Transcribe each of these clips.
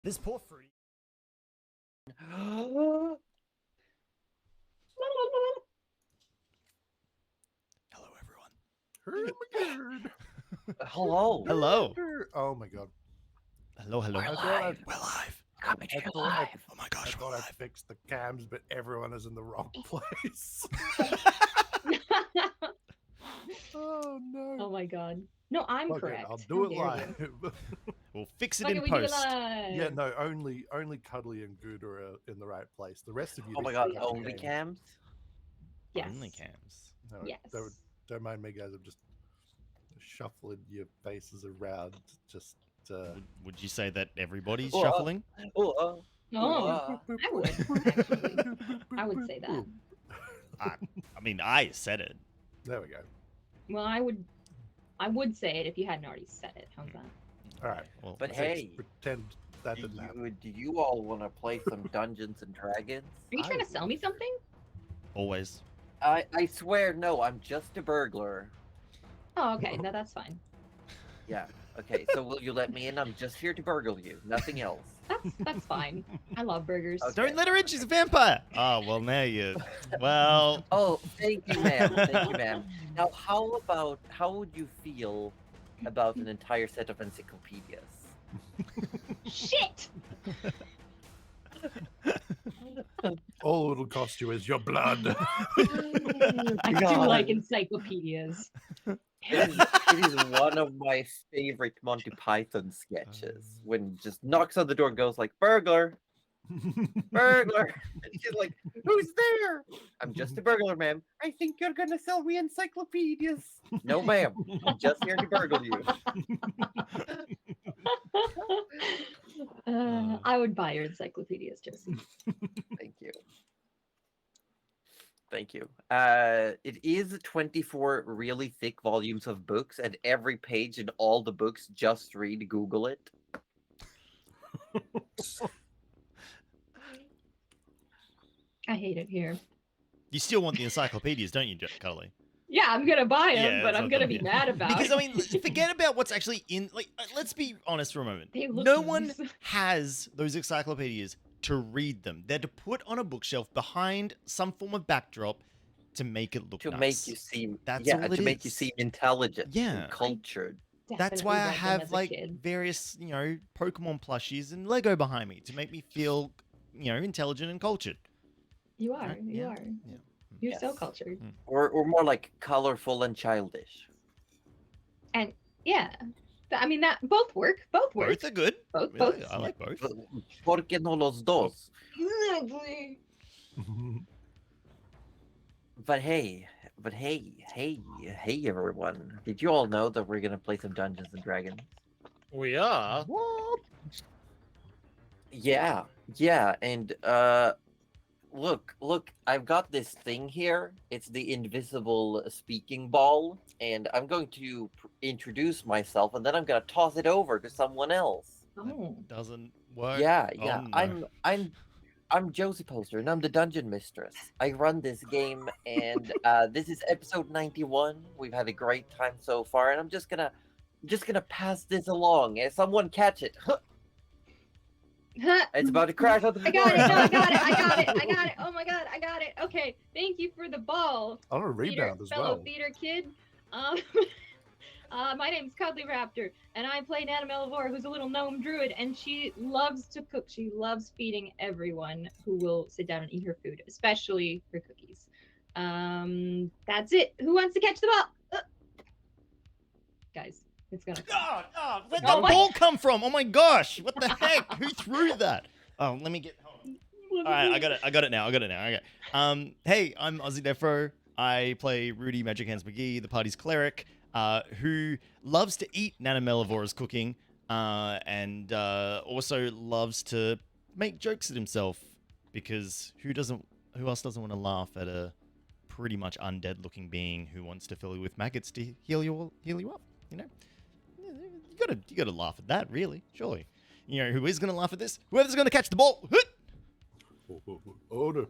This poor fruit. Hello, everyone. Hello. Hello. Oh my god. Hello. We're I thought live. We're live. Coming to I you thought live. Oh my I gosh, we're thought I'd live. fixed the cams, but everyone is in the wrong place. Oh no. Oh my god. No, I'm Okay, correct. I'll do How it dare live. We'll fix it Fuck in it, we do it post. live. Yeah, no, only Cuddly and Good are in the right place. The rest of you. Oh my need to god, pick up the only game. cams? Yes. Only cams. No, Yes. don't mind me, guys. I'm just shuffling your faces around. Just. Would you say that everybody's Well, shuffling? Oh, No, uh, I would, actually. I would say that. I mean, I said it. There we go. Well, I would say it if you hadn't already said it. How's that? All right. Well, but Let's hey, pretend that didn't happen. do you all want to play some Dungeons and Dragons? Are you trying to sell me something? always. I swear, no, I'm just a burglar. Oh, okay. No, that's fine. Yeah, okay, so will you let me in? I'm just here to burgle you, nothing else. That's fine. I love burgers. Okay. Don't let her in. She's a vampire. Oh well, now you. Well, Oh, thank you, ma'am. Thank you, ma'am. Now, how would you feel about an entire set of encyclopedias? Shit! All it'll cost you is your blood. I do God. like encyclopedias. It is one of my favorite Monty Python sketches when he just knocks on the door and goes like, burglar, burglar. And she's like, who's there? I'm just a burglar, ma'am. I think you're gonna sell me encyclopedias. No, ma'am. I'm just here to burgle you. I would buy your encyclopedias, Josie. Thank you. Thank you. It is 24 really thick volumes of books, and every page in all the books, just read, Google it. I hate it here. you still want the encyclopedias, don't you, Cuddly? Yeah, I'm gonna buy them, Yeah, but that's I'm what gonna I'm be getting. mad about Because it. I mean, forget about what's actually in. Like, let's be honest for a moment. They look No one nice. has those encyclopedias to read them. They're to put on a bookshelf behind some form of backdrop to make it look To nice. make you seem, That's yeah, all it to make you is. seem intelligent, Yeah. and cultured. That's Definitely why I read them have as a like kid. various, Pokemon plushies and Lego behind me to make me feel, intelligent and cultured. You are. Right? You Yeah. are. Yeah. You're so Yes. cultured. Or more like colorful and childish. And yeah, I mean that both work. Both work. Both are good. Both. Yeah, Both. I like both. ¿Por qué no los dos? Exactly. But hey, everyone. Did you all know that we're gonna play some Dungeons and Dragons? We are. What? Yeah, and look, I've got this thing here. It's the invisible speaking ball, and I'm going to introduce myself, and then I'm gonna toss it over to someone else. Oh. Doesn't work. Yeah, Oh, no. I'm Josie Poster, and I'm the dungeon mistress. I run this game, and this is episode 91. We've had a great time so far, and I'm just gonna pass this along. And someone catch it. It's about to crash on the I floor. got it. No, I got it. I got it. I got it. Oh my god, I got it. Okay, thank you for the ball, On a rebound as fellow well. theater kid. My name's Cuddly Raptor, and I play Nana Melivore, who's a little gnome druid, and she loves to cook. She loves feeding everyone who will sit down and eat her food, especially her cookies. That's it. Who wants to catch the ball? Guys, it's gonna. Where'd Oh that my- ball come from? Oh my gosh! What the heck? Who threw that? Oh, let me get. Hold on. All right, I got it now. Okay. Hey, I'm AussieDevFro. I play Rudy Magic Hands McGee, the party's cleric, who loves to eat Nana Melivora's cooking, and also loves to make jokes at himself, because who else doesn't want to laugh at a pretty much undead-looking being who wants to fill you with maggots to heal you up? You gotta laugh at that, really. Surely. Who is gonna laugh at this? Whoever's gonna catch the ball. Oh no.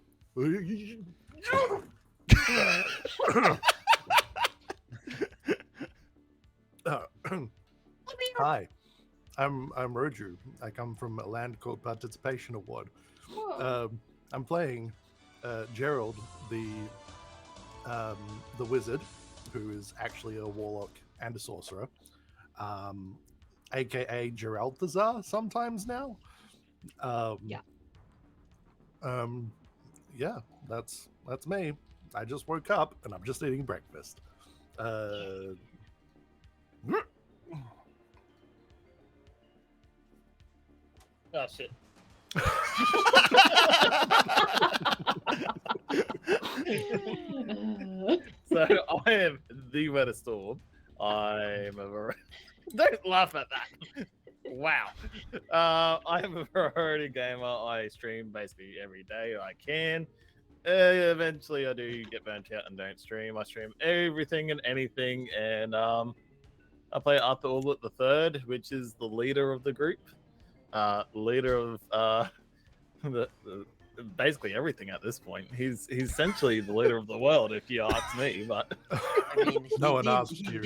Hi, I'm Roju. I come from a land called Participation Award. Whoa. I'm playing Gerald, the wizard, who is actually a warlock and a sorcerer, aka Geralthazar sometimes now. Yeah. Yeah, that's me. I just woke up and I'm just eating breakfast. Oh shit. So I am the Weather Storm. I'm a don't laugh at that. Wow. I am a variety gamer. I stream basically every day I can. Eventually I do get burnt out and don't stream. I stream everything and anything, and I play Arthur Orlet the Third, which is the leader of the group. Leader of basically everything at this point. He's essentially the leader of the world, if you ask me. But I mean, No one asked he you.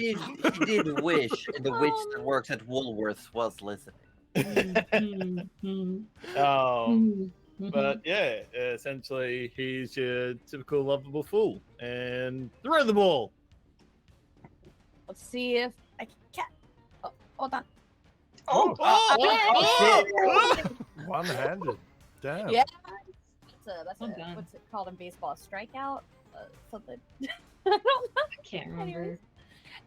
did wish, and the witch that works at Woolworths was listening. But Yeah, essentially he's your typical lovable fool, and throw the ball. Let's see if I can. Oh, hold on. One-handed. Damn. Yeah. That's Well a done. what's it called in baseball? A strikeout? Something. I don't know. I can't remember.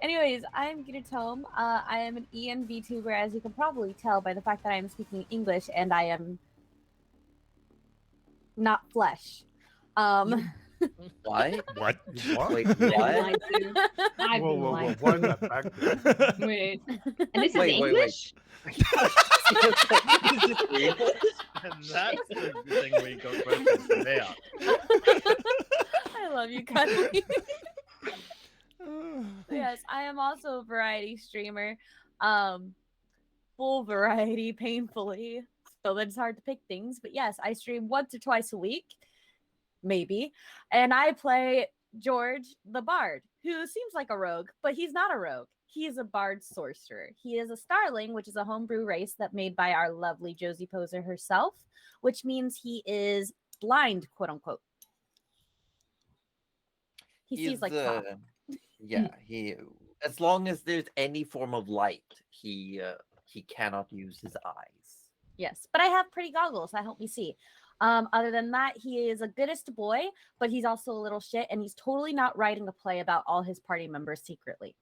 Anyways, I'm Gita Tome. I am an EN VTuber, as you can probably tell by the fact that I am speaking English and I am not flesh. What? What? What? Wait, I've been what? lied to. I've Whoa, been whoa, whoa! lied Wind to. that back. There. Wait. And this is Wait, wait. English? And that's the thing we got questions about. I love you, Cuddly. Yes, I am also a variety streamer. Full variety, painfully. So that's hard to pick things. But yes, I stream once or twice a week, maybe. And I play George the Bard, who seems like a rogue, but he's not a rogue. He is a bard sorcerer. He is a starling, which is a homebrew race that made by our lovely Josie Poser herself, which means he is blind, quote unquote. He sees like top. Yeah, he. As long as there's any form of light, he cannot use his eyes. Yes, but I have pretty goggles that help me see. Other than that, he is a goodest boy, but he's also a little shit, and he's totally not writing a play about all his party members secretly.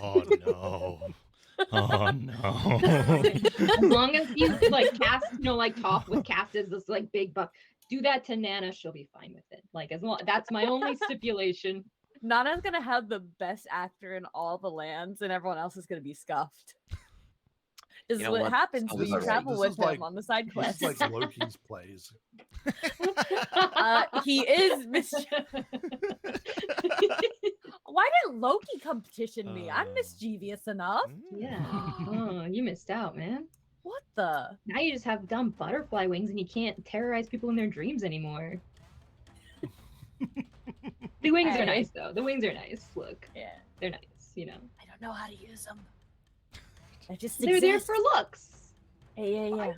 Oh no. Oh no. As long as you like cast, like talk with cast as this like big buck, do that to Nana, she'll be fine with it. Like as long that's my only stipulation. Nana's gonna have the best actor in all the lands, and everyone else is gonna be scuffed. This You is know what what? happens Sounds when you about right. travel This with is him like- on the side This quests. is like Loki's plays. He is Why didn't Loki come petition me? I'm mischievous enough. Yeah. Oh, you missed out, man. What the? Now you just have dumb butterfly wings and you can't terrorize people in their dreams anymore. The wings are Hey. nice though. The wings are nice. Look, Yeah, they're nice, you know. I don't know how to use them. I just They're there exist. for looks. Yeah.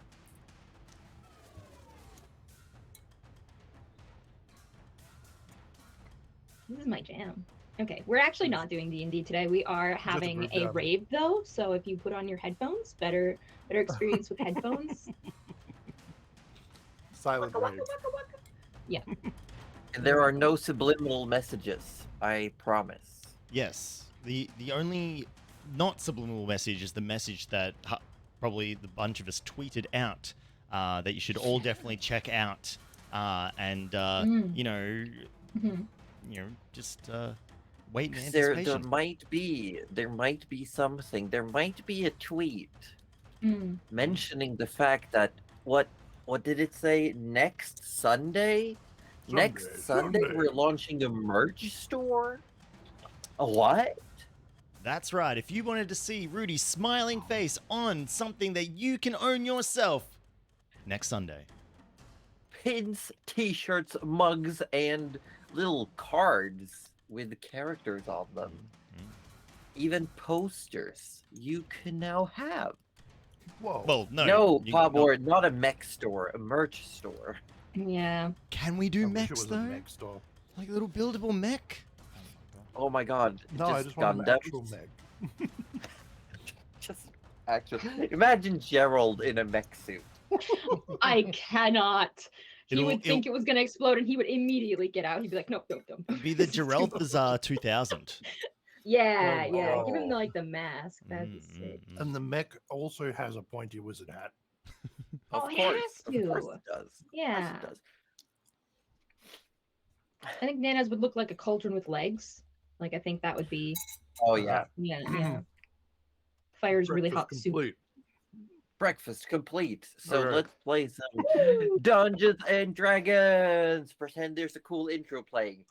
This is my jam. Okay, we're actually not doing D&D today. We are having group a jam. rave though, so if you put on your headphones, better experience with headphones. Silent Waka, rave. waka, waka, waka. And there are no subliminal messages. I promise. Yes. The only not subliminal message is the message that probably the bunch of us tweeted out that you should all definitely check out and you know Mhm. just wait in 'Cause there anticipation. might be something. There might be a tweet Mm. mentioning the fact that what did it say? Next Sunday? Next Sunday, Sunday. we're launching a merch store. A what? That's right. If you wanted to see Rudy's smiling face on something that you can own yourself next Sunday. Pins, T-shirts, mugs, and little cards with characters on them. even posters you can now have. Whoa. Well, no. No, you- Bob, no. or not a mech store, a merch store. Yeah. Can we I do wish it mechs was a though? mech store. Like a little buildable mech? Oh my god. No, I just want an Gundams. actual mech. Just actually. Imagine Gerald in a mech suit. I cannot. He It'll- would think it was gonna explode, and he would immediately get out. He'd be like, "Nope, nope, nope." It'd be the This is too Gerald much." Bazaar 2000. Yeah, Oh, yeah. Give him no. like the mask. That'd be Mm, sick. mm, mm. And the mech also has a pointy wizard hat. Of Oh, it course. has Of course to. it does. Of course Yeah. it does. I think Nana's would look like a cauldron with legs. Like I think that would be Oh yeah. yeah. Fire's really hot Breakfast soup. complete. Breakfast complete. So Alright. let's play some Dungeons and Dragons. Pretend there's a cool intro playing.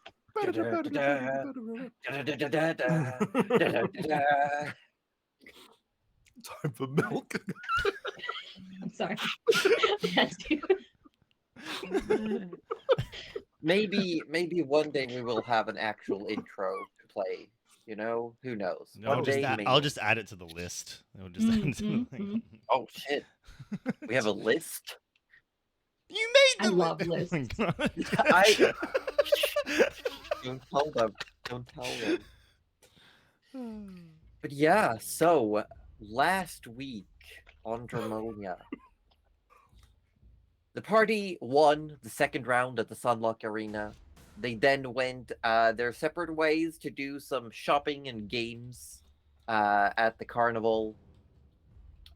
Time for milk. I'm sorry. I had to. Maybe one day we will have an actual intro to play. You know, who knows? No, One I'll just, day, add, maybe. I'll just add it to the list. I'll just add it to the thing. Oh shit! We have a list. You made I the love li- lists. Oh my God. I don't tell them. Don't tell them. But yeah, so last week on Dramonia, the party won the second round at the Sunlock Arena. They then went their separate ways to do some shopping and games at the carnival,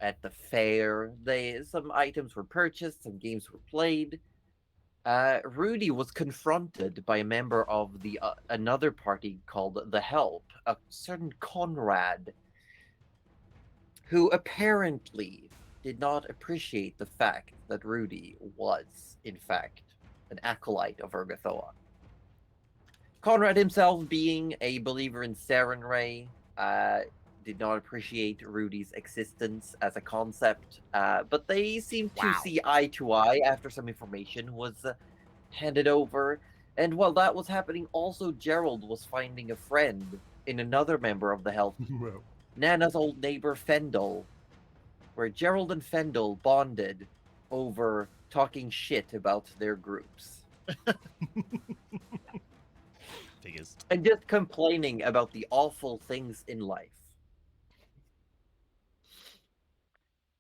at the fair. Some items were purchased, some games were played. Rudy was confronted by a member of the another party called the Help, a certain Conrad, who apparently did not appreciate the fact that Rudy was, in fact, an acolyte of Urgathoa. Conrad himself, being a believer in Sarenrae, did not appreciate Rudy's existence as a concept, but they seemed to see eye to eye after some information was handed over. And while that was happening, also Gerald was finding a friend in another member of the Help, Well, Nana's old neighbor Fendel, where Gerald and Fendel bonded over talking shit about their groups. Figures. And just complaining about the awful things in life.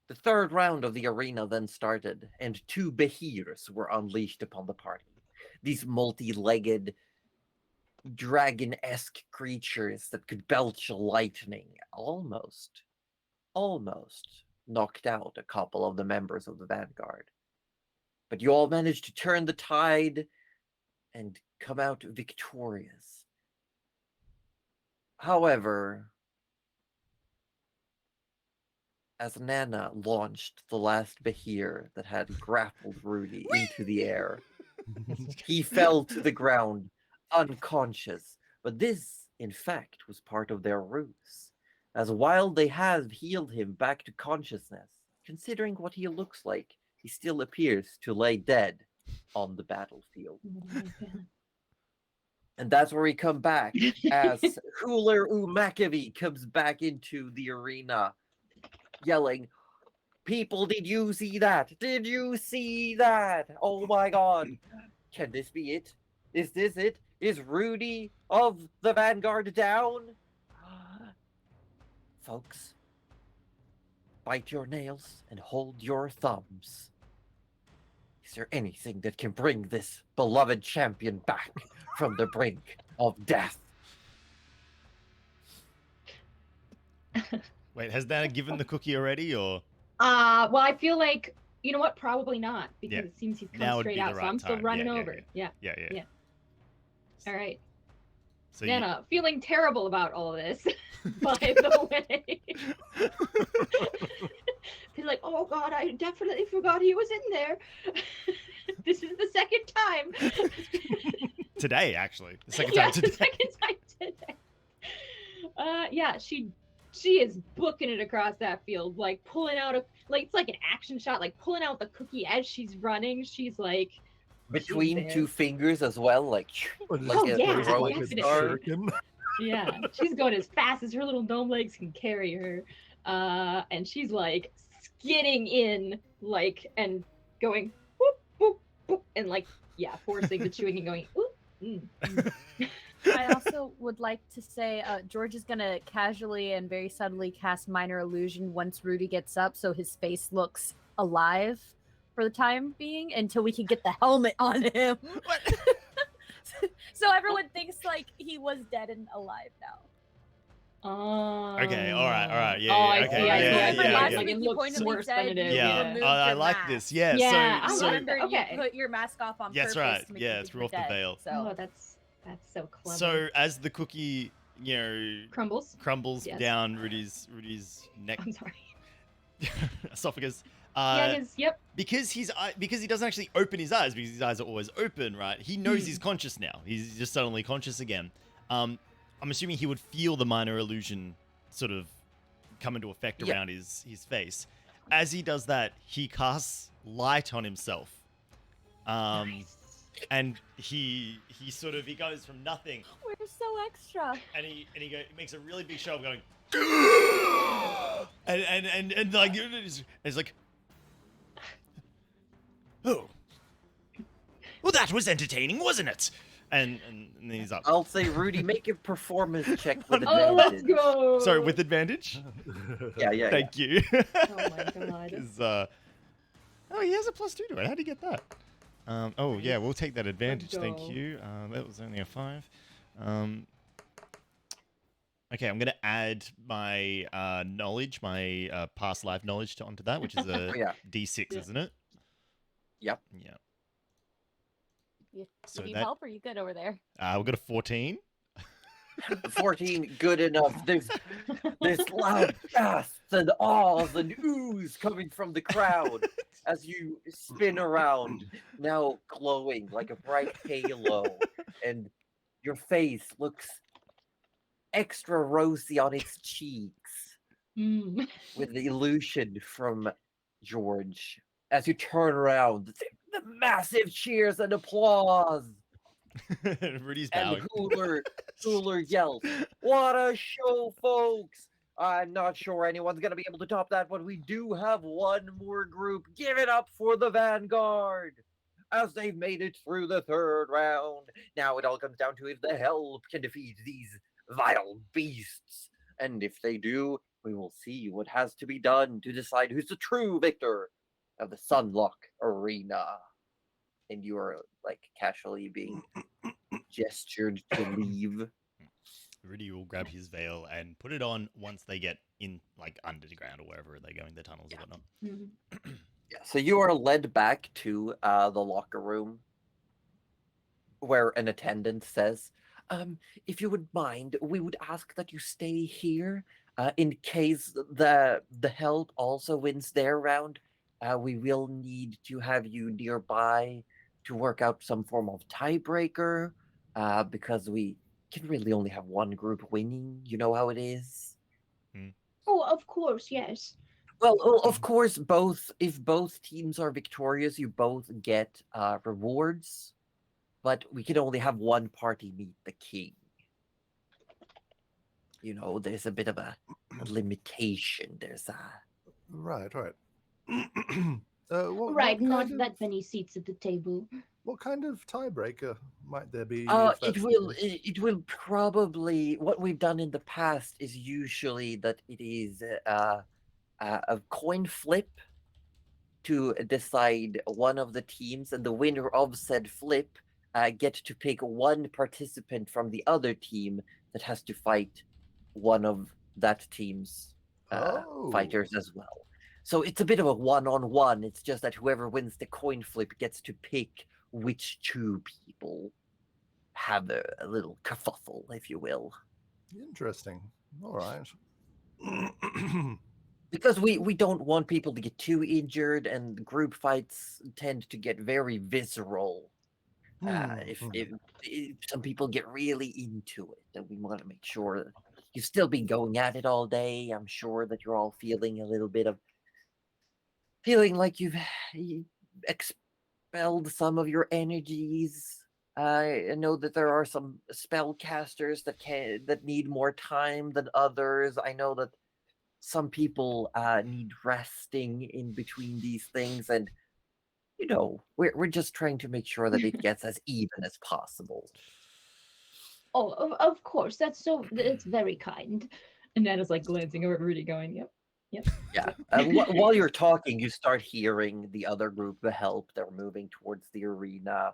The third round of the arena then started, and two Behirs were unleashed upon the party. These multi-legged, dragon-esque creatures that could belch lightning almost knocked out a couple of the members of the Vanguard. But you all managed to turn the tide and come out victorious. However, as Nana launched the last Behir that had grappled Rudy into the air, he fell to the ground, unconscious. But this, in fact, was part of their ruse, as while they have healed him back to consciousness, considering what he looks like, he still appears to lay dead on the battlefield. And that's where we come back as Hooler Umakavy comes back into the arena, yelling, "People, did you see that? Did you see that? Oh my god. Can this be it? Is this it? Is Rudy of the Vanguard down?" Folks, bite your nails and hold your thumbs. Is there anything that can bring this beloved champion back from the brink of death? Wait, has Nana given the cookie already, or Well, I feel like you know what? Probably not, because Yeah. it seems he's Now come would straight be the out. So right I'm still time. running Yeah, yeah, over. yeah. Yeah. yeah? Yeah. All right. So Nana, feeling terrible about all of this, by the way. He's like, oh god, I definitely forgot he was in there. This is the second time. today, actually, the second Yeah, time today. the second time today. Yeah, she is booking it across that field, like pulling out it's like an action shot, like pulling out the cookie as she's running. She's like Between there. two fingers as well, like Or just like Oh, a yeah, throwing like a definitely. star. shuriken. Yeah, she's going as fast as her little gnome legs can carry her. And she's like skidding in, like, and going whoop, whoop, whoop, and like, yeah, forcing the chewing and going, oop. I also would like to say George is going to casually and very subtly cast Minor Illusion once Rudy gets up so his face looks alive for the time being until we can get the helmet on him. What? So everyone thinks like he was dead and alive now. Okay, all right, yeah, Oh, yeah, I okay, see, I see, yeah, I yeah, see. yeah, Last yeah. week It you looks pointedly worse than said it is. you Yeah, removed I your like mask. this. Yeah, Yeah, I I so like wonder okay. you put your mask off on That's purpose. right, To make yeah, you it's think you're off the dead, veil. So. Oh, that's so clever. so as the cookie, you know, Crumbles. crumbles Yes. down Rudy's neck I'm sorry. esophagus. Yeah, yep. Because he doesn't actually open his eyes because his eyes are always open, right? He knows Hmm. he's conscious now. He's just suddenly conscious again. I'm assuming he would feel the minor illusion sort of come into effect Yeah. around his face. As he does that, he casts light on himself. Nice. And he goes from nothing We're so extra. and he makes a really big show of going and like it's like, oh, well, that was entertaining, wasn't it? And then he's up. I'll say, Rudy, make a performance check with Oh, let's advantage. go. Sorry, with advantage. Yeah. Thank you. Oh my god. 'Cause, oh, he has a +2 to it. How'd he get that? Oh yeah, we'll take that advantage. Thank go. you. That was only a 5. Okay, I'm gonna add my knowledge, my past life knowledge onto that, which is a Oh, yeah. D6, Yeah. isn't it? Yep. Yeah. You So need that- help? Or you good over there? We've got a 14. 14, good enough. There's loud gasps and ahs and oohs coming from the crowd as you spin around, now glowing like a bright halo, and your face looks extra rosy on its cheeks Mm. with the illusion from George. As you turn around, the massive cheers and applause, Rudy's and bowing. Hooler yells, "What a show, folks! I'm not sure anyone's gonna be able to top that, but we do have one more group. Give it up for the Vanguard, as they've made it through the 3rd round. Now it all comes down to if the help can defeat these vile beasts, and if they do, we will see what has to be done to decide who's the true victor of the Sunlock Arena." And you are like casually being gestured to leave. Rudy will grab his veil and put it on once they get in, like, underground or wherever they're going, the tunnels or whatnot. Mhm. Yeah, so you are led back to the locker room where an attendant says, if you would mind, we would ask that you stay here in case the help also wins their round. We will need to have you nearby to work out some form of tiebreaker because we can really only have one group winning. You know how it is. Oh, of course, yes. Well, of course, if both teams are victorious, you both get rewards, but we can only have one party meet the king. You know, there's a bit of a limitation. There's a Right. Right, not that many seats at the table. What kind of tiebreaker might there be? it if that's the will case? it will probably, what we've done in the past is usually that it is a coin flip to decide one of the teams, and the winner of said flip get to pick one participant from the other team that has to fight one of that team's fighters as well. So it's a bit of a one-on-one. It's just that whoever wins the coin flip gets to pick which 2 people have a little kerfuffle, if you will. Interesting. All right. Because we don't want people to get too injured, and group fights tend to get very visceral. If some people get really into it, and we want to make sure that you've still been going at it all day. I'm sure that you're all feeling a little bit of feeling like you've expelled some of your energies. I know that there are some spellcasters that need more time than others. I know that some people need resting in between these things, and we're just trying to make sure that it gets as even as possible. Oh, of course. That's very kind. And Nana's like glancing over at Rudy, going, "Yep, yep." Yeah. While you're talking, you start hearing the other group, the help. They're moving towards the arena.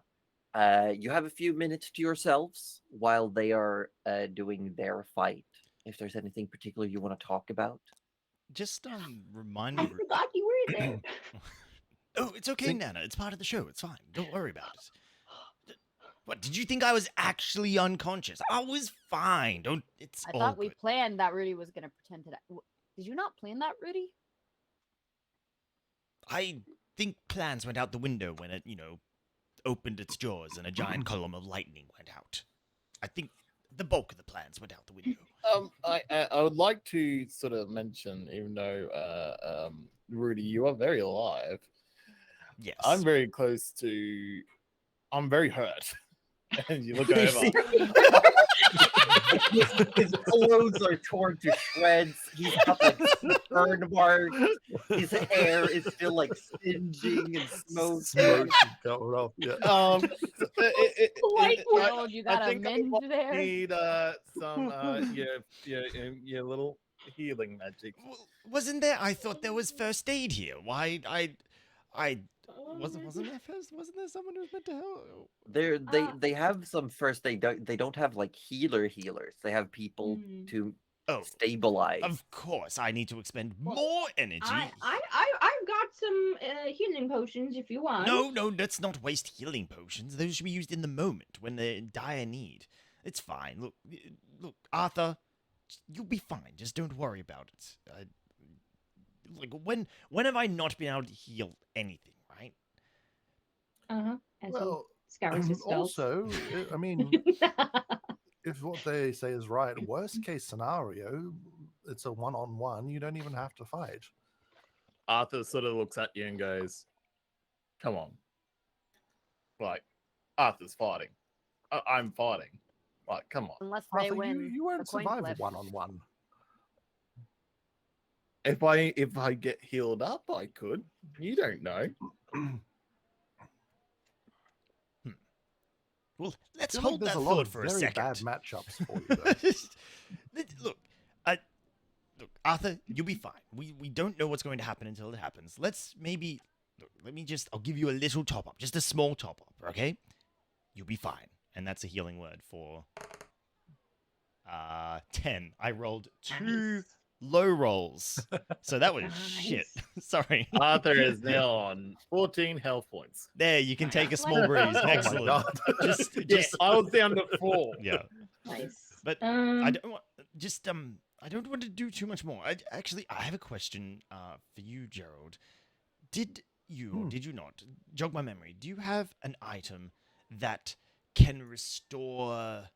You have a few minutes to yourselves while they are doing their fight. If there's anything particular you want to talk about. Just remind I me. forgot you were there. Oh, it's okay, Think- Nana. It's part of the show. It's fine. Don't worry about it. What, did you think I was actually unconscious? I was fine. Don't. It's I all thought we good. planned that Rudy was going to pretend to die. Did you not plan that, Rudy? I think plans went out the window when it, opened its jaws and a giant column of lightning went out. I think the bulk of the plans went out the window. I would like to sort of mention, even though Rudy, you are very alive. Yes. I'm very close to. I'm very hurt. And you look You over. see- his clothes are torn to shreds. He's got like burn marks. His hair is still like singeing and smoking. Smoke is going off. Yeah. Harold, you got a think I mend might there? need some your little healing magic. Wasn't there? I thought there was first aid here. Why? Wasn't there someone who was meant to help? They have some first aid. They don't have like healers. They have people Hmm. to Oh, stabilize. of course. I need to expend Well, more energy. I've got some healing potions if you want. No, let's not waste healing potions. Those should be used in the moment when they're in dire need. It's fine. Look, Arthur, you'll be fine. Just don't worry about it. When have I not been able to heal anything, right? Uh-huh. As Well, he scours his spells. also, I mean, if what they say is right, worst case scenario, it's a one-on-one. You don't even have to fight. Arthur sort of looks at you and goes, "Come on." Like, Arthur's fighting. I'm fighting. Like, come on. Unless they Arthur, win. you won't the coin survive a flip. one-on-one. If I get healed up, I could. You don't know. Well, let's feel like hold there's that a lot thought of for a very second. bad matchups for you, though. Look, Arthur, you'll be fine. We don't know what's going to happen until it happens. Let's maybe I'll give you a little top up, just a small top up, okay? You'll be fine. And that's a healing word for 10. I rolled 2 Nice. low rolls. So that was shit. Nice. Sorry. Arthur is now on 14 health points. There, you can take a Nice. small breeze. Oh my Excellent. God. Just Yes, I was down to 4. yeah. Nice. But I don't want I don't want to do too much more. I have a question for you, Gerald. Did you not jog my memory? Do you have an item that can restore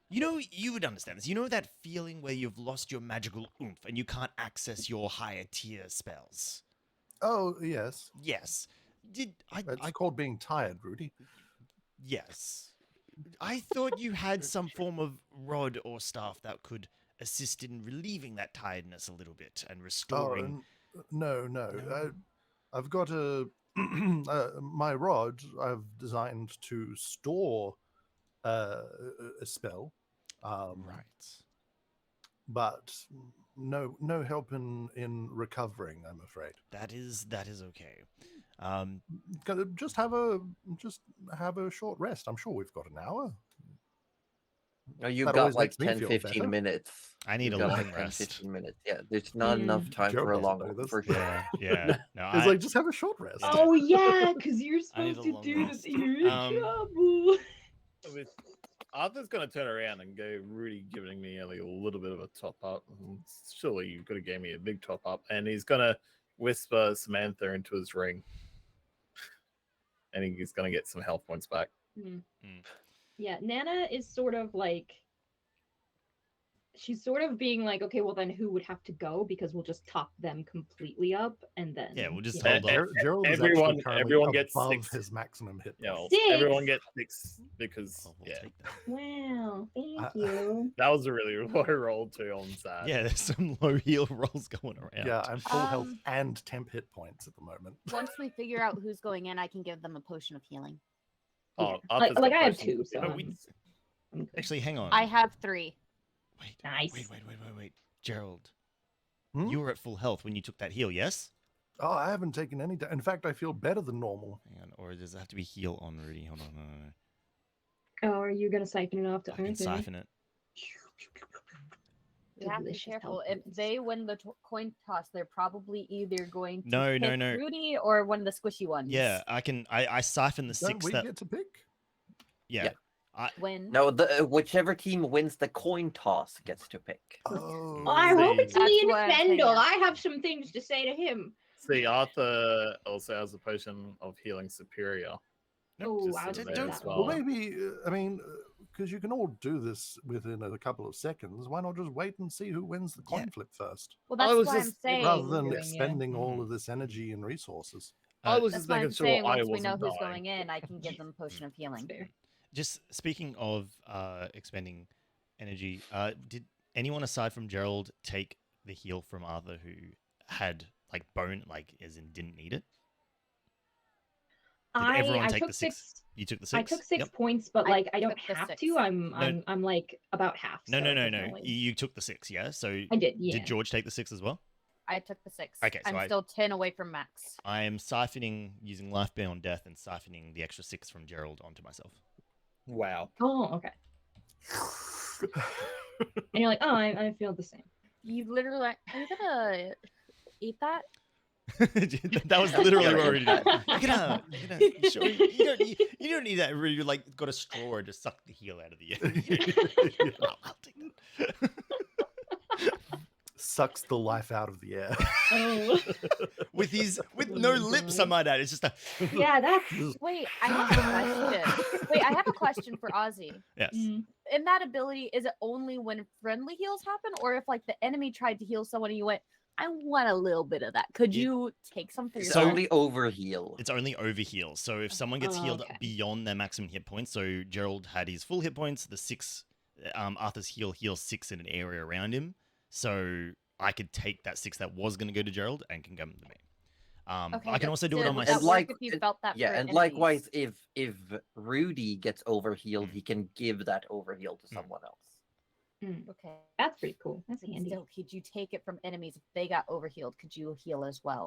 you would understand this. You know that feeling where you've lost your magical oomph and you can't access your higher tier spells? Oh, yes. Yes. It's called being tired, Rudy. Yes. I thought you had some form of rod or staff that could assist in relieving that tiredness a little bit and restoring. No. I've got my rod I've designed to store a spell. Right. But no help in recovering, I'm afraid. That is okay. Just have a short rest. I'm sure we've got an hour. You've That got always like makes me 10, feel 15 better. minutes. I need You've a got long like 10, rest. 15 minutes. Yeah, there's not enough time Joe for a doesn't long know one, this. for sure. Yeah. No, It's like, just have a short rest. Oh yeah, because you're I need supposed a to long do rest. that. You're in trouble. Arthur's going to turn around and go, "Rudy giving me only a little bit of a top up. Surely you could have gave me a big top up." And he's going to whisper Samantha into his ring. And he's going to get some health points back. Yeah, Nana is sort of like she's sort of being like, okay, well then who would have to go, because we'll just top them completely up and then Yeah, we'll just you know. hold off. Gerald is Everyone- actually currently everyone gets above 6. his maximum hit You know, points. everyone 6. gets 6 because Oh, we'll yeah, take that. Wow, thank Uh, you. that was a really low roll too on that. Yeah, there's some low heal rolls going around. Yeah, I'm full health Um, and temp hit points at the moment. Once we figure out who's going in, I can give them a potion of healing. Oh, Like, Arthur's like got I have potions 2, of so But healing. we- I'm good. Actually, hang on. I have 3. Wait, Nice. wait. Gerald, Hmm? you were at full health when you took that heal, yes? Oh, I haven't taken any. In fact, I feel better than normal. Hang on, or does it have to be heal on Rudy? Hold on, no. Oh, are you gonna siphon it off to I can Arthur? siphon it. You have to be Delicious careful. health If boosts. they win the coin toss, they're probably either going to No, pick no. Rudy or one of the squishy ones. Yeah, I siphon the Don't 6 we that. get to pick? Yeah. Yeah. Win. No, the whichever team wins the coin toss gets to pick. Oh, I hope it's That's me and why I'm saying Fendel. that. I have some things to say to him. See, Arthur also has a potion of healing superior. Oh, just I was sort of gonna there say as that. Well, well. maybe, I mean, because you can all do this within a couple of seconds. Why not just wait and see who wins the coin Yeah. flip first? Well, I that's was why I'm just- saying. Rather than doing, yeah. expending all Mhm. of this energy and resources. I was That's just why making I'm sure saying I once we know wasn't who's dying. going in, I can give them a potion of healing. Fair. Just speaking of expending energy, did anyone aside from Gerald take the heal from Arthur who had like bone, like as in didn't need it? Did everyone I take took the 6? 6. You took the 6? I took 6 Yep. points, but I like I don't took the have 6. to. I'm No. I'm like about half. No. so it doesn't You, really- you took the 6, yeah? So I did. Yeah. did George take the 6 as well? I took the 6. Okay, so I'm I- still 10 away from max. I am siphoning using Life Beyond Death and siphoning the extra 6 from Gerald onto myself. Wow. Oh, okay. And you're like, oh, I feel the same. You literally, are you gonna eat that? That was literally Yeah, what we yeah. did. You don't need that. You like got a straw and just suck the heel out of the air. I'll take that. Sucks the life out of the air. Oh. with no lips, I might add. It's just a Yeah, that's. Wait, I have a question. Wait, I have a question for Ozzy. yes. Mm. In that ability, is it only when friendly heals happen, or if like the enemy tried to heal someone and you went, I want a little bit of that? Could It- you take some for It's So- yourself? only overheal. It's only over heal. So if someone gets Oh, healed okay. beyond their maximum hit points, so Gerald had his full hit points, the 6, Arthur's heal heals 6 in an area around him. So I could take that 6 that was going to go to Gerald and can come to me. I can also do it so on would my. that And work like- if you felt that Yeah, for and enemies? likewise, if Rudy gets overhealed, Mm. he can give that overheal to Mm. someone else. Mm, Okay. that's pretty cool. That's But handy. still, could you take it from enemies if they got overhealed? Could you heal as well?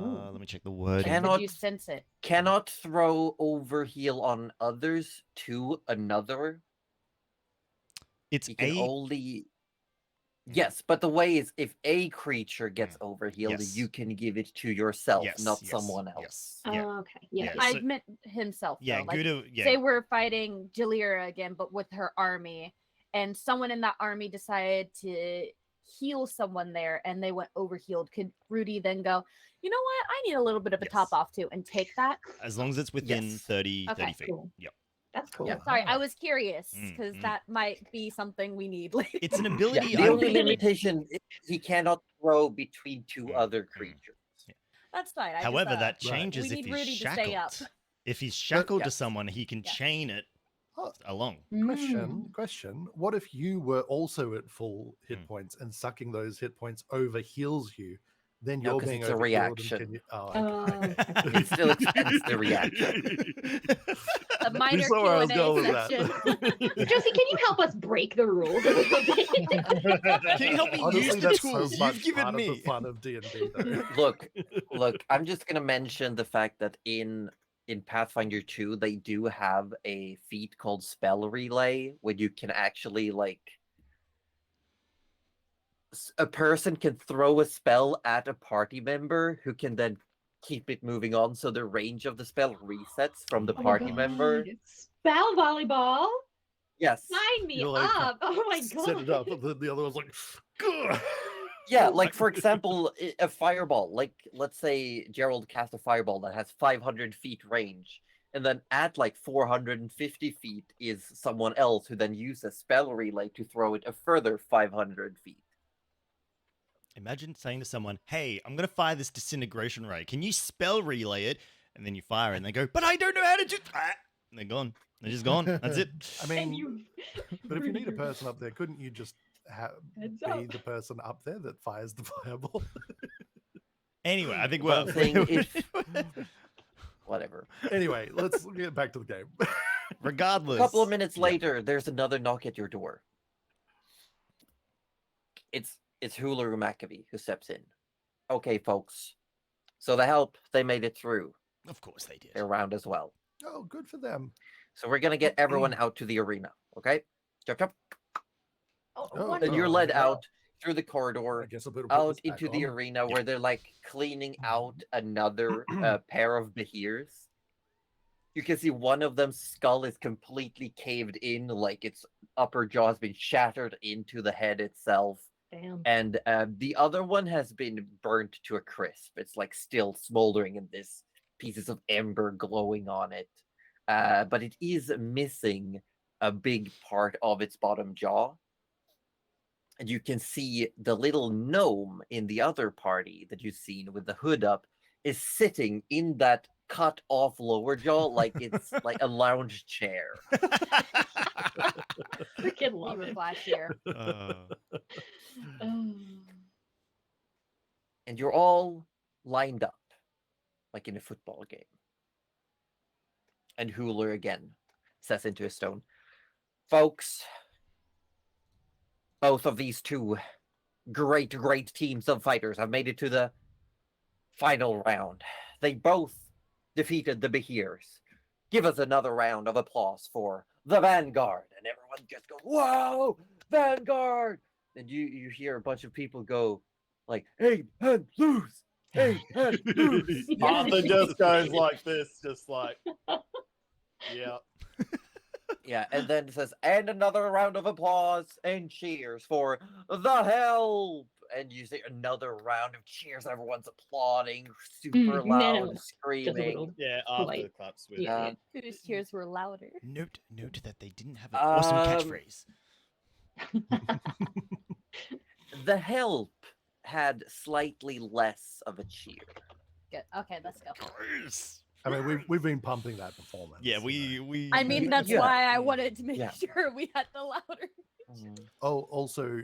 Ooh. Let me check the word. Can- could you cannot- sense it? Cannot throw overheal on others to another. It's He can a only. Yes, but the way is if a creature gets overhealed, Yes. you can give it to yourself, yes, not yes, someone else. Yes. Oh, Yeah. okay. Yeah. Yeah, yeah. I so- meant himself. Yeah. though. Like, Gouda. Yeah. say we're fighting Jalira again, but with her army, and someone in that army decided to heal someone there, and they went overhealed. Could Rudy then go, you know what? I need a little bit of a top Yes. off too, and take that? As long as it's within Yes. 30 Okay, feet. cool. Yep. That's cool. Yeah. Sorry, I was curious Mm, because mm. that might be something we need later. It's an Yeah, ability. the I only think- limitation is he cannot throw between two Mm, other mm. creatures. That's fine. I just, However, that Right. changes we if need he's Rudy to shackled. stay up. If he's shackled to yes. someone, he can Yeah. chain it Huh. along. Question. What if you were also at full hit Mm. points and sucking those hit points over heals you? Then No, you're 'cause being it's a overhealed and reaction. can you- oh, Oh, okay. okay. It still extends the reaction. A minor saw where I was Q&A going with that. section. Josie, can you help us break the rules a little bit? Can you help me Honestly, use the that's tools so you've much given part of me? the fun of D&D, though. Look, I'm just gonna mention the fact that in Pathfinder 2, they do have a feat called Spell Relay, where you can actually a person can throw a spell at a party member who can then keep it moving on, so the range of the spell resets from the Oh my party member. God. Spell volleyball. Yes. Sign me You're like, up. Oh my god. Set it up, and then the other one's like, "Gah!" Yeah, like for example, a fireball. Like let's say Gerald cast a fireball that has 500 feet range, And then at like 450 feet is someone else who then uses spell relay to throw it a further 500 feet. Imagine saying to someone, "Hey, I'm gonna fire this disintegration ray. Can you spell relay it?" And then you fire it, and they go, "But I don't know how to do that." And they're gone. They're just gone. That's it. I And mean, you but if you need a person up there, couldn't you just Heads be up. the person up there that fires the fireball? Anyway, I think But we're I'm saying if whatever. Anyway, let's get back to the game. A regardless. couple of minutes Yeah. later, there's another knock at your door. It's Hularu Maccabee who steps in. Okay, folks. So the help, they made it through. Of course they did. They're around as well. Oh, good for them. So we're gonna get everyone out to the arena. Okay? Chop chop. Oh, Oh, wonderful. And you're Oh, led yeah. out through the I corridor, guess I better put out this back into the on. arena Yeah. where they're like cleaning out another pair of Behirs. You can see one of them's skull is completely caved in, like its upper jaw has been shattered into the head itself. Damn. And the other one has been burnt to a crisp. It's like still smoldering and this pieces of ember glowing on it. But it is missing a big part of its bottom jaw. And you can see the little gnome in the other party that you've seen with the hood up is sitting in that cut off lower jaw like it's like a lounge chair. Freaking love Even it. flashier. Oh. And you're all lined up like in a football game. And Hooler again says into a stone, folks, both of these two great teams of fighters have made it to the final round. They both defeated the Behirs. Give us another round of applause for the Vanguard. And everyone just goes, whoa, Vanguard! And you hear a bunch of people go like, hey, and lose! Hey, and lose! Arthur just goes like this, just like, yeah. Yeah, and then it says, and another round of applause and cheers for the help. And you see another round of cheers. Everyone's applauding, super Mm, loud, no. screaming. little- Yeah, after Polite. the claps with Yeah. Whose cheers were louder? Note that they didn't have an awesome Um, catchphrase. The help had slightly less of a cheer. Good. Okay, let's go. I mean, we've been pumping that performance. Yeah, you know. we. I mean, that's Yeah. why I wanted to make Yeah. sure we had the louder. Oh, also,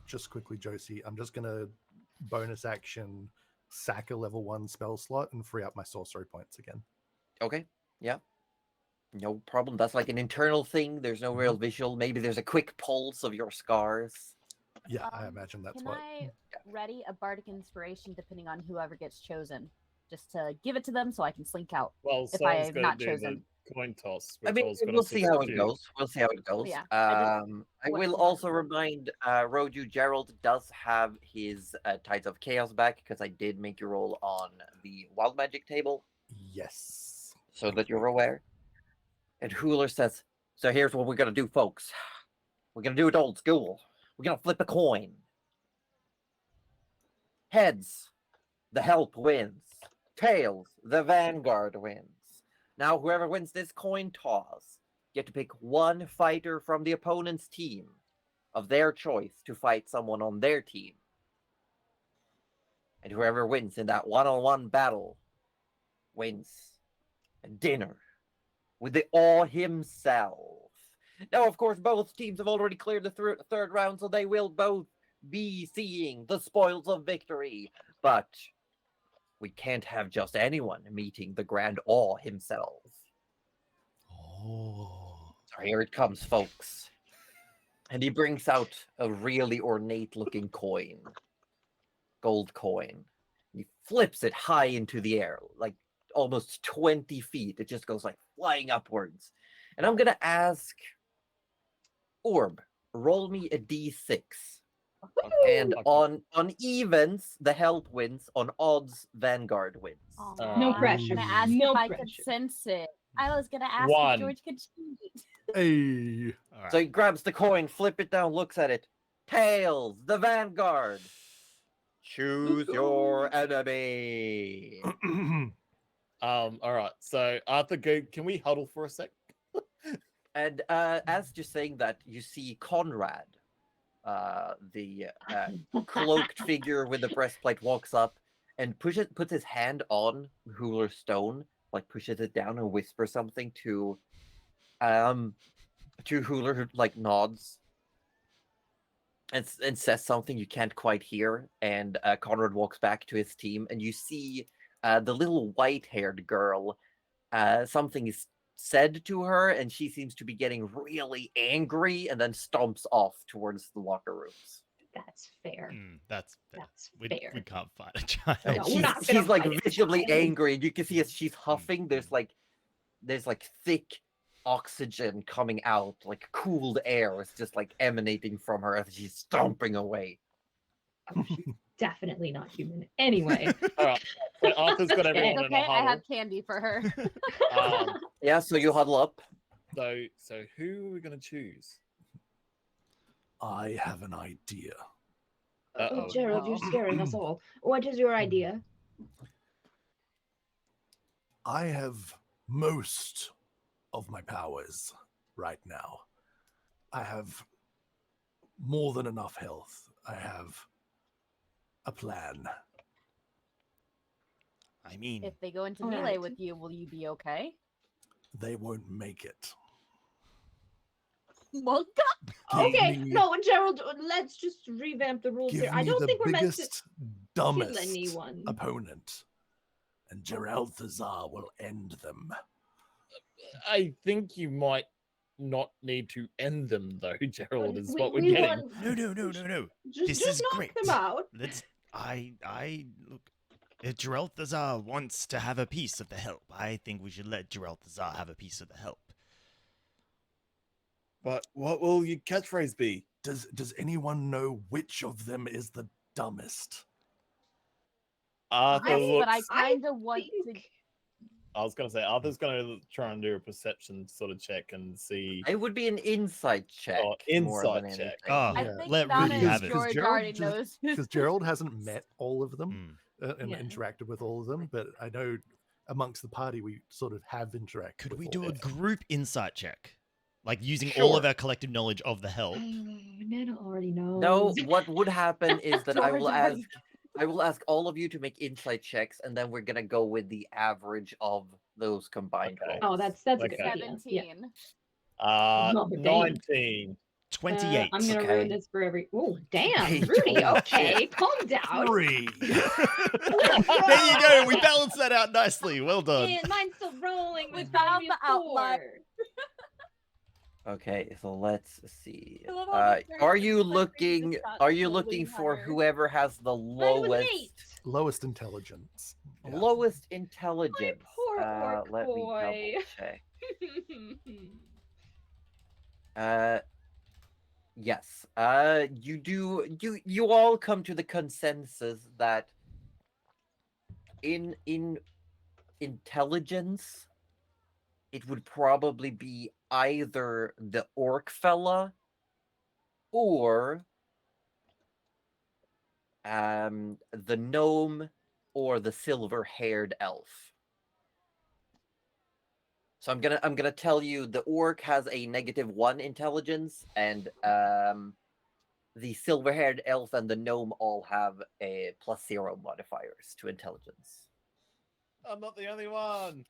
just quickly, Josie, I'm just gonna bonus action sack a level 1 spell slot and free up my sorcery points again. Okay, yeah. No problem. That's like an internal thing. There's no real visual. Maybe there's a quick pulse of your scars. Yeah, I imagine that's Can what. I ready a bardic inspiration depending on whoever gets chosen, just to give it to them so I can slink out? Well, If someone's I'm going not to do chosen. the coin toss. I which mean, was gonna we'll see push how the it queue. goes. We'll see how it goes. Yeah, I what will you also want. remind Roju Gerald does have his Tides of Chaos back because I did make you roll on the Wild Magic table Yes. so that you're aware. And Hooler says, so here's what we're going to do, folks. We're going to do it old school. We're going to flip a coin. Heads, the help wins. Tails, the Vanguard wins. Now, whoever wins this coin toss get to pick one fighter from the opponent's team of their choice to fight someone on their team. And whoever wins in that one-on-one battle wins a dinner with the Awe himself. Now, of course, both teams have already cleared the third round, so they will both be seeing the spoils of victory. But we can't have just anyone meeting the Grand Awe himself. Oh. So here it comes, folks. And he brings out a really ornate-looking coin. Gold coin. He flips it high into the air, like almost 20 feet. It just goes like flying upwards. And I'm going to ask Orb, roll me a d6. And on evens, the help wins. On odds, Vanguard wins. Aw, No I pressure. was gonna ask No if I pressure. could sense it. I was gonna ask One. if George could cheat. Hey. All right. So he grabs the coin, flip it down, looks at it. Tails, the Vanguard. Choose your enemy. All right. So Arthur, can we huddle for a sec? And as you're saying that, you see Conrad, the cloaked figure with the breastplate, walks up and puts his hand on Hooler's stone, like pushes it down and whispers something to Hooler, who like nods and says something you can't quite hear. And Conrad walks back to his team, and you see the little white-haired girl. Something is said to her, and she seems to be getting really angry, and then stomps off towards the locker rooms. That's fair. That's That's fair. we can't fight a child. And No, we're not gonna she's like fight a visibly child. angry, and you can see as she's huffing, there's like thick oxygen coming out, like cooled air is just like emanating from her as she's stomping away. Oh, she's definitely not human. Anyway. All right. So Arthur's got everyone It's in okay. a I huddle. have candy for her. Yeah, so you huddle up. So who are we gonna choose? I have an idea. Uh-oh. Gerald, you're scaring us all. What is your idea? I have most of my powers right now. I have more than enough health. I have a plan. I mean, If they go into All melee right. with you, will you be okay? They won't make it. Monka? Give Okay, me- no, Gerald, let's just revamp the rules Give here. I me don't the think we're meant to biggest, kill dumbest anyone. opponent, and Geralthazar will end them. I think you might not need to end them though, Gerald, is what we're We getting. want- no. Just, This just is knock great. them out. Let's. I look. If Geralthazar wants to have a piece of the help, I think we should let Geralthazar have a piece of the help. But what will your catchphrase be? Does anyone know which of them is the dumbest? Arthur Yes, looks. but I kind of want to. Think- I was gonna say Arthur's gonna try and do a perception sort of check and see. It would be an insight check. Oh, more than insight check. anything. Oh, I Yeah. think let Donna Rudy and have it. George Gerald already just- knows. Because Gerald hasn't met all of them and Yeah. interacted with all of them, but I know amongst the party we sort of have interacted. Could with we all do a of them. group insight check? Like using all of Sure. our collective knowledge of the help. Nana already knows. No, what would happen is that I George will already- ask all of you to make insight checks, and then we're gonna go with the average of those combined Okay. rolls. Oh, that's a good Okay. idea. Yeah. 17. Oh, damn. 19. 28. I'm gonna Okay. ruin this for every. Oh, damn, Hey, Rudy. holy Okay, shit. calm down. 3. There you go. We balanced that out nicely. Well done. Yeah, mine's still rolling. We It's gonna found be the a outlier. 4. Okay, so let's see. I love how the Are third you is like looking? just got Are you slowly looking for higher. whoever has the Mine was an lowest 8. Lowest intelligence. Yeah. lowest intelligence? poor orc Let me boy. double check. Yes. You all come to the consensus that in intelligence, it would probably be either the orc fella or the gnome or the silver-haired elf. So I'm gonna tell you the orc has a -1 intelligence, and the silver-haired elf and the gnome all have a +0 modifiers to intelligence. I'm not the only one.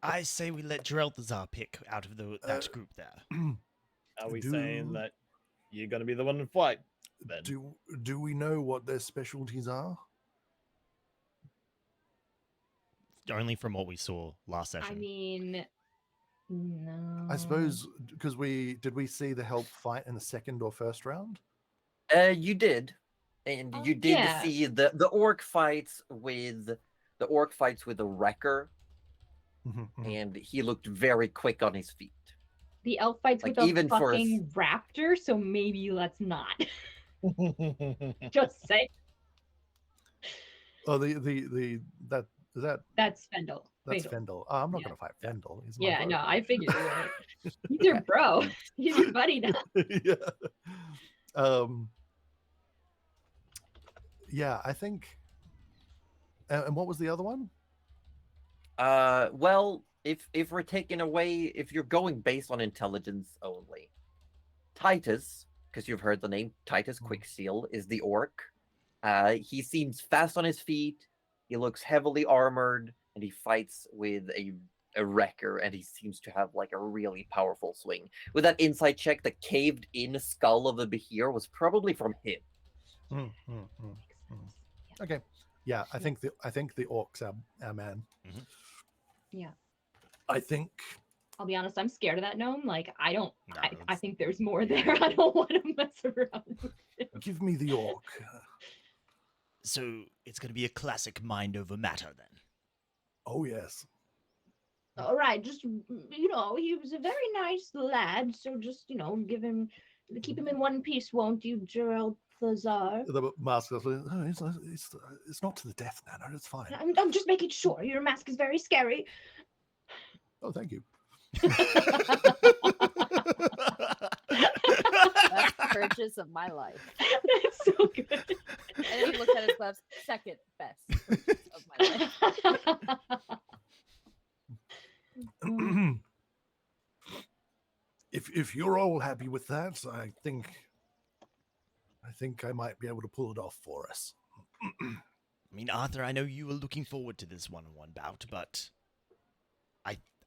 I say we let Geralthazar pick out of that group there. Are we Do- saying that you're going to be the one to fight? Then do we know what their specialties are? Only from what we saw last session. I mean, no. I suppose because did we see the help fight in the second or first round? You did, and you did Yeah. see the orc fights with the wrecker, Mhm, mhm. and he looked very quick on his feet. The elf fights Like, with a even for a fucking raptor, so maybe let's not. Just say Oh, that is that that's Fendel. that's Fendel. Fendel. Oh, I'm not Yeah. gonna fight Fendel. He's my Yeah, bro. no, I figured you would. He's your bro. He's your buddy now. Yeah. Yeah, I think. And what was the other one? Well, if we're taking away, if you're going based on intelligence only, Titus, because you've heard the name Titus Quicksteel, is the orc. He seems fast on his feet. He looks heavily armored, and he fights with a wrecker, and he seems to have like a really powerful swing. With that insight check, the caved-in skull of the Behir was probably from him. Mm, mm, mm, mm. Okay. Yeah, I think the orcs are our man. Mhm. Yeah. I think I'll be honest, I'm scared of that gnome. Like, I don't. No, I it's- think there's more there. I don't want to mess around with it. give me the orc. So it's going to be a classic mind over matter then. Oh yes. All right, just he was a very nice lad. So just keep him in one piece, won't you, Gerald Thazar? The mask goes, "Oh, it's not to the death, Nana. It's fine. I'm just making sure. Your mask is very scary. Oh, thank you. That's the purchase of my life. It's so good. And then he looks at his gloves. Second best purchase of my life. If you're all happy with that, I think I might be able to pull it off for us. I mean, Arthur, I know you were looking forward to this one-on-one bout, but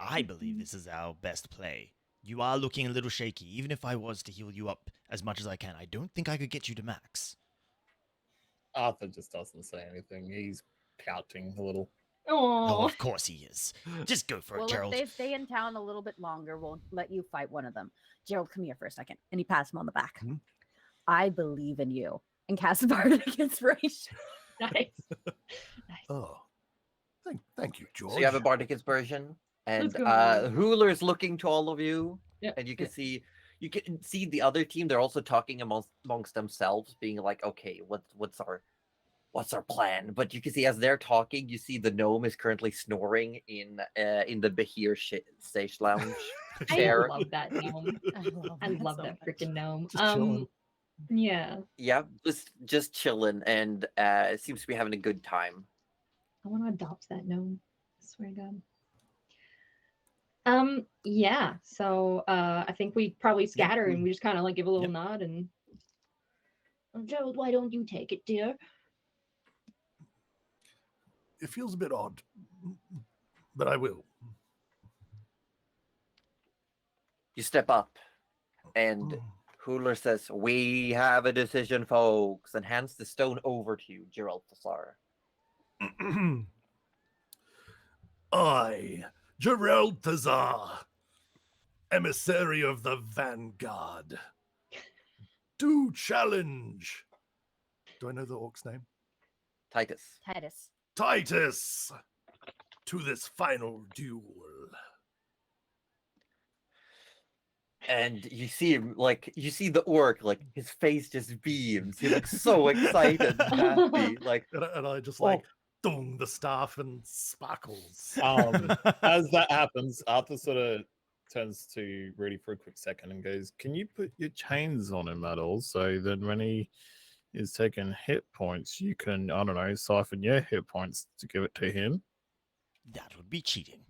I believe this is our best play. You are looking a little shaky. Even if I was to heal you up as much as I can, I don't think I could get you to max. Arthur just doesn't say anything. He's pouting a little. Oh, Oh, of course he is. Just go for Well, it, Gerald. if they stay in town a little bit longer, we'll let you fight one of them. Gerald, come here for a second. And he pats him on the back. Hmm? I believe in you. And cast a bardic inspiration. nice. Oh, thank you, George. So you have a bardic inspiration, and Let's go. Hooler's looking to all of you, Yeah, and you can yeah. see the other team. They're also talking amongst themselves, being like, "Okay, what's our plan?" But you can see as they're talking, you see the gnome is currently snoring in the Behir stage lounge I chair. love that gnome. I love so that much. freaking gnome. Just chilling. Yeah. Yeah, just chilling, and seems to be having a good time. I want to adopt that gnome. I swear to God. Yeah. So I think we probably scatter and we just kind of like give a little Yep. nod and Gerald, why don't you take it, dear? It feels a bit odd, but I will. You step up, and Hooler says, "We have a decision, folks," and hands the stone over to you, Gerald Tassar. I, Gerald Thazar, emissary of the Vanguard, do challenge. Do I know the orc's name? Titus. Titus. Titus, to this final duel. And you see him, you see the orc, his face just beams. He looks so excited and happy. And I just dung the staff and sparkles. As that happens, Arthur sort of turns to Rudy for a quick second and goes, "Can you put your chains on him at all, so that when he is taking hit points, you can, I don't know, siphon your hit points to give it to him?" That would be cheating.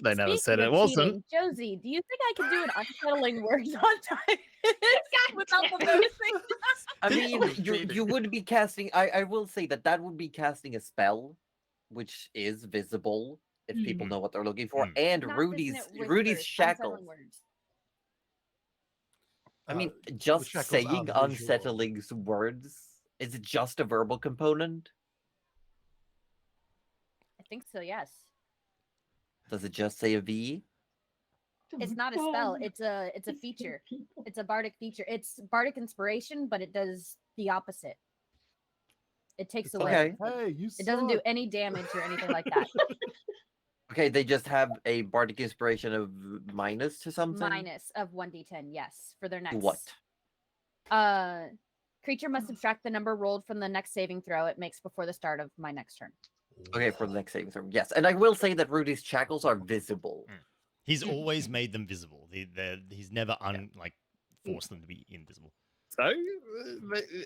They never said Speaking it of wasn't. cheating, Josie, do you think I can do an unsettling word on time without the noticing? I mean, you would be casting. I will say that would be casting a spell, which is visible if people know what they're looking for. Mm. And Not Rudy's dissonant Rudy's whispers, shackles. unsettling words. I mean, The just shackles saying are visual. unsettling words is it just a verbal component? I think so, yes. Does it just say a V? It's not a spell, it's a feature. It's a bardic feature. It's bardic inspiration, but it does the opposite. It takes away. Okay. Hey, you It doesn't do suck. any damage or anything like that. Okay, they just have a bardic inspiration of minus to something. Minus of 1d10, yes, for their next. What? Creature must subtract the number rolled from the next saving throw it makes before the start of my next turn. Okay, for the next saving throw. Yes, and I will say that Rudy's shackles are visible. He's always made them visible. He's never forced them to be invisible. So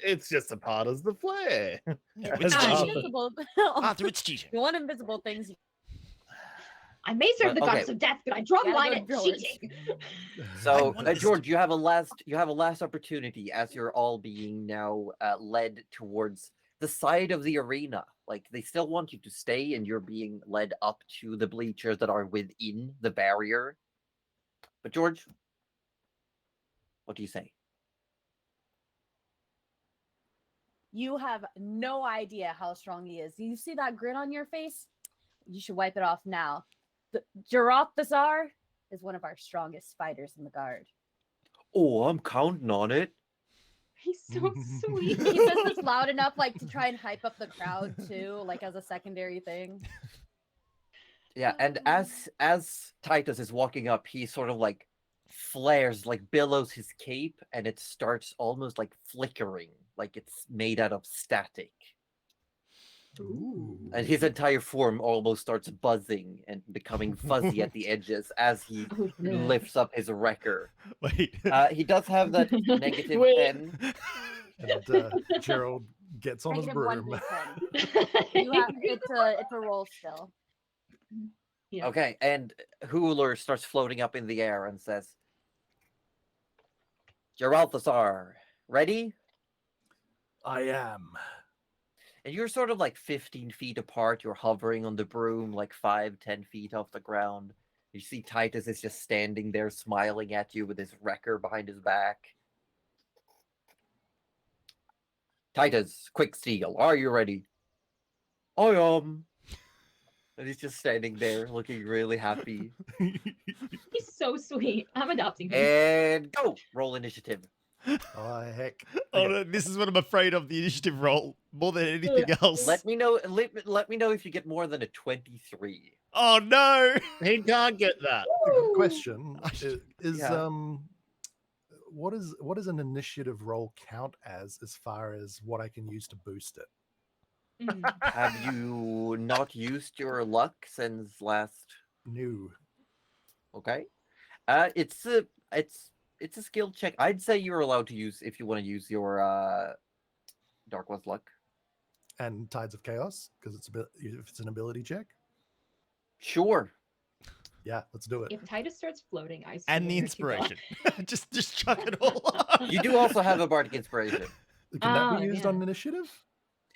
it's just a part of the flair. No, As it's Not Arthur- cheating. invisible. Arthur, it's cheating. You want invisible things, I may serve the Okay. goddess of death, but I draw the Gotta line go, at George. cheating. So, want this George, you have a last opportunity as you're all being now led towards the side of the arena. Like they still want you to stay, and you're being led up to the bleachers that are within the barrier. But George, what do you say? You have no idea how strong he is. You see that grin on your face? You should wipe it off now. Giraffe the Tsar is one of our strongest fighters in the guard. Oh, I'm counting on it. He's so sweet. He says this loud enough, like to try and hype up the crowd too, like as a secondary thing. Yeah, and as Titus is walking up, he sort of like flares, like billows his cape, and it starts almost like flickering, like it's made out of static. Ooh. And his entire form almost starts buzzing and becoming fuzzy at the edges as he Oh, no. lifts up his wrecker. Wait. He does have that negative Wait. 10. And Gerald gets on his Negative broom. 1d10. You have it's a roll still. Yeah. Okay, and Hooler starts floating up in the air and says, Geralthasar, ready? I am. And you're sort of like 15 feet apart. You're hovering on the broom like 5-10 feet off the ground. You see Titus is just standing there smiling at you with his wrecker behind his back. Titus, quick steel, are you ready? I am. And he's just standing there looking really happy. He's so sweet. I'm adopting him. And go! Roll initiative. Oh, heck. Oh, Okay. no, this is what I'm afraid of, the initiative roll, more than anything else. Let me know if you get more than a 23. Oh, no! He can't get that. Good question is Yeah. what does an initiative roll count as far as what I can use to boost it? Mm. Have you not used your luck since last? No. Okay. It's a skill check. I'd say you're allowed to use if you want to use your Dark One's luck. And Tides of Chaos, because if it's an ability check. Sure. Yeah, let's do it. If Titus starts floating, I And the swear to God. inspiration. just chuck it all up. You do also have a bardic inspiration Can that Oh, be used yeah. on initiative?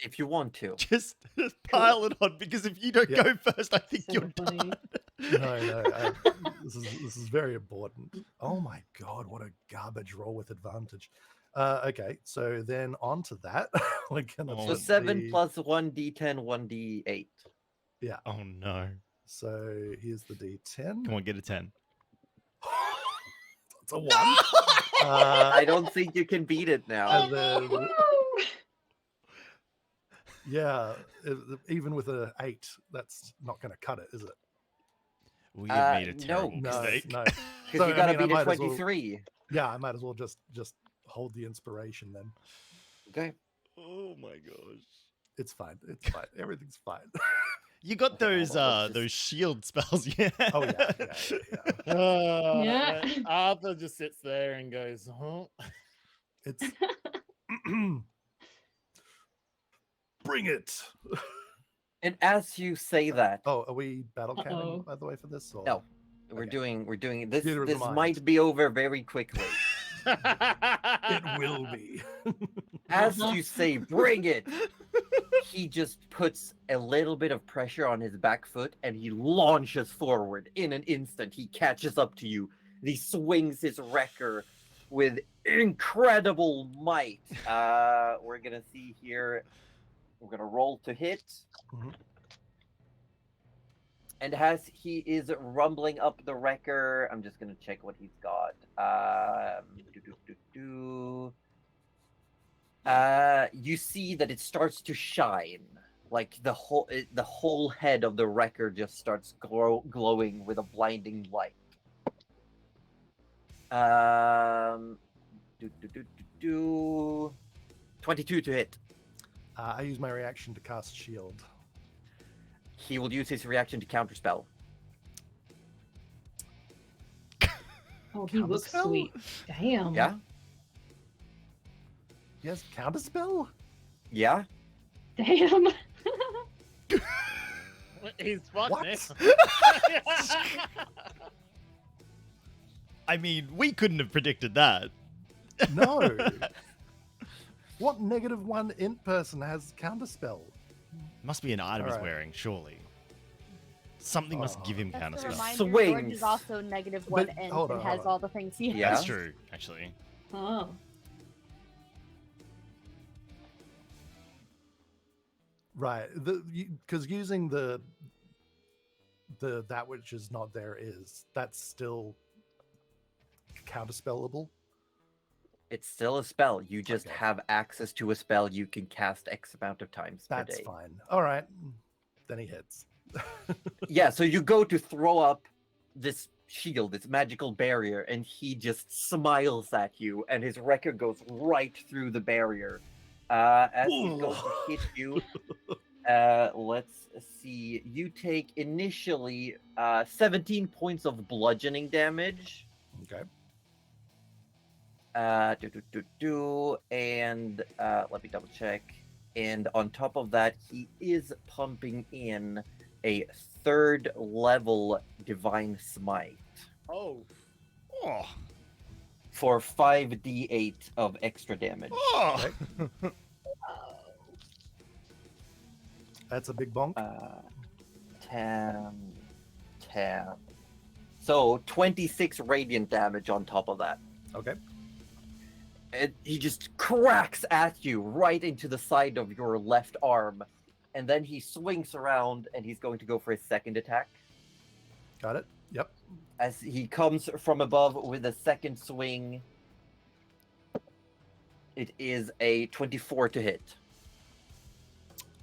if you want to. Just pile it on, because if you don't Yeah. go first, I think So you're funny. done. No. This is very important. Oh my god, what a garbage roll with advantage. Okay, so then on to that. We're gonna Oh, So put 7 the- plus 1d10, 1d8. Oh, no. So here's the D10. Come on, get a 10. It's a 1. I don't think you can beat it now. And then, yeah, even with an 8, that's not going to cut it, is it? We have made a no. terrible No, mistake. no. Because you gotta I beat a might as well- 23. Yeah, I might as well just hold the inspiration then. Okay. Oh my gosh. It's fine. It's fine. Everything's fine. You got Okay, those hold on, let's those shield spells, yeah. Oh yeah. Yeah. And Arthur just sits there and goes, huh? It's bring it. And as you say that, Oh, are we battle Uh-oh. canning by the way for this? Or? No. we're Okay. doing this. Theater of the This mind. might be over very quickly. It will be. As you say, bring it. He just puts a little bit of pressure on his back foot and he launches forward. In an instant, he catches up to you. He swings his wrecker with incredible might. We're gonna see here. We're gonna roll to hit. Mhm. And as he is rumbling up the wrecker, I'm just gonna check what he's got. You see that it starts to shine, like the whole head of the wrecker just starts glowing with a blinding light. 22 to hit. I use my reaction to cast shield. He will use his reaction to counterspell. Oh, he looks Counterspell? sweet. Damn. Yeah, Yes, counterspell. yeah. Damn. He's fucked What? now. I mean, we couldn't have predicted that. No. What -1 int person has counterspell? Must be an item he's Alright. wearing, surely. Something must give him Just a counterspell. reminder, George Swings. is also -1 But and hold on, has hold on. all the things he has. Yeah. That's true, actually. Oh. Right. Because using the that which is not there is, that's still counterspellable. It's still a spell. You just Okay. have access to a spell you can cast X amount of times per That's day. fine. All right. Then he hits. Yeah, so you go to throw up this shield, this magical barrier, and he just smiles at you, and his record goes right through the barrier. As he's going to hit you, let's see. You take initially 17 points of bludgeoning damage. Okay. And let me double check. And on top of that, he is pumping in a 3rd level Divine Smite Oh, Oh, for 5d8 of extra damage. oh. That's a big bonk. 10. So 26 radiant damage on top of that. Okay. And he just cracks at you right into the side of your left arm. And then he swings around and he's going to go for his second attack. Got it. Yep. As he comes from above with a second swing. It is a 24 to hit.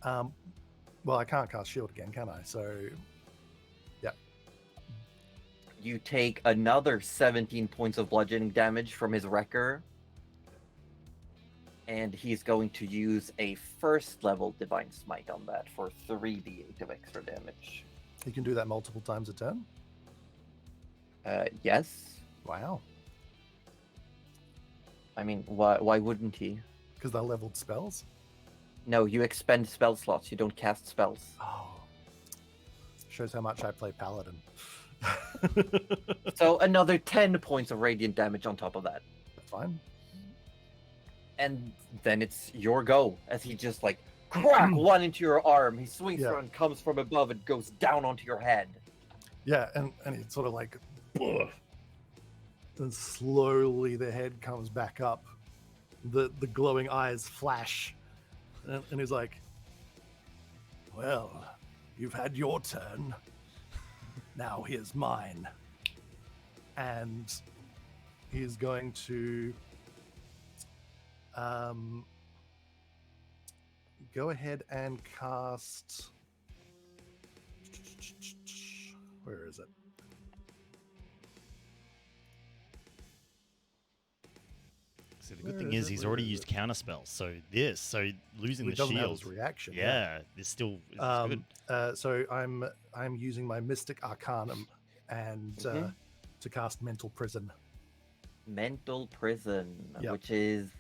Well, I can't cast shield again, can I? So, yeah. You take another 17 points of bludgeoning damage from his wrecker. And he's going to use a 1st level Divine Smite on that for 3d8 of extra damage. He can do that multiple times a turn. Yes. Wow. I mean, why wouldn't he? Because they're leveled spells. No, you expend spell slots. You don't cast spells. Oh. Shows how much I play Paladin. So another 10 points of radiant damage on top of that. Fine. And then it's your go as he just like crack one into your arm. He swings Yeah. around, comes from above, and goes down onto your head. Yeah, and it's sort of like, ugh. Then slowly the head comes back up. The glowing eyes flash, and he's like, "Well, you've had your turn. Now here's mine." And he's going to go ahead and cast. Where is it? See, the good Where thing is is it? he's Where already is used it? counterspell. So losing He the doesn't have shield. his reaction. Yeah, it's still it's good. So I'm using my Mystic Arcanum and Mhm. to cast Mental Prison. Mental prison, Yep. which is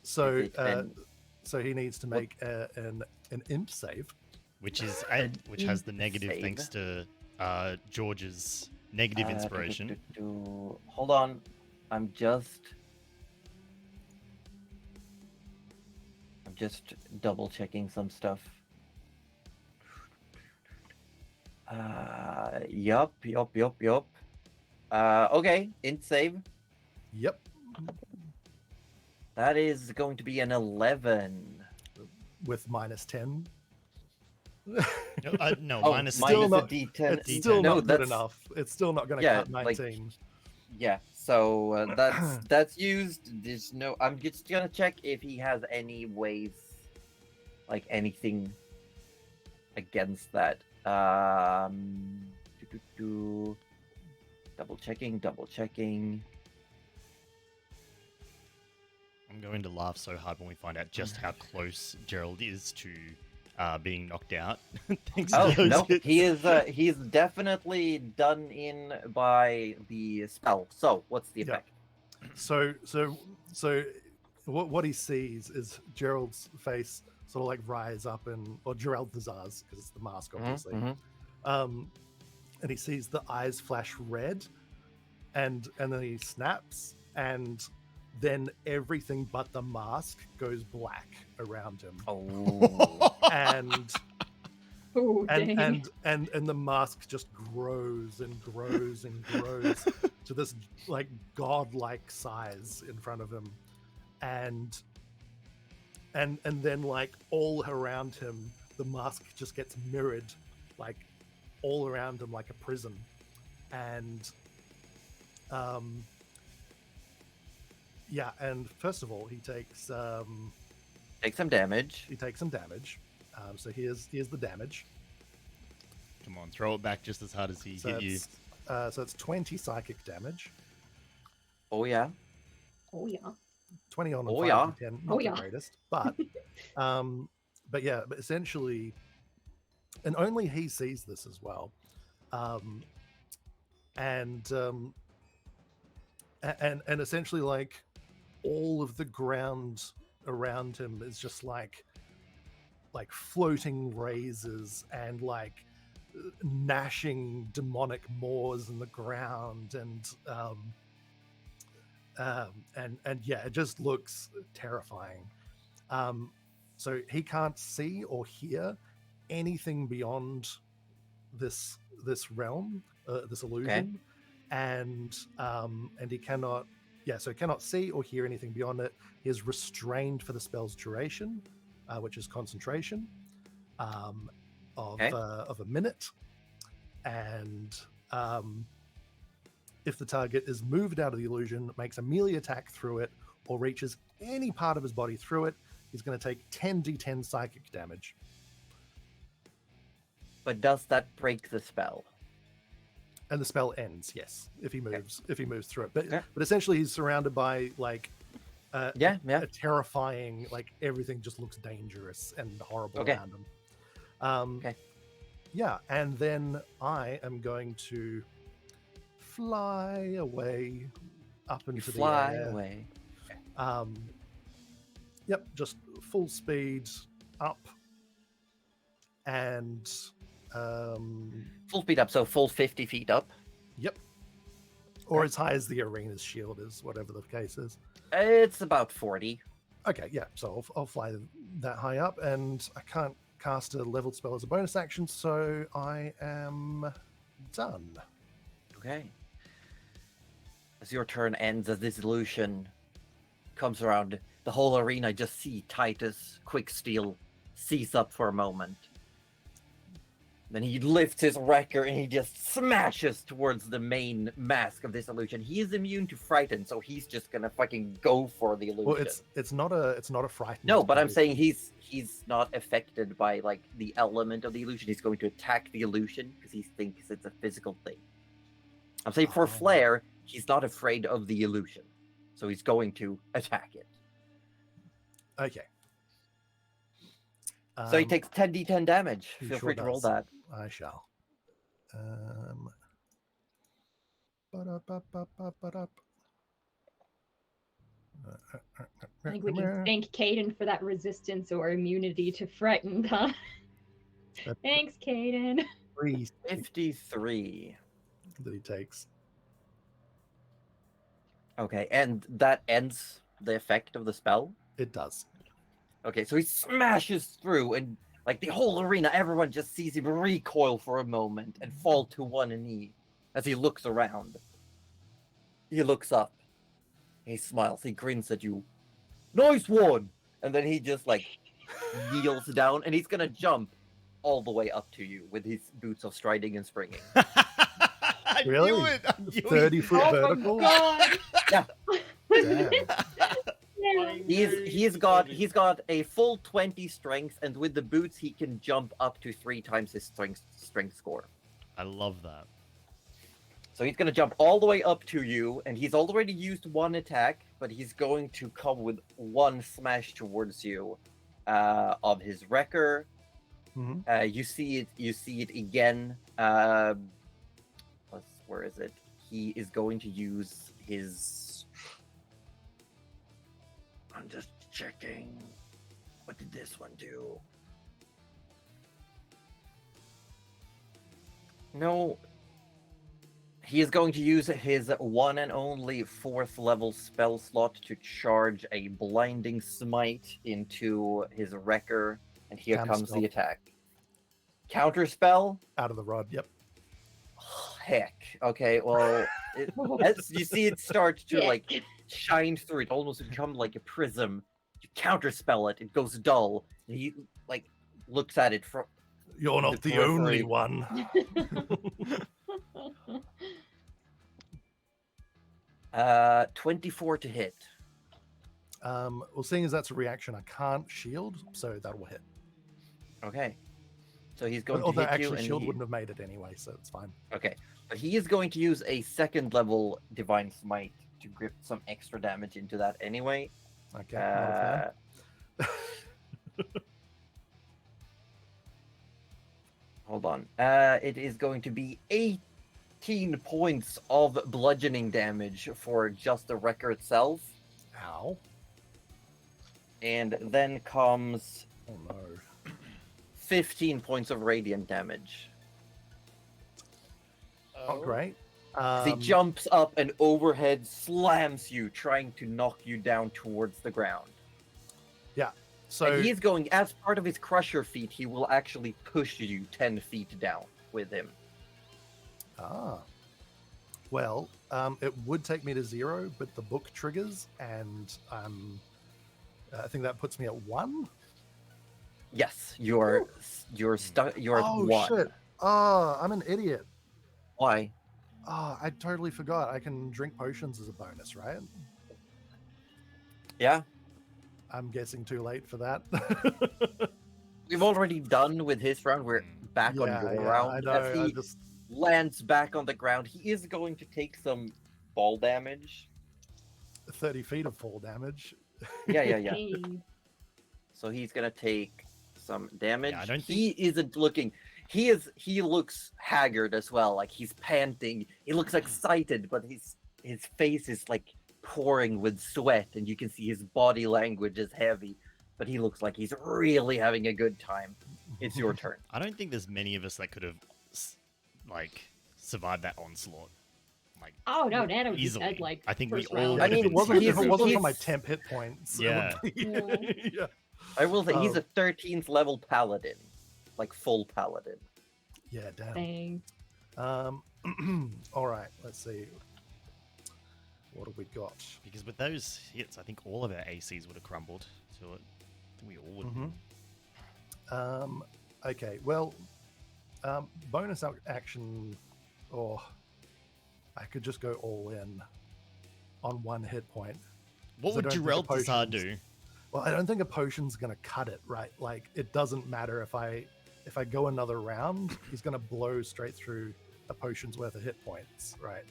So Is it an- so he needs to make an imp save. Which has the negative save. thanks to George's negative inspiration. Hold on, I'm just double checking some stuff. Yup. Okay, int save. Yep. That is going to be an 11. With -10. No, Oh, minus still minus not- a D10. It's still No, not good that's- enough. It's still not going to Yeah, cut like- 19. Yeah, so that's used. There's no. I'm just gonna check if he has any ways, like anything against that. Double checking. I'm going to laugh so hard when we find out just how close Gerald is to being knocked out. Thanks Oh to those no, hits. he's definitely done in by the spell. So what's the Yeah. effect? So what he sees is Gerald's face sort of like rise up or Geralthazar's, because it's the mask, obviously. Mhm. And he sees the eyes flash red, and then he snaps, and then everything but the mask goes black around him. Oh. And Oh, dang. and the mask just grows and grows and grows to this like godlike size in front of him, and then like all around him the mask just gets mirrored like all around him like a prism. And yeah, and first of all he takes Take some damage. some damage. So here's the damage. Come on, throw it back just as hard as he So hit you. it's 20 psychic damage. Oh yeah. Oh, yeah. 20 on a Oh, 5 yeah. and 10, not Oh, the yeah. greatest, but but essentially, and only he sees this as well, and essentially like all of the ground around him is just like floating razors and like gnashing demonic maws in the ground, and yeah, it just looks terrifying. So he can't see or hear anything beyond this realm, this illusion, and he cannot, so cannot see or hear anything beyond it. He is restrained for the spell's duration, which is concentration, of a minute, and if the target is moved out of the illusion, makes a melee attack through it, or reaches any part of his body through it, he's going to take 10d10 psychic damage. But does that break the spell? And the spell ends, yes, if he moves through it. But Okay. but essentially, he's surrounded by like a terrifying, like everything just looks dangerous and horrible around him. Yeah, and then I am going to fly away up into the air. Away. Yep, just full speed up, and Full speed up, so full 50 feet up. Yep, or as high as the arena's shield is, whatever the case is. It's about 40. Okay, yeah, so I'll fly that high up, and I can't cast a leveled spell as a bonus action, so I am done. Okay. As your turn ends, as this illusion comes around, the whole arena just see Titus Quicksteel seize up for a moment. Then he lifts his wrecker and he just smashes towards the main mask of this illusion. He is immune to frighten, so he's just gonna fucking go for the illusion. Well, it's not a frightened. No, but I'm saying he's not affected by like the element of the illusion. He's going to attack the illusion because he thinks it's a physical thing. I'm saying for Flair, he's not afraid of the illusion, so he's going to attack it. Okay. So he takes 10d10 damage. he Feel sure free to roll does. that. I shall. I think we can thank Caden for that resistance or immunity to frightened, huh? Thanks, Caden. 53. That he takes. Okay, and that ends the effect of the spell? It does. Okay, so he smashes through, and like the whole arena, everyone just sees him recoil for a moment and fall to one knee as he looks around. He looks up. He smiles. He grins at you. Nice one! And then he just like kneels down, and he's gonna jump all the way up to you with his boots of striding and springing. I Really? knew it. I knew it. 30-foot Oh my vertical. God. Yeah. Damn. Yeah. He's got a full 20 strength, and with the boots he can jump up to 3 times his strength score. I love that. So he's gonna jump all the way up to you, and he's already used one attack, but he's going to come with one smash towards you of his wrecker. Mhm. You see it again. Where is it? He is going to use his. I'm just checking. What did this one do? No. He is going to use his one and only 4th level spell slot to charge a blinding smite into his wrecker, and here Counter comes spell. the attack. Counter spell? Out of the rod. Yep. Heck. Okay, well, as you see it start to like Yeah. shine through, it almost become like a prism. You counter spell it, it goes dull, and he like looks at it from You're not The the only periphery. one. 24 to hit. Well, seeing as that's a reaction, I can't shield, so that will hit. Okay. So he's going Although to hit you, actually, and shield he... wouldn't have made it anyway, so it's fine. Okay, but he is going to use a 2nd level Divine Smite to grip some extra damage into that anyway. Okay. not a fan. Hold on. It is going to be 18 points of bludgeoning damage for just the wrecker itself. Ow. And then comes Oh no. 15 points of radiant damage. Not great. He jumps up and overhead slams you, trying to knock you down towards the ground. So And he's going, as part of his crusher feat, he will actually push you 10 feet down with him. Well, it would take me to 0, but the book triggers, and I think that puts me at 1. Yes, you're stuck. You're Oh at 1. shit! Oh, I'm an idiot. Why? Oh, I totally forgot. I can drink potions as a bonus, right? Yeah, I'm guessing too late for that. we've already done with his round. We're back on your round. I As know. I he just lands back on the ground, he is going to take some ball damage. 30 feet of fall damage. Yeah. Hey. So he's gonna take some damage. I don't He isn't looking. He looks haggard as well. Like he's panting. He looks excited, but his face is like pouring with sweat, and you can see his body language is heavy. But he looks like he's really having a good time. It's your turn. I don't think there's many of us that could have like survived that onslaught. Like Oh no, Nana was easily. dead like I think we first all round. I would have mean, been If he's- it wasn't for my he's- temp hit points. it Yeah. would be- yeah. I will say he's Oh. a 13th level paladin, like full paladin. Yeah, damn. Dang. All right, let's see. What have we got? because with those hits, I think all of our ACs would have crumbled to it. I think we all would. Mhm. Okay, well, bonus action, or I could just go all in on 1 hit point. What So would don't think Jarell the Tassar potions- do? Well, I don't think a potion's gonna cut it, right? Like, it doesn't matter if I go another round, he's gonna blow straight through a potion's worth of hit points, right?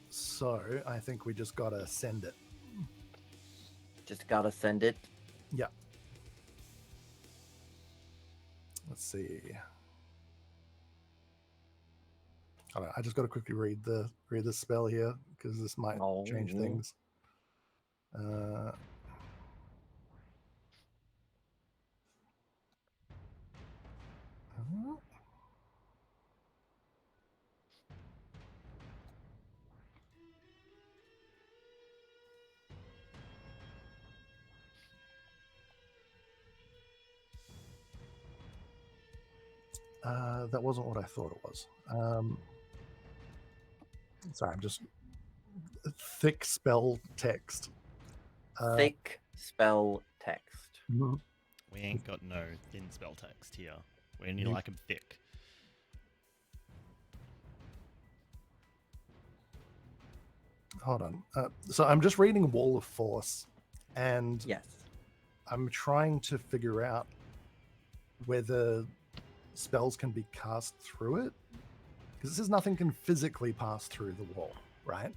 So I think we just gotta send it. Just gotta send it. Yeah. Let's see. Hold on, I just got to quickly read the spell here because this might change Oh. things. That wasn't what I thought it was. Sorry, I'm just thick spell text. Thick spell text. Mhm. We ain't got no thin spell text here. We only You- like 'em thick. Hold on. So I'm just reading Wall of Force, and Yes. I'm trying to figure out whether spells can be cast through it, because it says nothing can physically pass through the wall, right?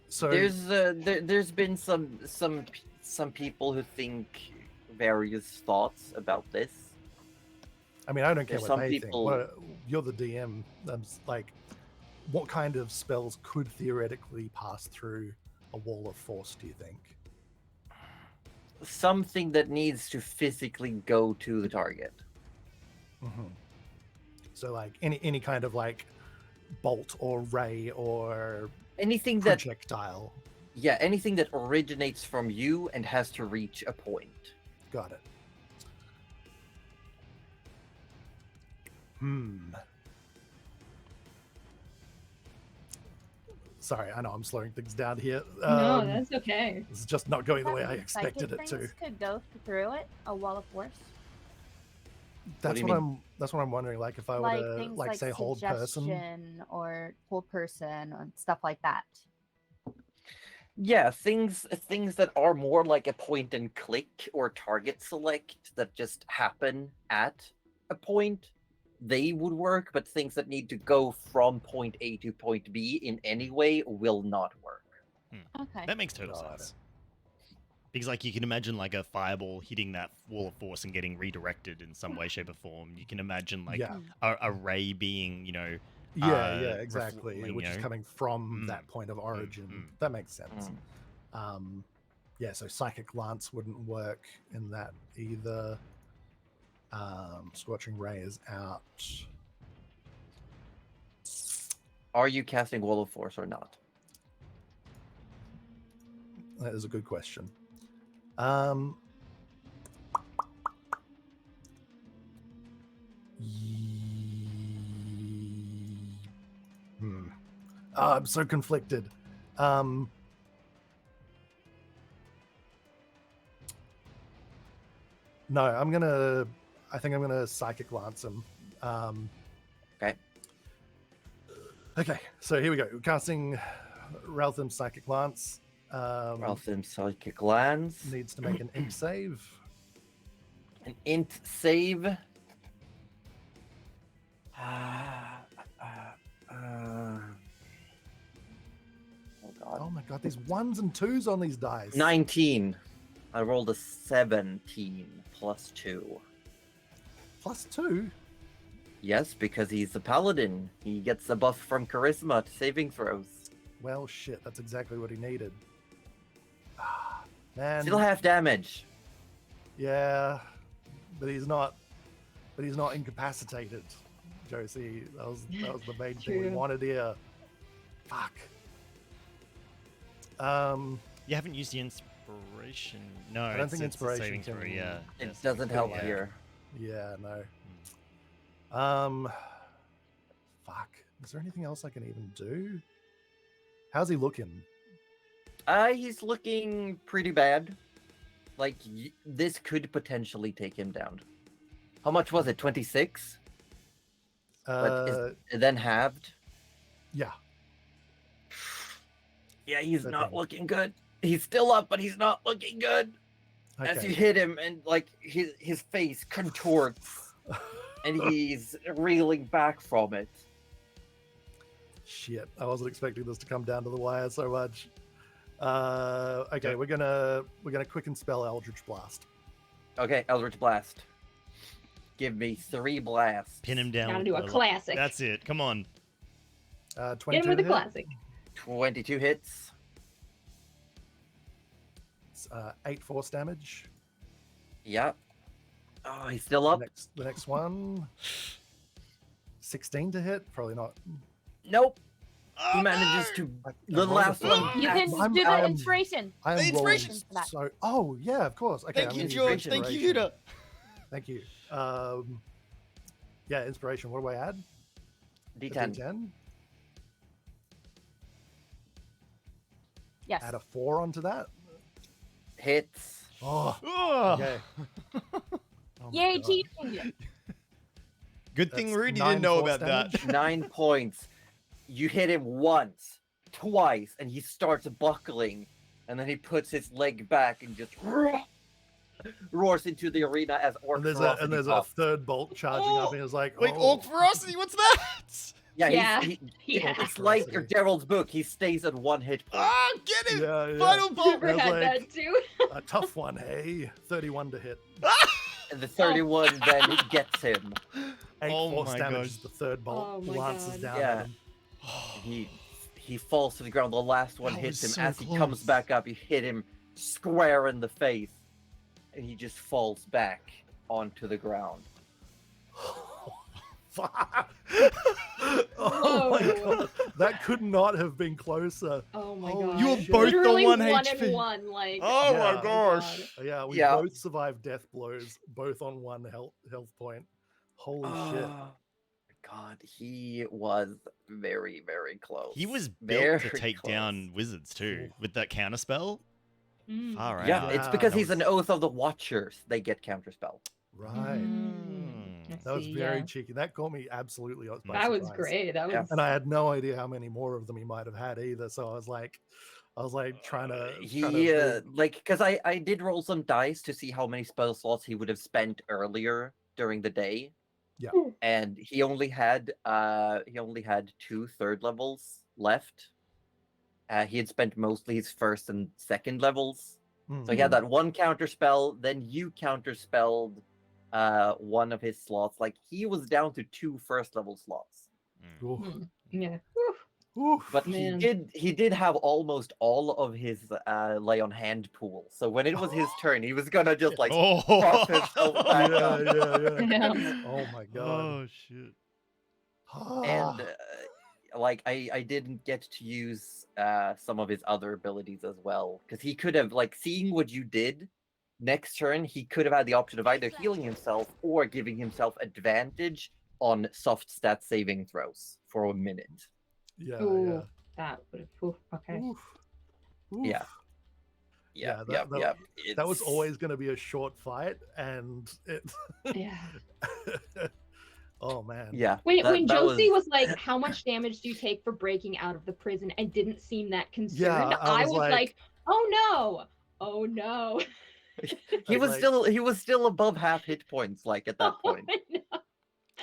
So There's been some people who think various thoughts about this. I mean, I don't care there's what some they people- think. You're the DM. Like, what kind of spells could theoretically pass through a wall of force, do you think? Something that needs to physically go to the target. Hmm. So like any kind of like bolt or ray or Anything that, projectile. yeah, anything that originates from you and has to reach a point. Got it. Sorry, I know I'm slowing things down here. No, that's okay. This is just not going the way I Some psychic expected it to. things could go through it. A wall of force. That's do what you I'm wondering. Like if I were Like to things like like say hold person. suggestion or hold person and stuff like that. Yeah, things that are more like a point and click or target select that just happen at a point, they would work, but things that need to go from point A to point B in any way will not work. Okay. That makes total Got sense. Because like you can imagine like a fireball hitting that wall of force and getting redirected in some way, shape, or form. You can imagine like Yeah. a ray being, Yeah, refl- exactly. Which is you know. coming from that point of origin. That makes sense. Yeah, so psychic lance wouldn't work in that either. Scorching ray is out. Are you casting Wall of Force or not? That is a good question. I'm so conflicted. No, I think I'm gonna psychic lance him. Okay. Okay, so here we go. We're casting Raltham psychic lance. Raltham Psychic Lance. Needs to make an int save. An int save. Oh god. Oh my god, there's ones and twos on these dice. 19. I rolled a 17 plus 2. Plus 2? Yes, because he's a paladin. He gets a buff from charisma to saving throws. Well, shit, that's exactly what he needed. Man, Still half damage. yeah, but he's not incapacitated. Josie, that was the main thing we True. wanted here. Fuck. You haven't used the inspiration. No, I don't think it's the inspiration saving can- throw, yeah. It Yes. doesn't help Yeah. here. Yeah, no. Fuck. Is there anything else I can even do? How's he looking? He's looking pretty bad. Like, this could potentially take him down. How much was it? 26? But is it then halved? Yeah. Yeah, he's not 13. looking good. He's still up, but he's not looking good. As you Okay. hit him, and like his face contorts, and he's reeling back from it. Shit, I wasn't expecting this to come down to the wire so much. Okay, we're gonna quicken spell Eldritch Blast. Okay, Eldritch Blast. Give me 3 blasts. Pin him down. Gotta with do a the- classic. That's it. Come on. 22 Get him with a hit. classic. 22 hits. 8 force damage. Yep. Oh, he's still up. The next one. 16 to hit. Probably not. Nope. Oh, He manages no! to. I The rolled a last four. one. You can I'm- do the I'm- inspiration. I am The rolling inspiration for that. so. Oh yeah, of course. Okay. Thank I'm you, gonna use George. Thank you, inspiration. Yuta. Thank you. Yeah, inspiration. What do I add? A D10. D10. Yes. Add a 4 onto that. Hits. Oh, Oh, okay. Oh my Yay, God. cheating! good thing That's Rudy 9 didn't know force about that. damage. 9 points. You hit him once, twice, and he starts buckling, and then he puts his leg back and just roars into the arena as Orc And there's Ferocity a pops. third bolt charging up, and it's like, Wait, oh. Orc Ferocity, what's that? Yeah, Yeah. it's Yeah. like Ferocity. Gerald's book. He stays at 1 hit point. Ah, get it! Yeah, yeah. Final I bolt! That's forgot like- that too. A tough one, hey. 31 to hit. And the 31 then gets him. 8 Oh force my damage gosh. is the third bolt. Oh my Lances God. down Yeah. at him. He he falls to the ground. The last one That hits him. was so As he comes close. back up, you hit him square in the face, and he just falls back onto the ground. Fuck. Oh my Whoa. god, that could not have been closer. Oh my Holy god. You were shit. both on Literally 1 1 HP. and 1, like. Oh Yeah. my gosh. Yeah, we Yeah. both survived death blows, both on 1 health point. Holy shit. Oh, God, he was very, very close. He was built to Very take close. down wizards too with that counter spell. Mm. Far out. Yeah, it's Yeah, because that he's was- an Oath of the Watchers. They get counterspell. Right. I That was see, very yeah. cheeky. That caught me absolutely by That was surprise. great. That Yeah. was. And I had no idea how many more of them he might have had either. So I was like trying to Like, because I did roll some dice to see how many spell slots he would have spent earlier during the day. Yeah. And he only had 2 third levels left. He had spent mostly his first and second levels. So he had that 1 counter spell, then you counterspelled 1 of his slots. Like, he was down to 2 first level slots. Hmm. Yeah. But Man. he did have almost all of his lay on hand pool. So when it was his turn, he was gonna just like pop himself back up. Yeah. Oh my god. Oh shit. And like I didn't get to use some of his other abilities as well, because he could have, like, seeing what you did next turn, he could have had the option of either healing himself or giving himself advantage on soft stat saving throws for a minute. Yeah, Ooh, that would have. Okay. Oof. Oof. Yeah. Yeah, Yeah, that was it's- always going to be a short fight, and it. Yeah. Oh man. Yeah. When that Josie was like, "How much damage do you take for breaking out of the prison?" and didn't seem that concerned, Yeah, I I was was like- like, "Oh no, he was like- still above half hit points, like, at that point. no."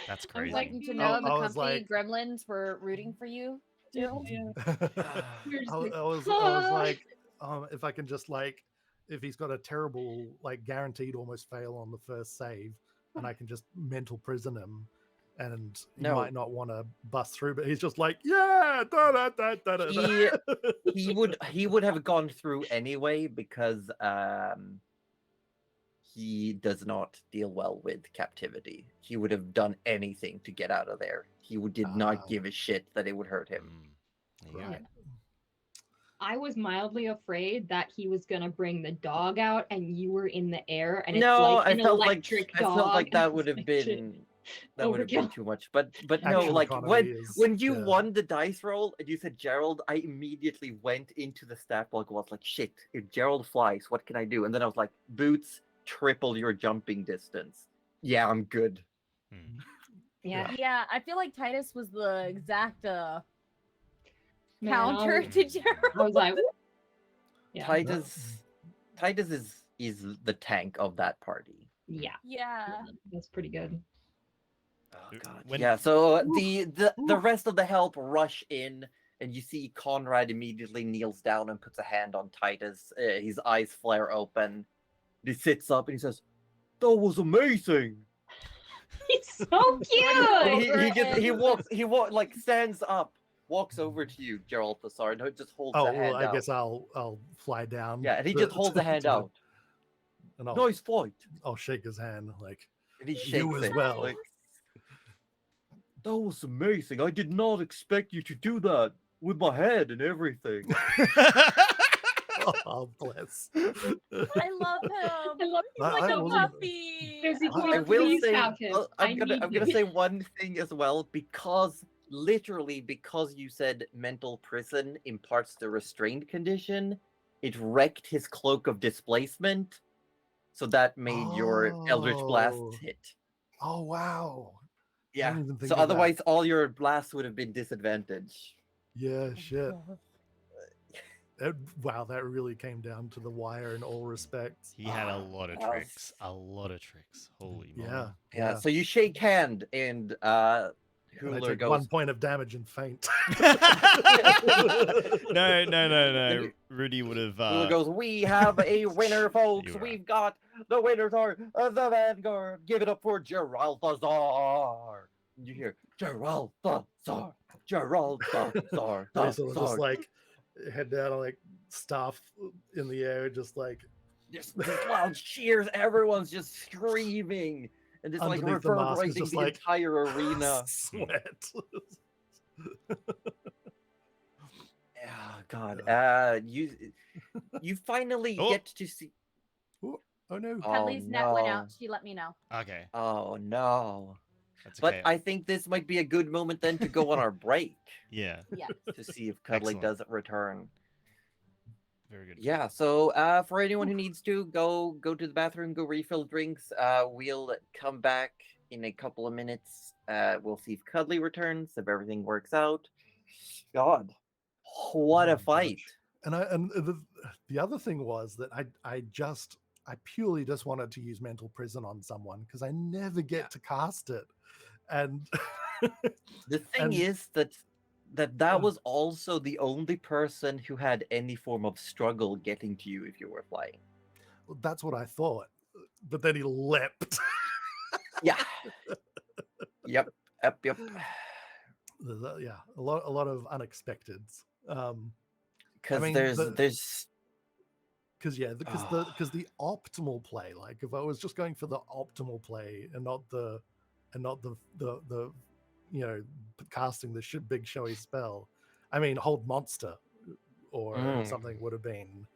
That's I was crazy. like, Want you to "Mm, know the I was company like- gremlins were rooting for you. Jill. yeah." I You're just was, like, I was "Ah." like, if I can just like, if he's got a terrible, like, guaranteed almost fail on the first save, and I can just mental prison him, and he No. might not want to bust through, but he's just like, yeah, da da da da da. He would have gone through anyway, because he does not deal well with captivity. He would have done anything to get out of there. He did Ah. not give a shit that it would hurt him. Yeah. Right. I was mildly afraid that he was gonna bring the dog out, and you were in the air, and it's No, like I an felt like electric dog. that and I would was have like, "Shit." been Overkill. too much. But no, Action like economy is- when you yeah. won the dice roll and you said Gerald, I immediately went into the stat block. Was like, shit, if Gerald flies, what can I do? And then I was like, boots, triple your jumping distance. Yeah, I'm good. Yeah. Yeah, I feel like Titus was the exact Man, counter I was- to Gerald. I was like, "Whoop." Yeah. Titus is the tank of that party. Yeah. Yeah. That's pretty good. Oh god. When- Yeah, so the rest of the help rush in, and you see Conrad immediately kneels down and puts a hand on Titus. His eyes flare open. He sits up and he says, "That was amazing." He's so cute. He walks like stands up, walks over to you, Gerald Thasar, and just holds Oh the well, hand I out. guess I'll fly down. Yeah, and he to- just holds the hand to- out. and I'll, Nice fight. I'll shake his hand like, And he You shakes as it. well. Like, that was amazing. I did not expect you to do that with my head and everything. oh bless. I love him. I love He's I- like I a wasn't- puppy. Susie, I love I Please, him. will please say, have him. I'm gonna need say one thing as well, because you said mental prison imparts the restrained condition. It wrecked his cloak of displacement, so that made your Eldritch Oh. blasts hit. Oh wow. Yeah. didn't even think So of that. otherwise, all your blasts would have been disadvantaged. Yeah, shit. Wow, that really came down to the wire in all respects. He had a lot of Wow. tricks. A lot of tricks. Holy moly. Yeah. Yeah. So you shake hand, and And I Hooler take goes. 1 point of damage and faint. no. Rudy would have. Hooler goes. We have a winner, folks. You were We've got the winners are the Vanguard. Give it up for Geralthazar. You hear Geralthazar, Gerald, Thor, They sort of just like head down and like staff in the air, just like just loud cheers. Everyone's just screaming, and it's like underneath the mask is reverberating just the like entire arena. sweat. Oh God! Yeah. You finally Oh. get to see. Oh no! Oh Cuddly's net went no! out. She let me know. Okay, Oh no! that's But okay. I think this might be a good moment then to go on our break Yeah, Yeah. to see if Cuddly Excellent. doesn't return. very good. Yeah. So for anyone who needs to go to the bathroom, go refill drinks. We'll come back in a couple of minutes. We'll see if Cuddly returns, if everything works out. God, what Oh a my fight! gosh. And the other thing was that I purely just wanted to use mental prison on someone because I never get to cast it, and The thing and- is that Ugh. was also the only person who had any form of struggle getting to you if you were flying. that's what I thought. But then he leapt. Yeah. Yep. Yeah, a lot of unexpecteds. Because mean, there's because Ah. the optimal play, like if I was just going for the optimal play and not the you know, casting the big showy spell, I mean hold monster or Mm. something would have been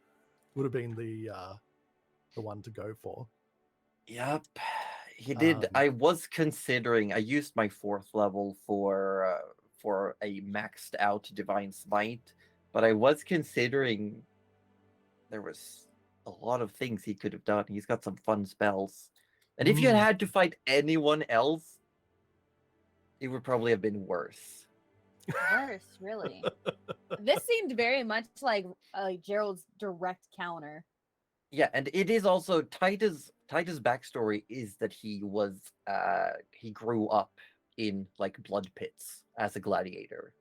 the one to go for. Yep. He did. I was considering. I used my 4th level for a maxed out Divine Smite, but I was considering there was a lot of things he could have done. He's got some fun spells, and if you Mm. had to fight anyone else, it would probably have been worse. Worse, really. This seemed very much like Gerald's direct counter. Yeah, and it is also Titus' backstory is that he grew up in like blood pits as a gladiator.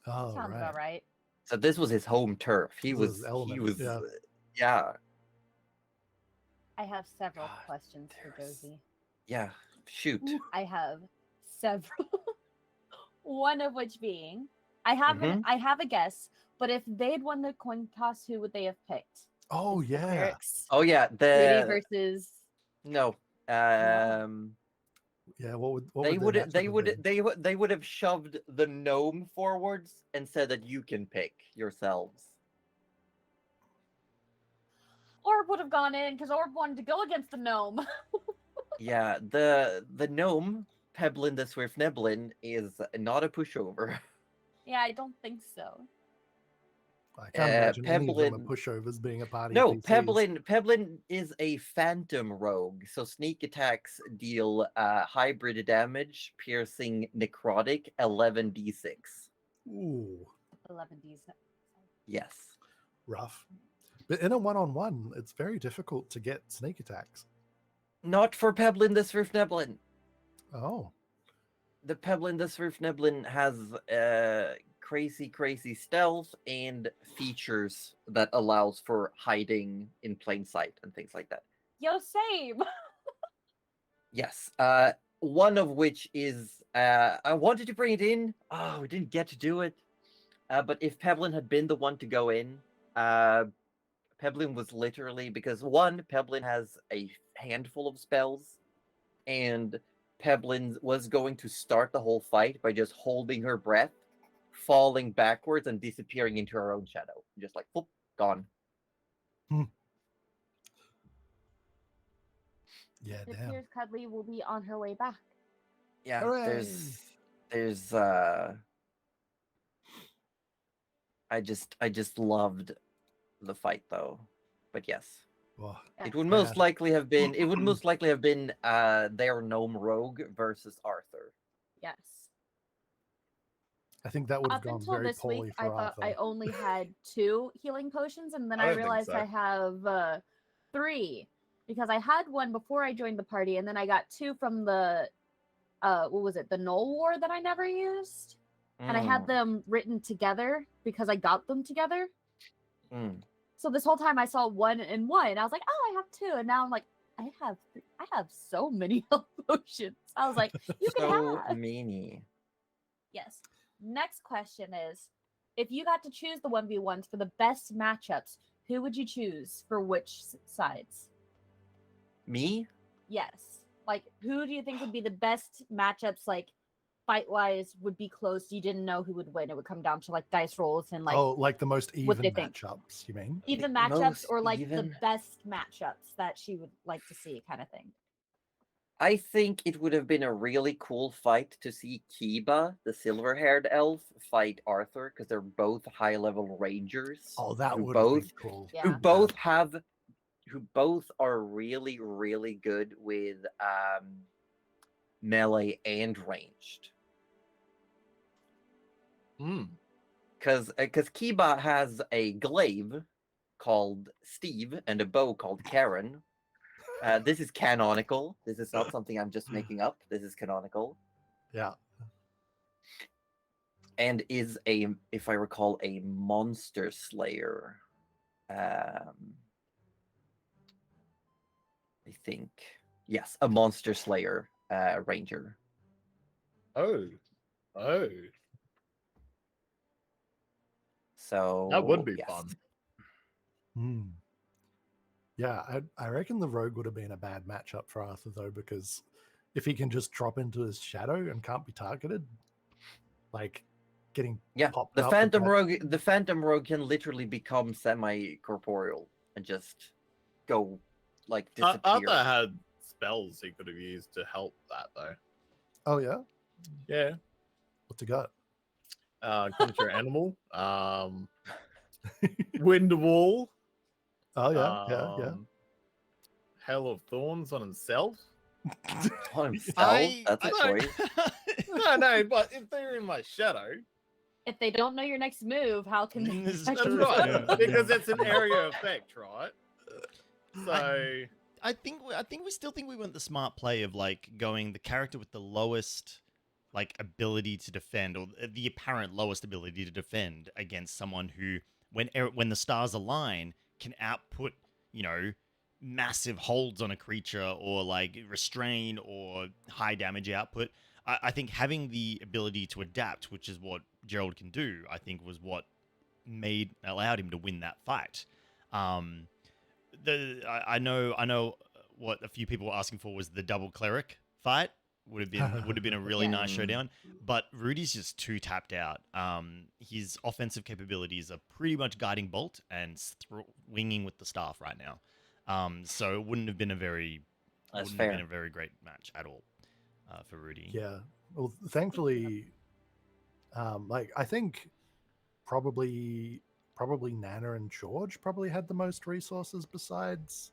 Oh, Sounds right. about right. So this was his home turf. He This is was his element, yeah. yeah. I have several God, questions for there's- Josie. Yeah. Shoot. I have several. One of which being, I have a guess, but if they'd won the coin toss, who would they have picked? Oh Is the yeah. clerics Oh yeah, Rudy versus no. Yeah, what They would their would matchup have been? they would have shoved the gnome forwards and said that you can pick yourselves. Orb would have gone in because Orb wanted to go against the gnome. Yeah, the gnome Peblin the Swift Neblin is not a pushover. Yeah, I don't think so. I can't imagine any of them are Peblin- pushovers being a party. No, PCs. Peblin is a phantom rogue, so sneak attacks deal hybrid damage, piercing, necrotic, 11d6. Ooh, 11Ds. Yes. rough. But in a one-on-one, it's very difficult to get sneak attacks. Not for Peblin the Swift Neblin. Oh, The Peblin the Swift Neblin has crazy stealth and features that allows for hiding in plain sight and things like that. Yo, same. Yes. One of which is I wanted to bring it in. Oh, we didn't get to do it. But if Peblin had been the one to go in, Peblin was literally because one, Peblin has a handful of spells, and Peblin was going to start the whole fight by just holding her breath, falling backwards, and disappearing into her own shadow. Just like, whoop, gone. yeah, It damn. appears Cuddly will be on her way back. Yeah, Hooray! there's I just loved the fight though. But yes. Oh, It would I most had- likely have been their gnome rogue versus Arthur. Yes. I think that would have Up gone until very this week, poorly I for thought Arthur. I only had 2 healing potions, and then I I don't think realized so. I have 3 because I had one before I joined the party, and then I got 2 from the what was it, the Knoll War that I never used, and I had Mm, them written together because I got them together. mm. So this whole time I saw 1 and 1. I was like, oh, I have 2, and now I'm like, I have so many health potions. I was like, you can So have. many. Yes. next question is, if you got to choose the 1v1s for the best matchups, who would you choose for which sides? Me? Yes. Like, who do you think would be the best matchups, like, fight-wise, would be close? You didn't know who would win. It would come down to, like, dice rolls and, like, oh, like the most what they even think. matchups, you mean? even The matchups most or, like, the even? best matchups that she would like to see kind of thing. I think it would have been a really cool fight to see Kiba, the silver-haired elf, fight Arthur, because they're both high-level rangers. Oh, that who would have been both cool. Yeah. who both are really, really good with melee and ranged. Hmm. Because Kiba has a glaive called Steve and a bow called Karen. This is canonical. This is not something I'm just making up. This is canonical. Yeah. And is if I recall, a monster slayer. I think. Yes, a monster slayer ranger. Oh. So That would be yes. fun. Hmm. Yeah, I reckon the rogue would have been a bad matchup for Arthur though, because if he can just drop into his shadow and can't be targeted, like getting Yeah, popped the up phantom with rogue. The phantom rogue can literally become semi-corporeal and just go like disappear. Arthur had spells he could have used to help that though. Oh yeah, Yeah. what's he got? Conjure animal. Wind wall. Oh yeah. Hail of Thorns on himself. On himself? I- That's a I- choice. No, but if they're in my shadow, If they don't know your next move, how can they? This is expect that's you true. to- right. Yeah. Because it's an area effect, right? So I think we still think we went the smart play of like going the character with the lowest like ability to defend, or the apparent lowest ability to defend against someone who, when the stars align, can output, you know, massive holds on a creature or like restrain or high damage output. I think having the ability to adapt, which is what Gerald can do, I think was what allowed him to win that fight. I know what a few people were asking for was the double cleric fight. Would have been a really Yeah. nice showdown, but Rudy's just too tapped out. His offensive capabilities are pretty much guiding bolt and winging with the staff right now. So it wouldn't have been a very great match at all for Rudy. Yeah. Well, thankfully, like I think probably Nana and George probably had the most resources besides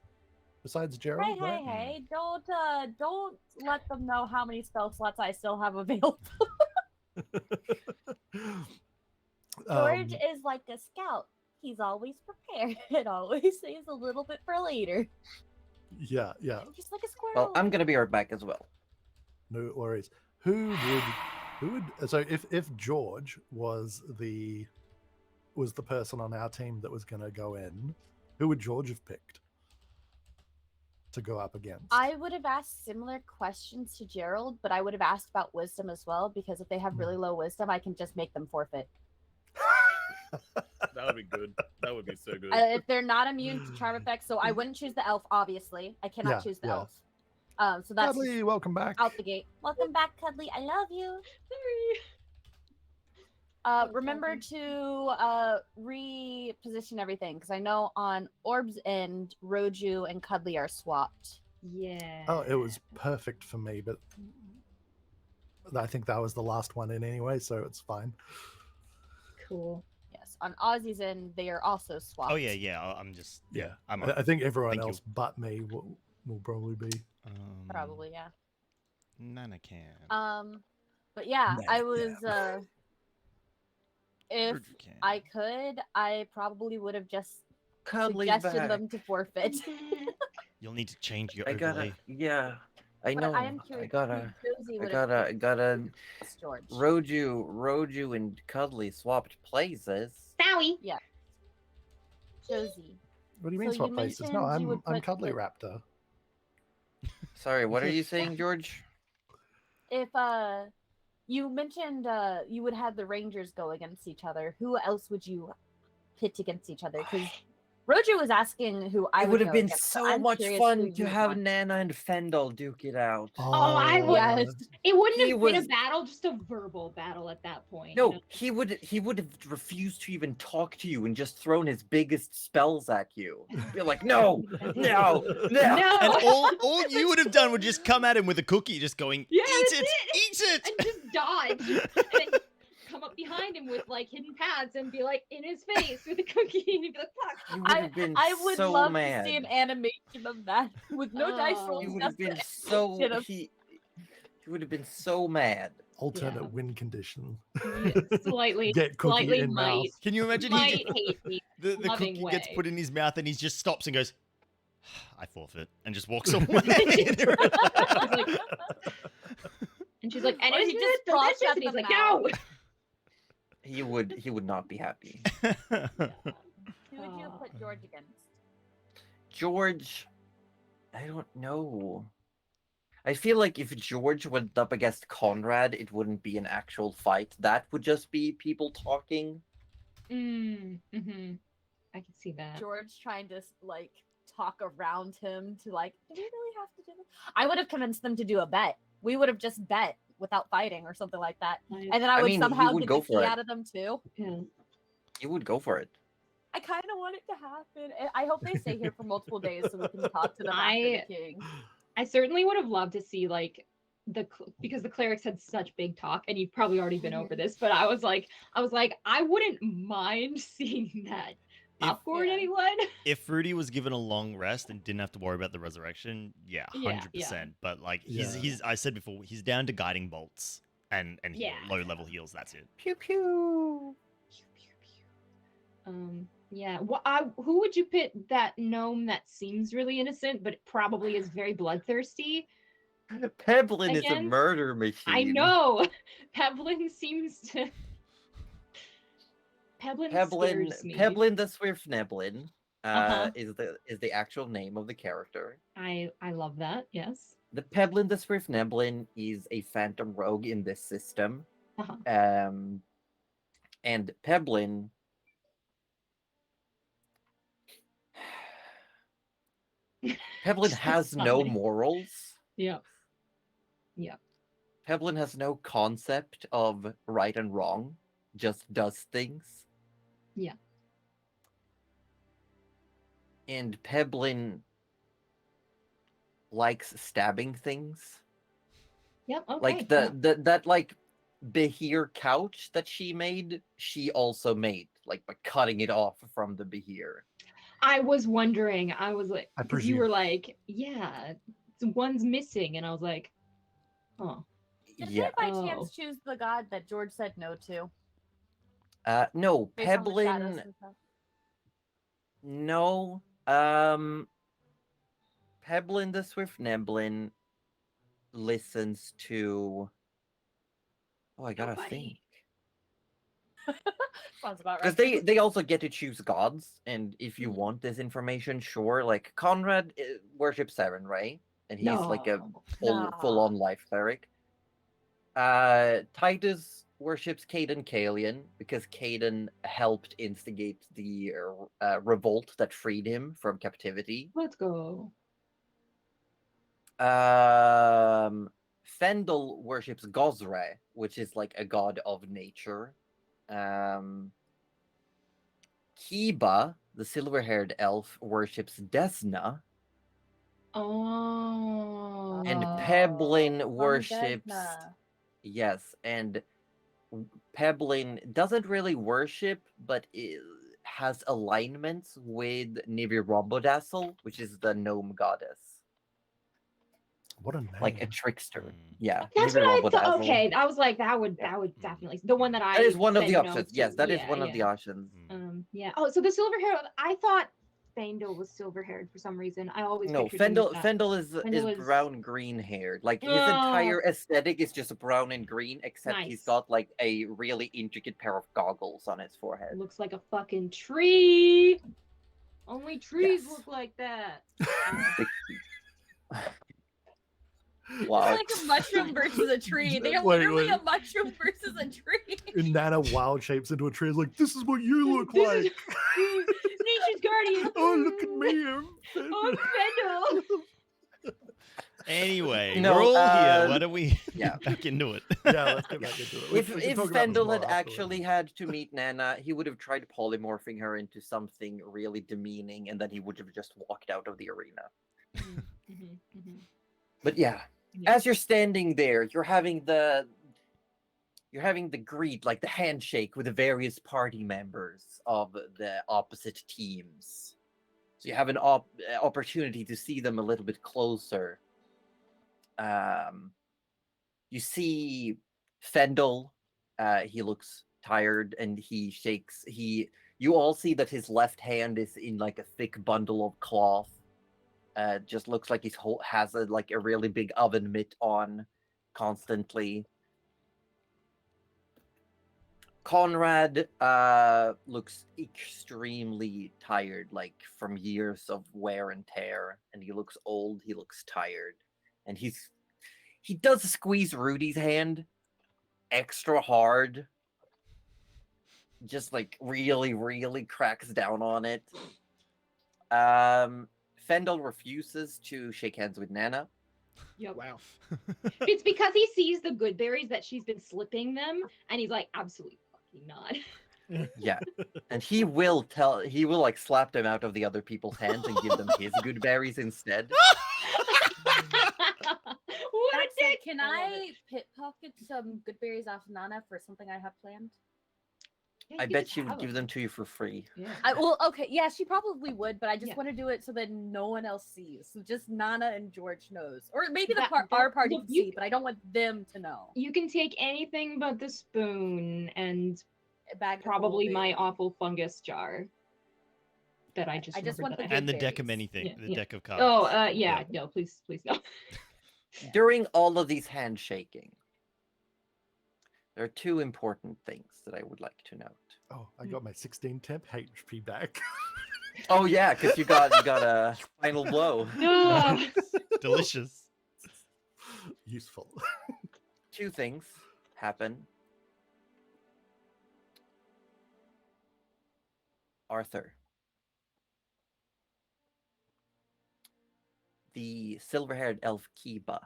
Gerald. right? Hey! Don't let them know how many spell slots I still have available. George is like a scout. He's always prepared. It always saves a little bit for later. Yeah. Just like a squirrel. Well, I'm gonna be right back as well. No worries. Who would so if George was the person on our team that was gonna go in, who would George have picked to go up against? I would have asked similar questions to Gerald, but I would have asked about wisdom as well, because if they have really low wisdom, I can just make them forfeit. that would be good. That would be so good. If they're not immune to charm effects, so I wouldn't choose the elf, obviously. I cannot choose the elf. So that's Cuddly, welcome back. out the gate. Welcome back, Cuddly. I love you. Remember to reposition everything, because I know on Orb's end, Roju and Cuddly are swapped. Yeah. Oh, it was perfect for me, but I think that was the last one in anyway, so it's fine. Cool. Yes, on Aussie's end, they are also swapped. Oh yeah. I'm just I'm. I think everyone Thank you. else but me will probably be. Probably, yeah. Nana can. But yeah, Nah, I was if Rudy can. I could, I probably would have just Cuddly's suggested back. them to forfeit. You'll need to change your I gotta, overlay. yeah, I But know. I am curious. who Josie would have picked against George. Roju and Cuddly swapped places. Sowie. Josie. What do you mean So swap you places? No, mentioned you would I'm put Cuddly the- Raptor. Sorry, what are you saying, George? If You mentioned you would have the Rangers go against each other. Who else would you pit against each other? Because Roger was asking who I It would would have go been against, so so I'm much curious fun who to you would have want. Nana and Fendel duke it out. I would- Yes. It wouldn't He have been a was- battle, just a verbal battle at that point. you No, know? he would have refused to even talk to you and just thrown his biggest spells at you. Be like, no, no, no. No. And all you would have done would just come at him with a cookie, just going, Yeah, eat that's it, eat it. And just dodge. And then come up behind him with like hidden paths and be like in his face with a cookie and he'd be like, fuck. You would have been I would so love mad. to see an animation of that with no dice Oh. rolls. He would just have been the so animation of- he would have been so mad. Alternate Yeah. win condition. Slightly, Get cookie slightly in might, mouth. Can you imagine might hate me. the loving cookie gets way. put in his mouth and he just stops and goes, I forfeit, and just walks away. And she's like, and Or is he it just delicious? drops at And he's the like, mouth. no. He would not be happy. Who would you Oh. put George against? George, I don't know. I feel like if George went up against Conrad, it wouldn't be an actual fight. That would just be people talking. Mm-hmm. I can see that. George trying to like talk around him to like, do we really have to do this? I would have convinced them to do a bet. We would have just bet without fighting or something like that. And then I I would mean, he somehow would get go the for key it. out of them too. Yeah. You would go for it. I kind of want it to happen. And I hope they stay here for multiple days so we can talk to them after I- the king. I certainly would have loved to see like because the clerics had such big talk, and you've probably already been over this, but I was like, I wouldn't mind seeing that popcorn, Yeah. anyone. If Rudy was given a long rest and didn't have to worry about the resurrection, yeah, Yeah, 100%. But like Yeah. he's I said before, he's down to guiding bolts and Yeah. low level heals. That's it. Pew pew. Yeah. Who would you pit that gnome that seems really innocent, but probably is very bloodthirsty? Peblin is a Against- murder machine. I know. Peblin seems to. Peblin scares me. Peblin the Swift Neblin Uh-huh. is the actual name of the character. I love that. Yes. The Peblin the Swift Neblin is a phantom rogue in this system. Uh-huh. And Peblin Peblin has no Funny. morals. Yeah. Peblin has no concept of right and wrong, just does things. Yeah. And Peblin likes stabbing things. Yep. Okay. Like that like Behir couch that she made, she also made, like by cutting it off from the Behir. I was wondering. I was like, I 'cause you were presume. like, yeah, one's missing, and I was like, oh, Did Yeah. I by Oh. chance choose the god that George said no to? No, Based on the shadows Peblin. and stuff? No. Peblin the Swift Neblin listens to. Oh, I gotta Nobody. think. Sounds about Because right. they also get to choose gods, and if you want this information, sure. Like Conrad worships Seven, right? And he's like a no. full on life cleric. Titus worships Caden Kalian because Caden helped instigate the revolt that freed him from captivity. Let's go. Fendel worships Gozre, which is like a god of nature. Kiba, the silver-haired elf, worships Desna, Oh. and Oh, Peblin from worships. Desna. Yes, and Peblin doesn't really worship, but has alignments with Nivirombodassel, which is the gnome goddess, What a name. like a trickster. Mm. Yeah, That's what I thought. Nivirombodassel. Okay, I was like, that would definitely the one that I. That is one of said the no options. to. Yes, that is Yeah, one of the yeah. options. Yeah. Oh, so the silver hair. I thought Fendel was silver haired for some reason. I always No, pictured him as that. Fendel is Fendel is- brown green haired. Like his Oh. entire aesthetic is just brown and green, except he's Nice. got like a really intricate pair of goggles on his forehead. Looks like a fucking tree. Only trees Yes. look like that. Wow. It's like a mushroom versus a tree. They are Wait, literally wait. a mushroom versus a tree. And Nana wild shapes into a tree. Is like, this is what you look This like. is Nature's guardian. Oh, look at me. I'm Fendel. Anyway, No, we're all here. Why don't we yeah. get back into it? Yeah, let's get back into it. We If can if talk about this Fendel more had afterwards. actually had to meet Nana, he would have tried polymorphing her into something really demeaning, and then he would have just walked out of the arena. But yeah, Yeah. as you're standing there, you're having the greet, like the handshake with the various party members of the opposite teams. So you have an opportunity to see them a little bit closer. You see Fendel. He looks tired, and he shakes. You all see that his left hand is in like a thick bundle of cloth. Just looks like he's has a really big oven mitt on constantly. Conrad looks extremely tired, like from years of wear and tear, and he looks old. He looks tired, and he does squeeze Rudy's hand extra hard. Just like really, really cracks down on it. Fendel refuses to shake hands with Nana. Yep. Wow. It's because he sees the good berries that she's been slipping them, and he's like, absolutely fucking not. Yeah, and he will like slap them out of the other people's hands and give them his good berries instead. What a That said, dick! can love I pickpocket some good berries off Nana for something I have planned? it. Yeah, I you bet just she would have give them to you for free. Yeah. Well, okay, yeah, she probably would, but I just Yeah. want to do it so that no one else sees. So just Nana and George knows, or maybe That- our party look, can you see, but I don't want them to know. You can take anything but the spoon and A bag of probably my holding. awful fungus jar that I just I just remembered want that the I And the deck of berries. many things. Yeah, The yeah. deck of cards. Oh, yeah, Yeah. no, please no. During all of these handshaking, there are two important things that I would like to note. Oh, I got my 16 temp HP back. Oh yeah, because you got a final blow. No. Delicious. Useful. Two things happen. Arthur. The silver-haired elf Kiba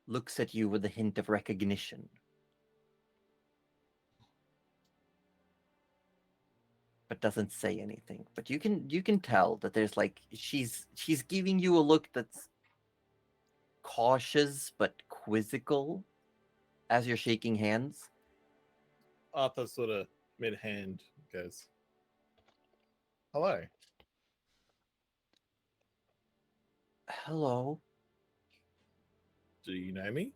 looks at you with a hint of recognition. But doesn't say anything. But you can tell that there's like she's giving you a look that's cautious but quizzical as you're shaking hands. Arthur sort of mid-hand goes, hello. Hello. Do you know me?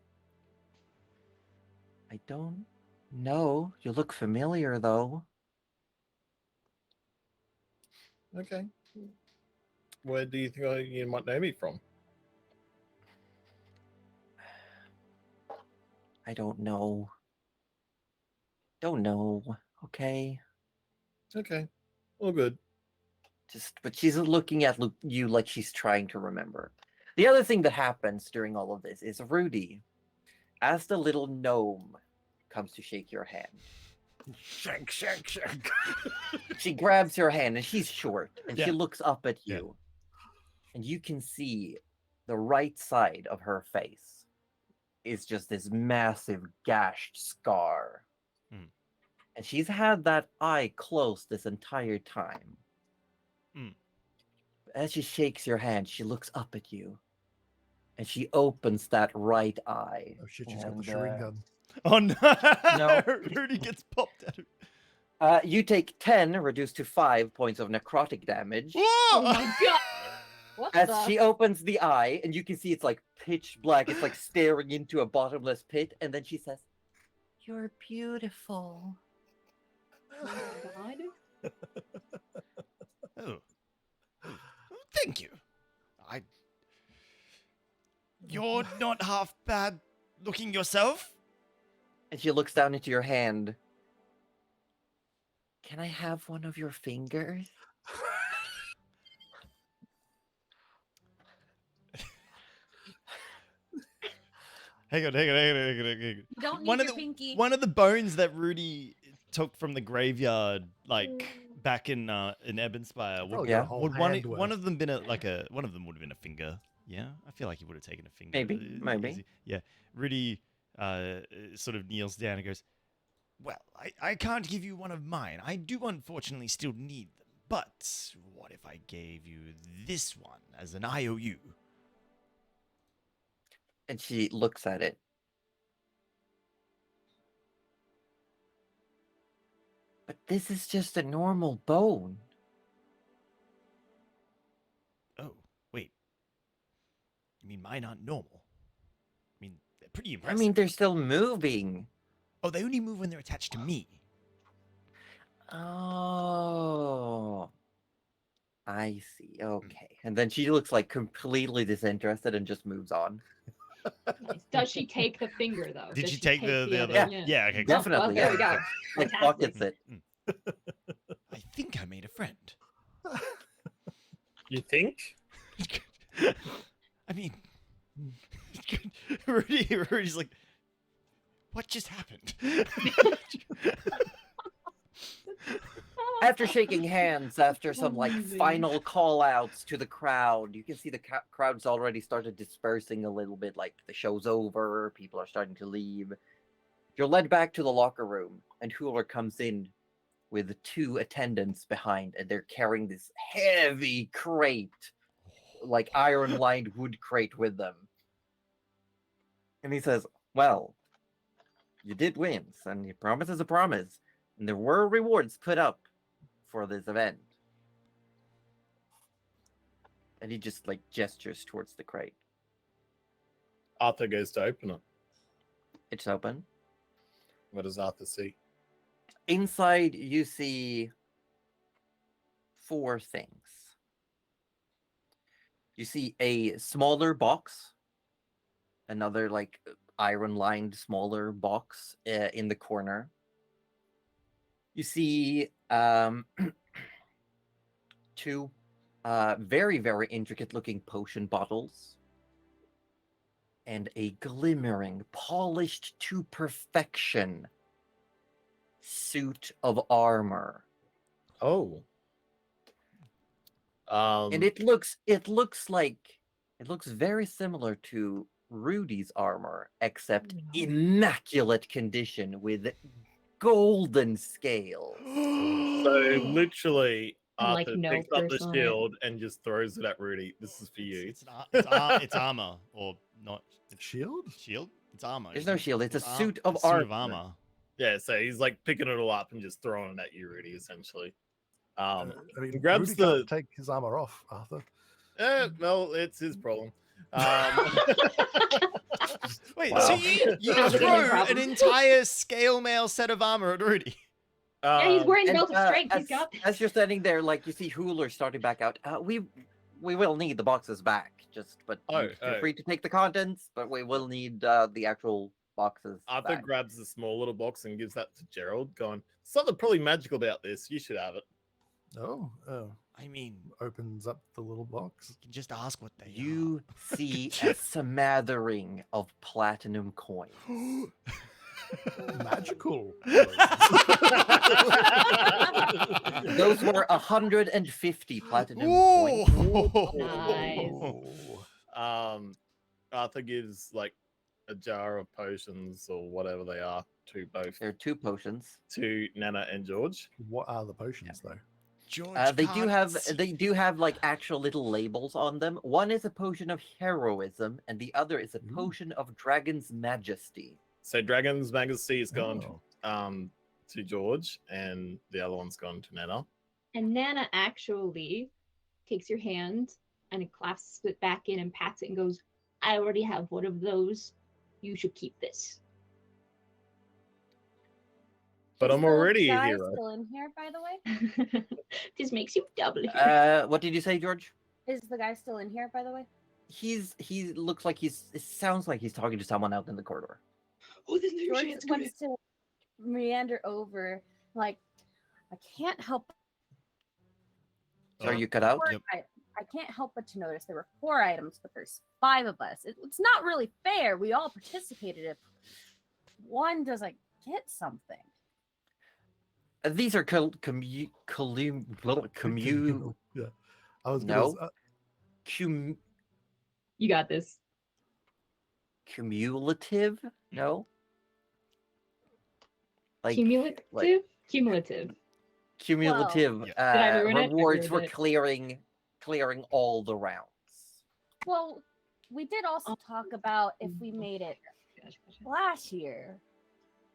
I don't know. You look familiar though. Okay. Where do you think you might know me from? I don't know. Don't know. Okay. Okay. All good. But she's looking at you like she's trying to remember. The other thing that happens during all of this is Rudy, as the little gnome comes to shake your hand, Shank, shank, shank. she grabs your hand, and she's short, and she Yeah. looks up at you, and you can see the right side of her face is just this massive gashed scar. Mm. And she's had that eye closed this entire time. Mm. As she shakes your hand, she looks up at you, and she opens that right eye. Oh shit, she's got the And, Sharingan. Oh no! No. Rudy gets popped out. You take 10, reduced to 5 points of necrotic damage. Whoa! Oh my god. What As the? she opens the eye, and you can see it's like pitch black. It's like staring into a bottomless pit. And then she says, "You're beautiful." Oh my god. Oh. Thank you. You're not half bad looking yourself. And she looks down into your hand. Can I have one of your fingers? Hang on. You don't need One of your the pinky. one of the bones that Rudy took from the graveyard, like back in Ebonspire, Probably Yeah. got a whole would hand one worth. of them been one of them would have been a finger. Yeah, I feel like he would have taken a finger. Maybe. Easy. Yeah, Rudy sort of kneels down and goes, "Well, I can't give you one of mine. I do unfortunately still need them. But what if I gave you this one as an IOU?" And she looks at it. But this is just a normal bone. Oh, wait. You mean mine aren't normal? I mean, they're pretty I impressive. mean, they're still moving. Oh, they only move when they're attached to me. Oh. I see. Okay. And then she looks like completely disinterested and just moves on. Nice. Does she take the finger though? Did Does she she take the other? other? Yeah. Yeah, okay. Oh, well, Definitely. there we yeah. go. Like Fantastic. pockets it. I think I made a friend. You think? I mean, Rudy's like, what just happened? After shaking hands, after some like Amazing. final call outs to the crowd, you can see the crowd's already started dispersing a little bit. Like the show's over, people are starting to leave. You're led back to the locker room, and Hooler comes in with 2 attendants behind, and they're carrying this heavy crate, like iron lined wood crate with them. And he says, "Well, you did win, and your promise is a promise, and there were rewards put up for this event." And he just like gestures towards the crate. Arthur goes to open it. It's open. What does Arthur see? Inside, you see 4 things. You see a smaller box, another like iron lined smaller box in the corner. You see 2 very, very intricate looking potion bottles and a glimmering, polished to perfection suit of armor. Oh. And it looks very similar to Rudy's armor, except immaculate condition with golden scales. So literally, And, like, Arthur no picks up the person on it. shield and just throws it at Rudy. This is for you. It's armor, or not. It's Shield? shield? It's armor. There's isn't no it? shield, it's a It's suit of a suit armor. of armor. Yeah, so he's like picking it all up and just throwing it at you, Rudy, essentially. I mean, he grabs Rudy the. can't take his armor off, Arthur. Well, it's his problem. Wait, Wow. so you Sounds like a throw problem. an entire scale mail set of armor at Rudy? Yeah, he's wearing the And, belt of strength. He's as, got as you're standing there, like you see Hooler starting back out. We will need the boxes back, but you feel free to take the contents, but we will need the actual boxes Arthur back. grabs the small little box and gives that to Gerald, going, "Something probably magical about this. You should have it." Oh, I mean, opens up the little box. you can just ask what they You see a smattering of platinum coins. Magical. Those were 150 platinum Ooh. coins. Nice. Arthur gives like a jar of potions or whatever they are to both There are 2 potions. to Nana and George. What are the potions, though? George They can't do have like actual little labels on them. One is a potion of heroism, and the other is a potion of dragon's majesty. So Dragon's Majesty is gone Oh. To George, and the other one's gone to Nana. And Nana actually takes your hand and it clasps it back in and pats it and goes, "I already have one of those. You should keep this." But Is I'm the already a guy hero. Still in here, by the way? This makes you doubly hero. What did you say, George? Is the guy still in here, by the way? He looks like it sounds like he's talking to someone out in the corridor. Oh, then there's George chance. Come wants to meander over, like, I can't help. So are you cut out? Yep. I can't help but to notice there were 4 items, but there's 5 of us. It's not really fair. We all participated. If one doesn't get something, These are commu Yeah. I was No. gonna, cum You got this. cumulative. No. Like Cumulative? like- Cumulative. cumulative Yeah. Did I ruin it? I rewards for ruined it. clearing all the rounds. well, we did also talk about if we made it last year.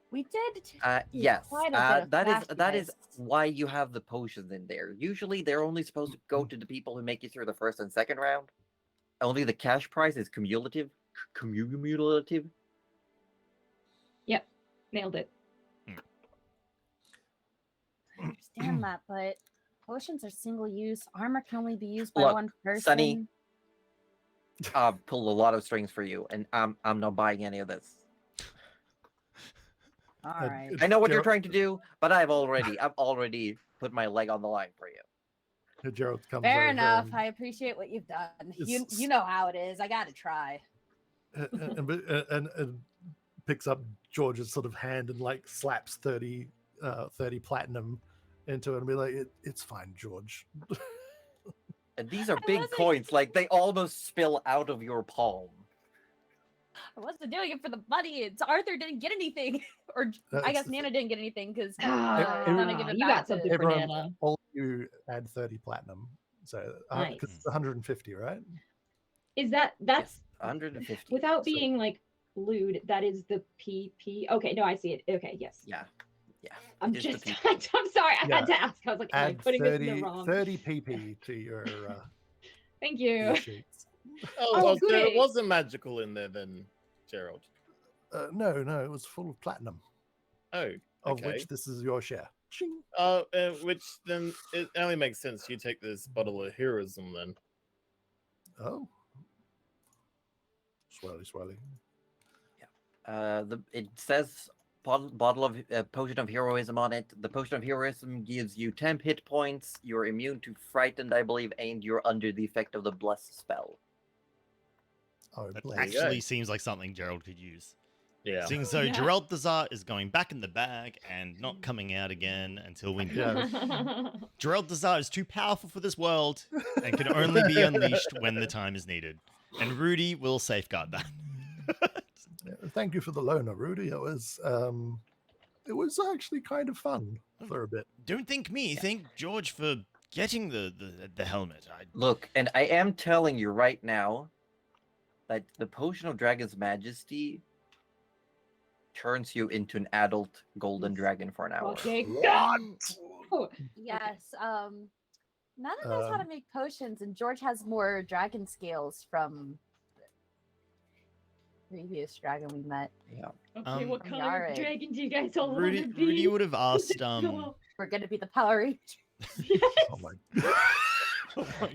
We did. Yes, quite a bit of that is flash why you have the potions in there. Usually, they're only supposed to go to the people who make it through the first and second round. Only the cash prize is cumulative. Cumulative. Nailed it. I understand that, but potions are single use. Armor can only be used by Look, one person. Sunny. Pull a lot of strings for you, and I'm not buying any of this. All And right. it- I know what you're Gerald- trying to do, but I've already put my leg on the line for you. Gerald comes Fair over enough. and- I appreciate what you've done. You It's- you know how it is. I gotta try. and picks up George's sort of hand and like slaps 30 platinum into it and be like, it's fine, George. And these are I big wasn't- coins, like they almost spill out of your palm. I wasn't doing it for the money. It's Arthur didn't get anything, or I guess That's- Nana didn't get anything because everyone- give it you back got to something for everyone- Nana. All of you add 30 platinum. So because it's 150, right? Is that's 150. without So- being like lewd? That is the PP. Okay, no, I see it. Okay, yes. Yeah. I'm it is the just. PP. I'm sorry. I Yeah. had to ask. I was like, am I Add putting this in 30, the wrong? 30 PP to your Thank you. your sheets. Oh, so it goody. wasn't magical in there then, Gerald. No, it was full of platinum, Oh, of okay. which this is your share. Shing. Which then it only makes sense. You take this bottle of heroism then. Oh. Swirly. It says bottle of potion of heroism on it. The potion of heroism gives you 10 hit points. You're immune to frightened, I believe, and you're under the effect of the bless spell. Oh, That bless. you go. actually seems like something Gerald could use. Yeah. Seeing so, Yeah. Gerald Dazar is going back in the bag and not coming out again until we. Yeah. Gerald Dazar is too powerful for this world and can only be unleashed when the time is needed. And Rudy will safeguard that. Yeah, thank you for the loaner, Rudy. It was actually kind of fun for a bit. Don't think me, thank George for getting the helmet. Look, and I am telling you right now that the potion of Dragon's Majesty turns you into an adult golden dragon for an hour. Okay. yes. Nana knows how to make potions, and George has more dragon scales from the previous dragon we met. Yeah. Okay, what Um, color Alright. dragon do you guys all Rudy, want to be? Rudy would have asked. We're gonna be the Power Rangers. Oh my.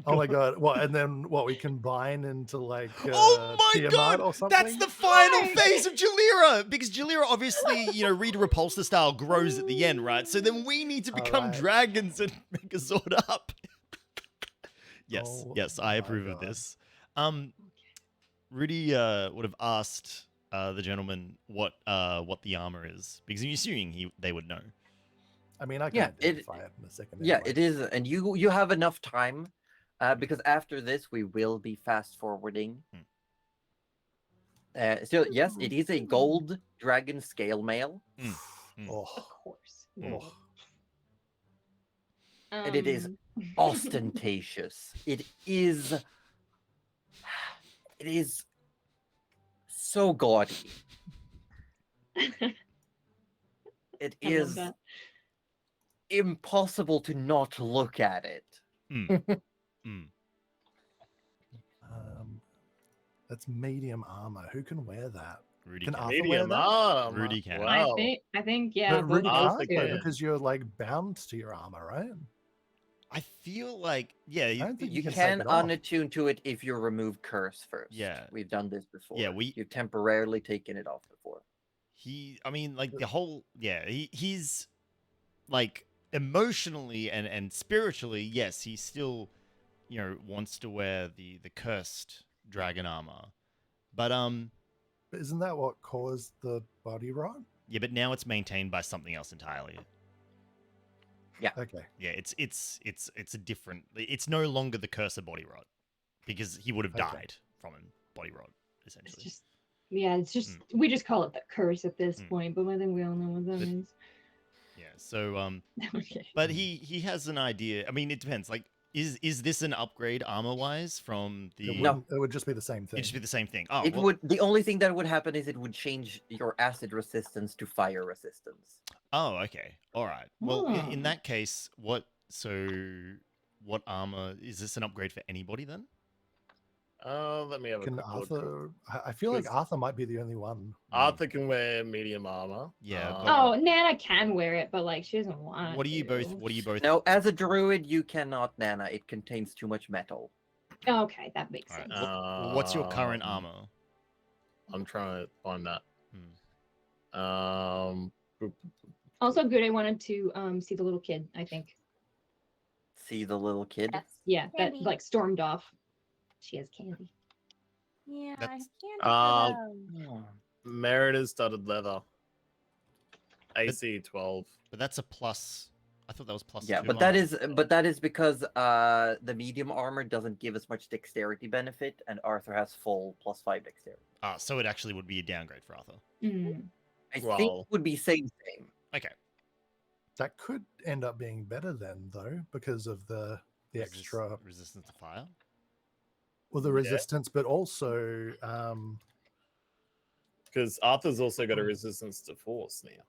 Oh my god! What? And then what? We combine into like Oh my Tiamat god! or something? That's the final Right. phase of Jalira! Because Jalira obviously, Rita Repulsa style grows at the end, right? So then we need to become Alright. dragons and make a sword up. Yes, Oh yes, I my approve of God. this. Rudy would have asked the gentleman what the armor is. Because I'm assuming they would know. I mean, I can Yeah, identify it in a second. Yeah, anyway. it is, and you have enough time, because after this we will be fast forwarding. So yes, it is a gold dragon scale mail, Oh, Of course. oh. and it is ostentatious. It is so gaudy. It I love is that. impossible to not look at it. That's medium armor. Who can wear that? Rudy Can can. Arthur wear Medium that? armor. Rudy can. Wow. I think yeah. But Rudy both I'll of can't us take though, do. it. because you're like bound to your armor, right? I feel like, yeah, I don't think You can take can it off. unattune to it if you remove curse first. Yeah. We've done this before. Yeah, we- You've temporarily taken it off before. I mean, like the whole, yeah, he's like emotionally and spiritually, yes, he's still, wants to wear the cursed dragon armor, but But isn't that what caused the body rot? yeah, but now it's maintained by something else entirely. Okay. Yeah, it's a different. It's no longer the curse of body rot because he would have Okay. died from a body rot It's essentially. just, yeah, it's just we just call it the curse at this point, but I think we all know what that But- means. Yeah. So Okay. but he has an idea. I mean, it depends. Like, is this an upgrade armor wise from the? No. It would just be the same thing. It'd just be the same thing. Oh, It well, would. The only thing that would happen is it would change your acid resistance to fire resistance. Oh, okay. All right. Well, in Oh. that case, what armor is this an upgrade for anybody then? Let me have a Can quick look. Arthur? I feel like Because- Arthur might be the only one. Arthur can wear medium armor. Yeah, but- Oh, Nana can wear it, but like she doesn't want. What do you both? to. What do you both? No, as a druid, you cannot, Nana. It contains too much metal. Okay, that makes All right. sense. What's your current Um, armor? I'm trying to find that. Hmm. Also, good. I wanted to see the little kid. I think. See the little kid? Yes. Yeah, that Candy. like stormed off. She has candy. Yeah, That's- I Um, can't. Oh. Merited studded leather. AC 12. But that's a plus. I thought that was plus. Yeah, 2 but that armor. is because the medium armor doesn't give as much dexterity benefit, and Arthur has full +5 dexterity. Ah, so it actually would be a downgrade for Arthur. Mm. I think Well- it would be same. Okay. That could end up being better then, though, because of the extra, resistance to fire. well, the Yeah. resistance, but also Because Arthur's also got a resistance to force now.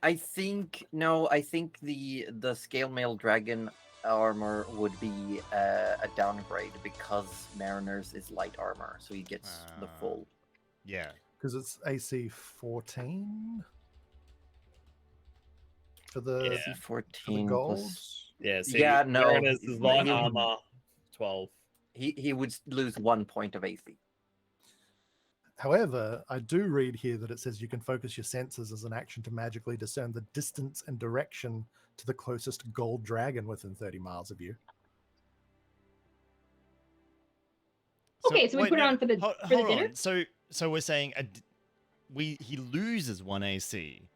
I think no. I think the scale mail dragon armor would be a downgrade because Mariner's is light armor, so he gets the full. Yeah. because it's AC 14 for the Yeah. for the 14 gold. plus. Yeah, see, Yeah, no, Mariners is light he- armor 12. He would lose 1 point of AC. However, I do read here that it says you can focus your senses as an action to magically discern the distance and direction to the closest gold dragon within 30 miles of you. Okay, so we put it on for the dinner? On. So we're saying he loses 1 AC,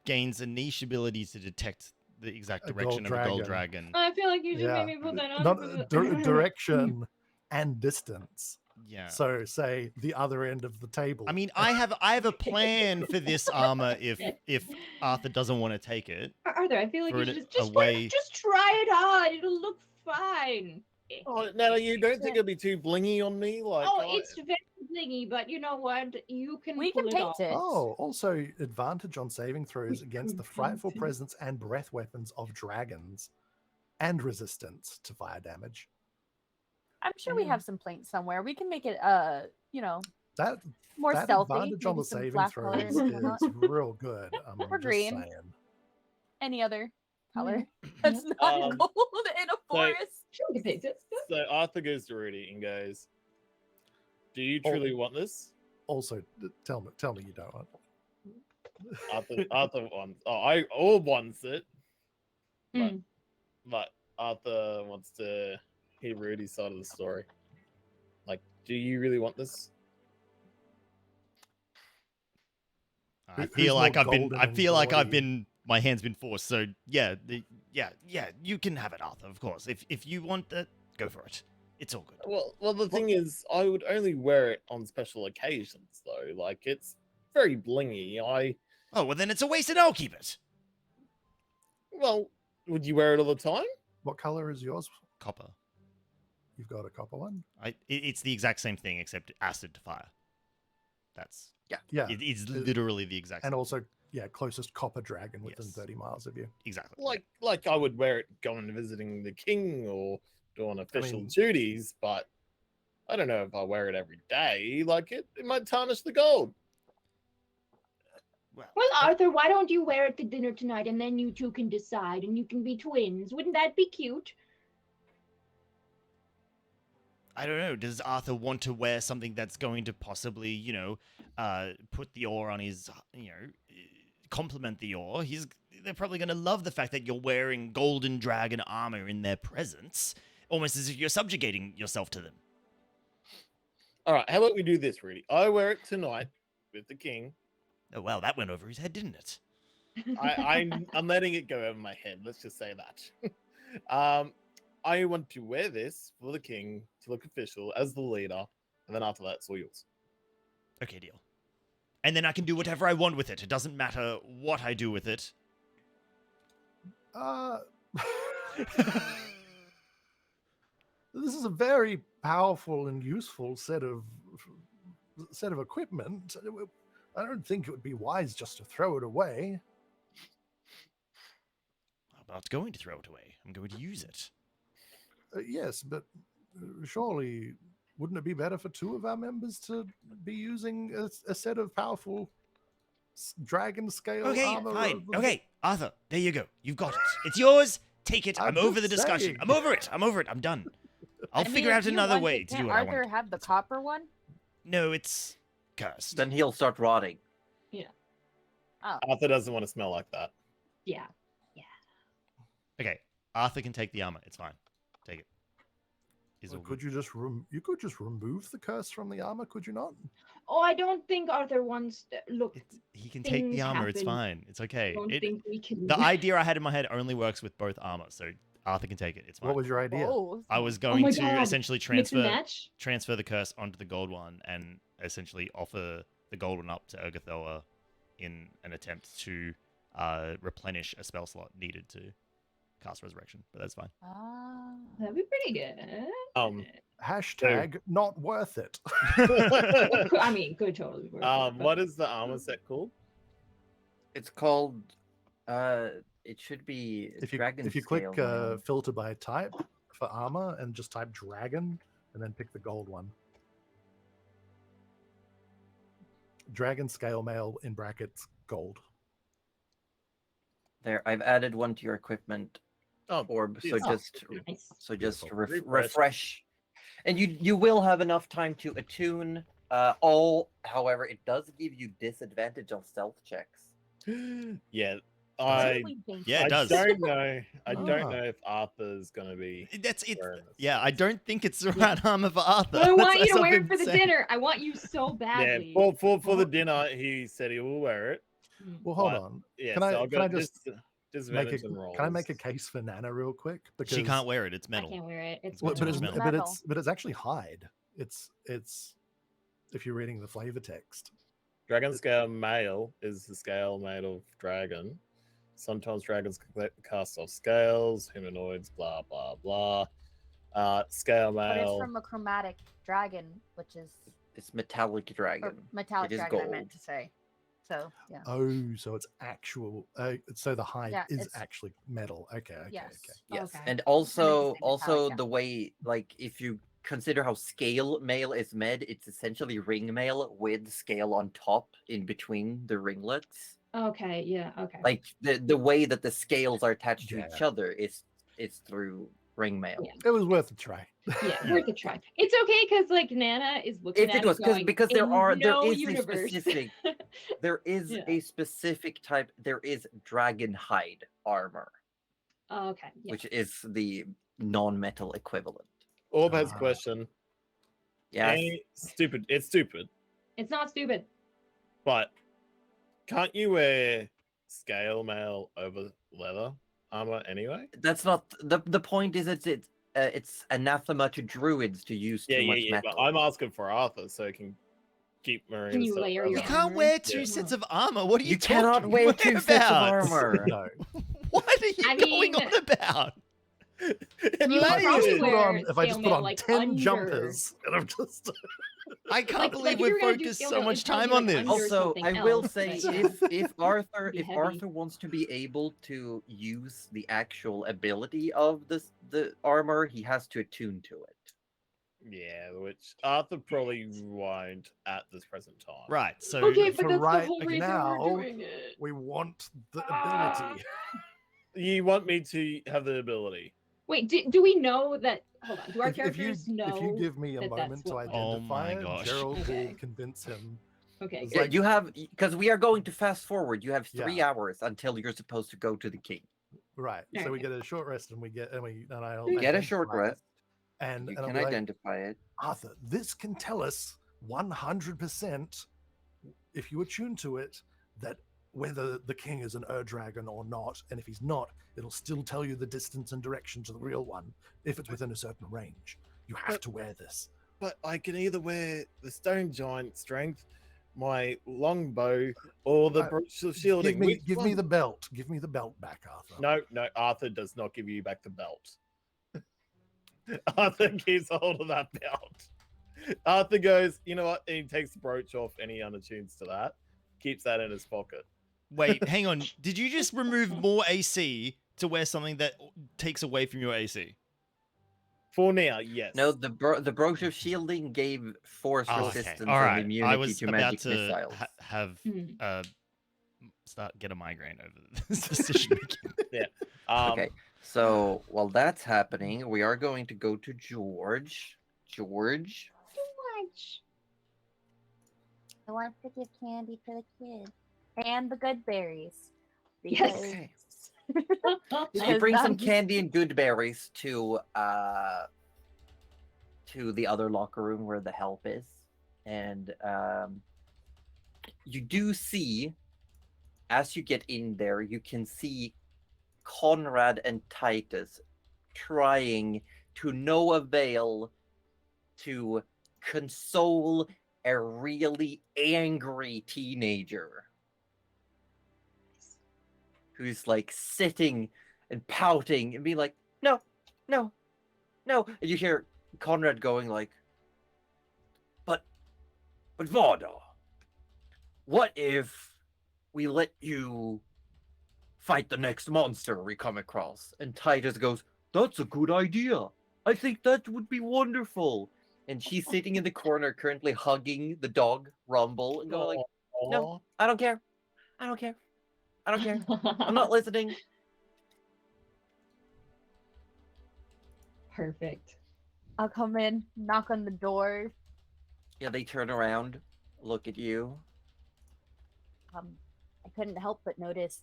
gains a niche ability to detect the exact A direction gold of a gold dragon. I feel like you should Yeah. maybe put that on. Not for the... direction and distance. Yeah. So say the other end of the table. I mean, I have a plan for this armor if Arthur doesn't want to take it. Arthur, I feel like Throw you it should just away. just try it on. It'll look fine. Oh, now you don't think it'd be too blingy on me? Like, Oh, it's very blingy, but you know what? You can We pull can it paint off. it. Oh, also advantage on saving throws We against the could frightful paint it. presence and breath weapons of dragons, and resistance to fire damage. I'm sure we have some plates somewhere. We can make it, That more that stealthy. advantage on maybe the some saving flash throws colors and whatnot. is real good. Or just green. saying. Any other color that's not Um, gold in a forest. Sure, we can paint it. So Arthur goes to Rudy and goes, "Do you Oh. truly want this?" Also, tell me you don't want. Arthur wants. Oh, all wants it, Mm. but Arthur wants to hear Rudy's side of the story. Like, do you really want this? I Who's feel like more I've been. golden I and feel like I've gaudy? been. My hand's been forced. So yeah, yeah. You can have it, Arthur. Of course. If you want that, go for it. It's all good. Well, the thing is, I would only wear it on special occasions, though. Like, it's very blingy. Oh well, then it's a waste, and I'll keep it. Well, would you wear it all the time? What color is yours? Copper. You've got a copper one. It's the exact same thing except acid to fire. That's Yeah, It's literally the exact. and same. also closest copper dragon within Yes. 30 miles of you. Exactly. Like I would wear it going visiting the king or doing official mean- duties, but I don't know if I wear it every day. Like it might tarnish the gold. Well, Well, Arthur, why don't you wear it to dinner tonight, and then you two can decide, and you can be twins? Wouldn't that be cute? I don't know. Does Arthur want to wear something that's going to possibly, put the ore on his, compliment the ore. They're probably going to love the fact that you're wearing golden dragon armor in their presence, almost as if you're subjugating yourself to them. All right, how about we do this, Rudy? I wear it tonight with the king. Oh, well, that went over his head, didn't it? I'm letting it go over my head. Let's just say that. I want to wear this for the king to look official as the leader, and then after that, it's all yours. Okay, deal. And then I can do whatever I want with it. It doesn't matter what I do with it. This is a very powerful and useful set of equipment. I don't think it would be wise just to throw it away. I'm not going to throw it away. I'm going to use it. Yes, but surely wouldn't it be better for two of our members to be using a set of powerful dragon scale Okay, armor? fine. Okay, Arthur, there you go. You've got it. It's yours. Take it. I'm I'm over the just discussion. saying. I'm over it. I'm done. I'll I mean, figure if out you another want way it, to can't do what I Arthur want. have the copper one? No, it's cursed. Then he'll start rotting. Oh, Arthur doesn't want to smell like that. Yeah. Okay, Arthur can take the armor. It's fine. Take it. It's all Could good. you just you could just remove the curse from the armor? Could you not? Oh, I don't think Arthur wants to look. He can take the things armor. It's happen. fine. It's okay. I don't think we can. The idea I had in my head only works with both armor, so Arthur can take it. It's fine. What was your idea? oh. I was Oh going my to God. essentially Mix and transfer match. the curse onto the gold one and essentially offer the gold one up to Urgathoa in an attempt to replenish a spell slot needed to cast Resurrection. But that's fine. Ah. That'd be pretty good. Hashtag not worth it. I mean, could totally work. but- What is the armor set called? It's called. It should be if you dragon. click scale mail. filter by type for armor and just type dragon and then pick the gold one. Dragon scale mail in brackets gold. There, I've added one to your equipment Oh, orb. So beautiful. Nice. just Refresh. refresh, and you will have enough time to attune all. However, it does give you disadvantage on stealth checks. Yeah, Really basic. Yeah, it I does. don't know. I don't Ah. know if Arthur's gonna be. That's it. wearing this. Yeah, I don't think it's the right armor for Arthur. But I want That's you to wear it something for the saying. dinner. I want you so Yeah, badly. for the dinner, he said he will wear it. Well, hold But- on. Yeah, Can so I- I'll can I go just Make disadvantage a, and rolls. can I make a case for Nana real quick? Because She can't wear it. It's I metal. can't wear it. It's Well, but too it's, much but metal. it's actually hide. It's if you're reading the flavor text. Dragon scale male is the scale made of dragon. Sometimes dragons can cast off scales, humanoids, blah blah blah. Scale But it's male. from a chromatic dragon, which is It's metallic or dragon. metallic It is dragon. I gold. meant to say. So yeah. Oh, so it's actual. So the hide Yeah, is it's- actually metal. Okay. Yes. Yes, Okay. and say also metallic, yeah. the way, like, if you consider how scale mail is made, it's essentially ring mail with scale on top in between the ringlets. Okay. Yeah. Okay. Like the way that the scales are attached to each Yeah. other is through ring mail. Yeah. It was worth a try. Yeah, worth a try. It's okay because like Nana is looking If at it was going, because there "In are no there is universe." a specific there is Yeah. a specific type, there is dragon hide armor, Oh, okay. Yeah. which is the non-metal equivalent. Orb has a Ah. question. Yes. Stupid. It's stupid. It's not stupid. But can't you wear scale mail over leather armor anyway? That's not the point. Is it's anathema to druids to use too much metal. But I'm asking for Arthur so he can keep marine. Can you layer your You Yeah. can't armor? wear two Yeah. sets of armor. What are you, You cannot talking wear two sets of about? armor. No. What are you I going mean- on about? You If probably I just put wear on, if I just scale put mail, on like, 10 under. jumpers and I'm just I can't Like believe if we've you're gonna do focused scale so mail, much it'd probably time be, on like, this. under Also, something I will else, say but- if Arthur Be if heavy. Arthur wants to be able to use the actual ability of the armor, he has to attune to it. Yeah, which Arthur probably won't at this present time. Right. So Okay, for but that's right the whole like reason now, we're doing it. we want the Ah. ability. You want me to have the ability? Wait, do we know that? Hold on. Do our If you characters know? if you give me a that that's moment to what- Oh identify my it, gosh. Gerald Okay. will convince him Okay, It's good. like- You have, because we are going to fast forward. You have 3 Yeah. hours until you're supposed to go to the king. Right. So we Alright. get a short rest and I'll You get a short identify it, rest. and You I'll can be like, identify it. Arthur, this can tell us 100% if you attune to it that whether the king is an Ur-dragon or not, and if he's not, it'll still tell you the distance and direction to the real one if it's within a certain range. You have But- to wear this. But I can either wear the stone giant strength, my long bow, or the brooch of shielding. Give me Which give me one? the belt. Give me the belt back, Arthur. No, Arthur does not give you back the belt. Arthur keeps a hold of that belt. Arthur goes, you know what? And he takes the brooch off and he unattunes to that. Keeps that in his pocket. Wait, hang on. Did you just remove more AC to wear something that takes away from your AC? For now, yes. No, the brooch of shielding gave force Oh, okay. resistance All and right. immunity I was to about magic to missiles. have Hmm. get a migraine over this decision making. Okay, so while that's happening, we are going to go to George. George, George. I want to give candy for the kids and the good berries. Yes. okay. because You bring some that's- candy and good berries to the other locker room where the help is, and you do see, as you get in there, you can see Conrad and Titus trying to no avail to console a really angry teenager who's like sitting and pouting and being like, no, no, no. And you hear Conrad going like, but Vada, what if we let you fight the next monster we come across? And Titus goes, that's a good idea. I think that would be wonderful. And she's sitting in the corner currently hugging the dog, Rumble, and going like, no, I don't care. I don't care. I don't care. I'm not listening. Perfect. I'll come in, knock on the door. Yeah, they turn around, look at you. I couldn't help but notice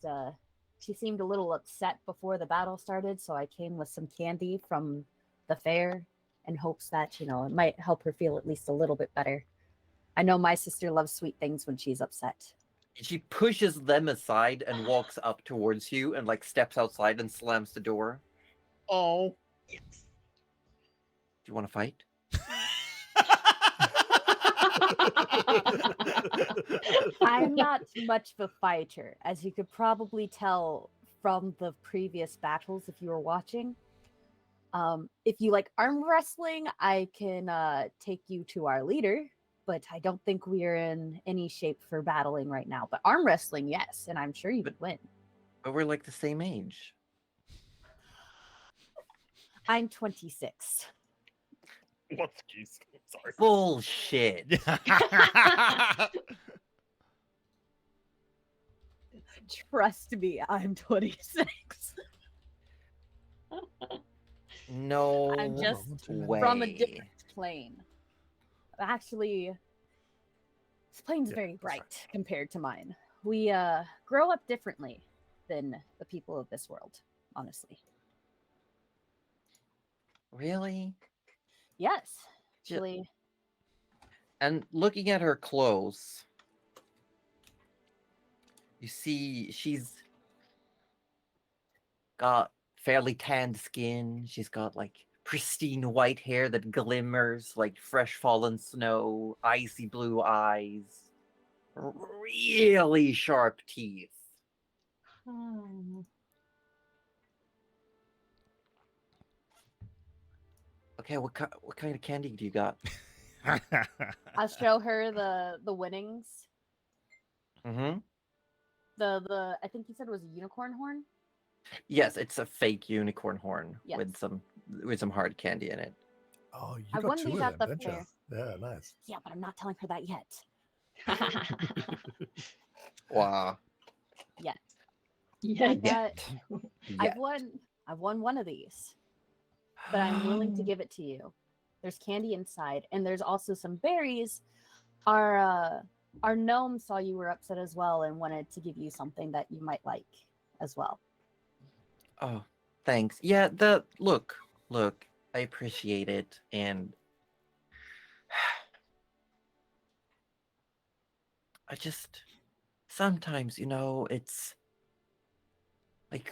she seemed a little upset before the battle started, so I came with some candy from the fair in hopes that, it might help her feel at least a little bit better. I know my sister loves sweet things when she's upset. She pushes them aside and walks up towards you and like steps outside and slams the door. Oh. Do you want to fight? I'm not much of a fighter, as you could probably tell from the previous battles if you were watching. If you like arm wrestling, I can take you to our leader, but I don't think we are in any shape for battling right now. But arm wrestling, yes, and I'm sure you would win. But we're like the same age. I'm 26. What excuse? Sorry. Bullshit. Trust me, I'm 26. No I'm just way. from a different plane. Actually, this plane's Yeah, very that's bright right. compared to mine. We grow up differently than the people of this world, honestly. Really? Yes, Ju- actually. And looking at her clothes, you see she's got fairly tanned skin. She's got like pristine white hair that glimmers like fresh fallen snow, icy blue eyes, really sharp teeth. Okay, what kind of candy do you got? I'll show her the winnings. Mm-hmm. The I think you said it was a unicorn horn. Yes, it's a fake unicorn horn Yes. with some hard candy in it. Oh, you I got won 2 these of at them, the don't you? fair. Yeah, nice. Yeah, but I'm not telling her that yet. Wow. yeah. But Yeah. I've won one of these, but I'm willing to give it to you. There's candy inside, and there's also some berries. Our our gnome saw you were upset as well and wanted to give you something that you might like as well. Oh, thanks. Yeah, the look, I appreciate it, and I just sometimes, it's like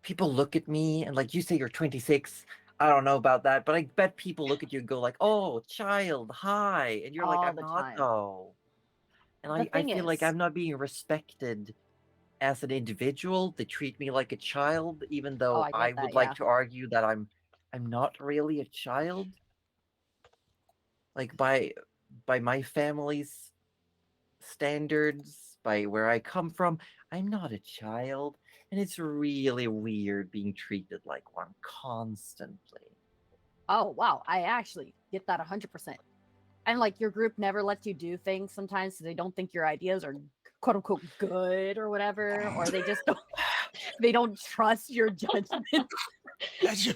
people look at me and like you say you're 26. I don't know about that, but I bet people look at you and go like, "Oh, child, hi," and you're like, All "I'm the not time. though," and The I thing feel like is, I'm not being respected as an individual. They treat me like a child, even oh, though I I get would that, like yeah. to argue that I'm not really a child. Like by my family's standards, by where I come from, I'm not a child, and it's really weird being treated like one constantly. Oh, wow, I actually get that 100%. And like your group never lets you do things sometimes so they don't think your ideas are quote unquote good or whatever, or they just don't they don't trust your judgment.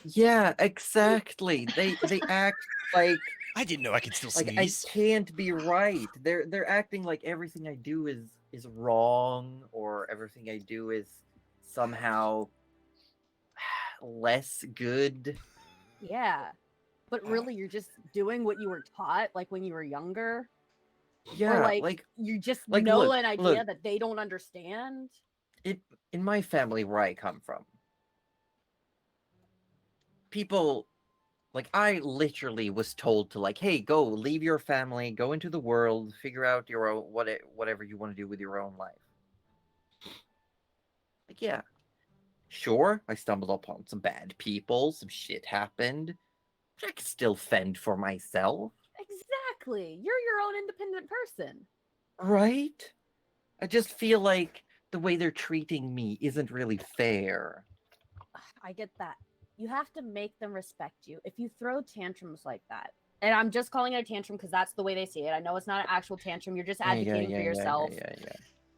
Yeah, exactly. They act like I didn't know I could still I sneeze. can't be right. They're acting like everything I do is wrong, or everything I do is somehow less good. Yeah. But really you're just doing what you were taught like when you were younger. Or Yeah, like you just like know look, an idea that they don't understand. it in my family where I come from, people like I literally was told to like, hey, go leave your family, go into the world, figure out your own whatever you want to do with your own life. Like, yeah, sure, I stumbled upon some bad people, some shit happened, but I can still fend for myself, Exactly. You're your own independent person. right? I just feel like the way they're treating me isn't really fair. I get that. You have to make them respect you. If you throw tantrums like that, and I'm just calling it a tantrum because that's the way they see it. I know it's not an actual tantrum. You're just advocating for yourself. Yeah.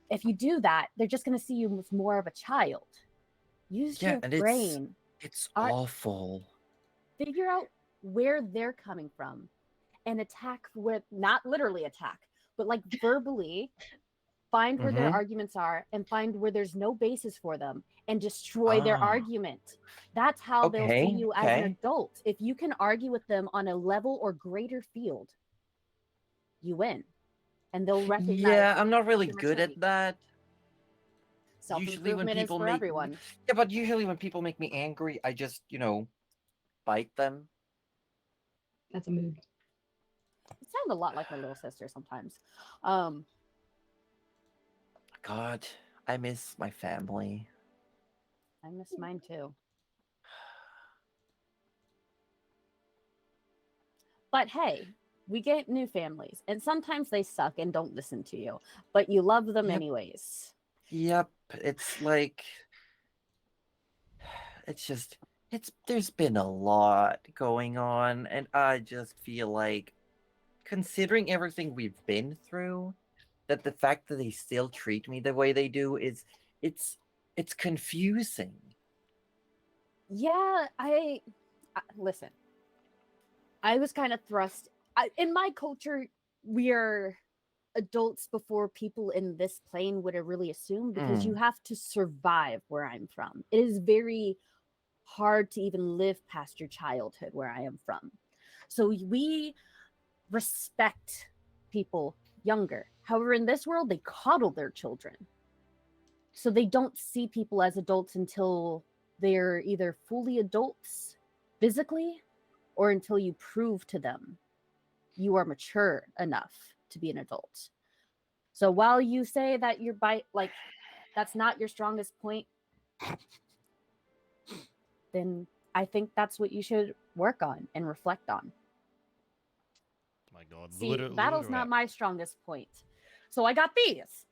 If you do that, they're just going to see you as more of a child. Use Yeah, your and brain. it's Art, awful. figure out where they're coming from and attack with, not literally attack, but like verbally find where their Mm-hmm. arguments are and find where there's no basis for them and destroy their Ah, argument. That's how they'll see you as an okay. adult. If you can argue with them on a level or greater field, you win. And they'll recognize Yeah, I'm not really your good at maturity. that. Usually when Self-improvement is people for make everyone. Yeah, but usually when people make me angry, I just, bite them. That's a mood. It sounds a lot like my little sister sometimes. Um, God, I miss my family. I miss mine too. But hey, we get new families, and sometimes they suck and don't listen to you, but you love them Yep. anyways. Yep, it's like there's been a lot going on, and I just feel like considering everything we've been through, that the fact that they still treat me the way they do is it's it's confusing. Yeah, listen. I was kind of thrust in my culture. We are adults before people in this plane would have really assumed because you have to survive where I'm from. It is very hard to even live past your childhood where I am from. So we respect people younger. However, in this world, they coddle their children. So they don't see people as adults until they're either fully adults physically or until you prove to them you are mature enough to be an adult. So while you say that your bite, like, that's not your strongest point, then I think that's what you should work on and reflect on. My God, See, lure battle's her not out. my strongest point. So I got these.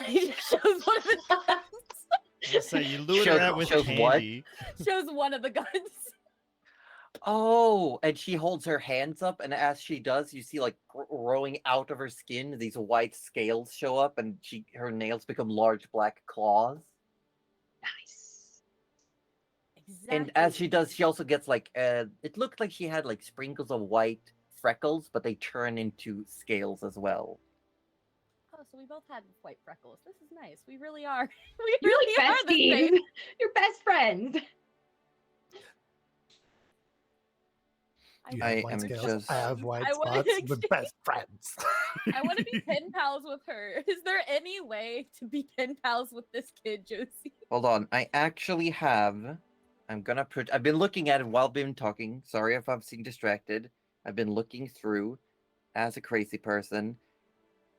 He shows one of the guns. Just say you lured her out with Shows what? candy. Shows one of the guns. Oh, and she holds her hands up, and as she does, you see like growing out of her skin, these white scales show up, and her nails become large black claws. Nice. Exactly. And as she does, she also gets like it looked like she had like sprinkles of white freckles, but they turn into scales as well. Oh, so we both had white freckles. This is nice. We really are. We You're really like are the besties. same. You're best friends. You I have white am scales. just- I have white I wanna spots. We're best friends. I want to be pen pals with her. Is there any way to be pen pals with this kid, Josie? Hold on. I actually have. I've been looking at it while I've been talking. Sorry if I'm seeing distracted. I've been looking through as a crazy person.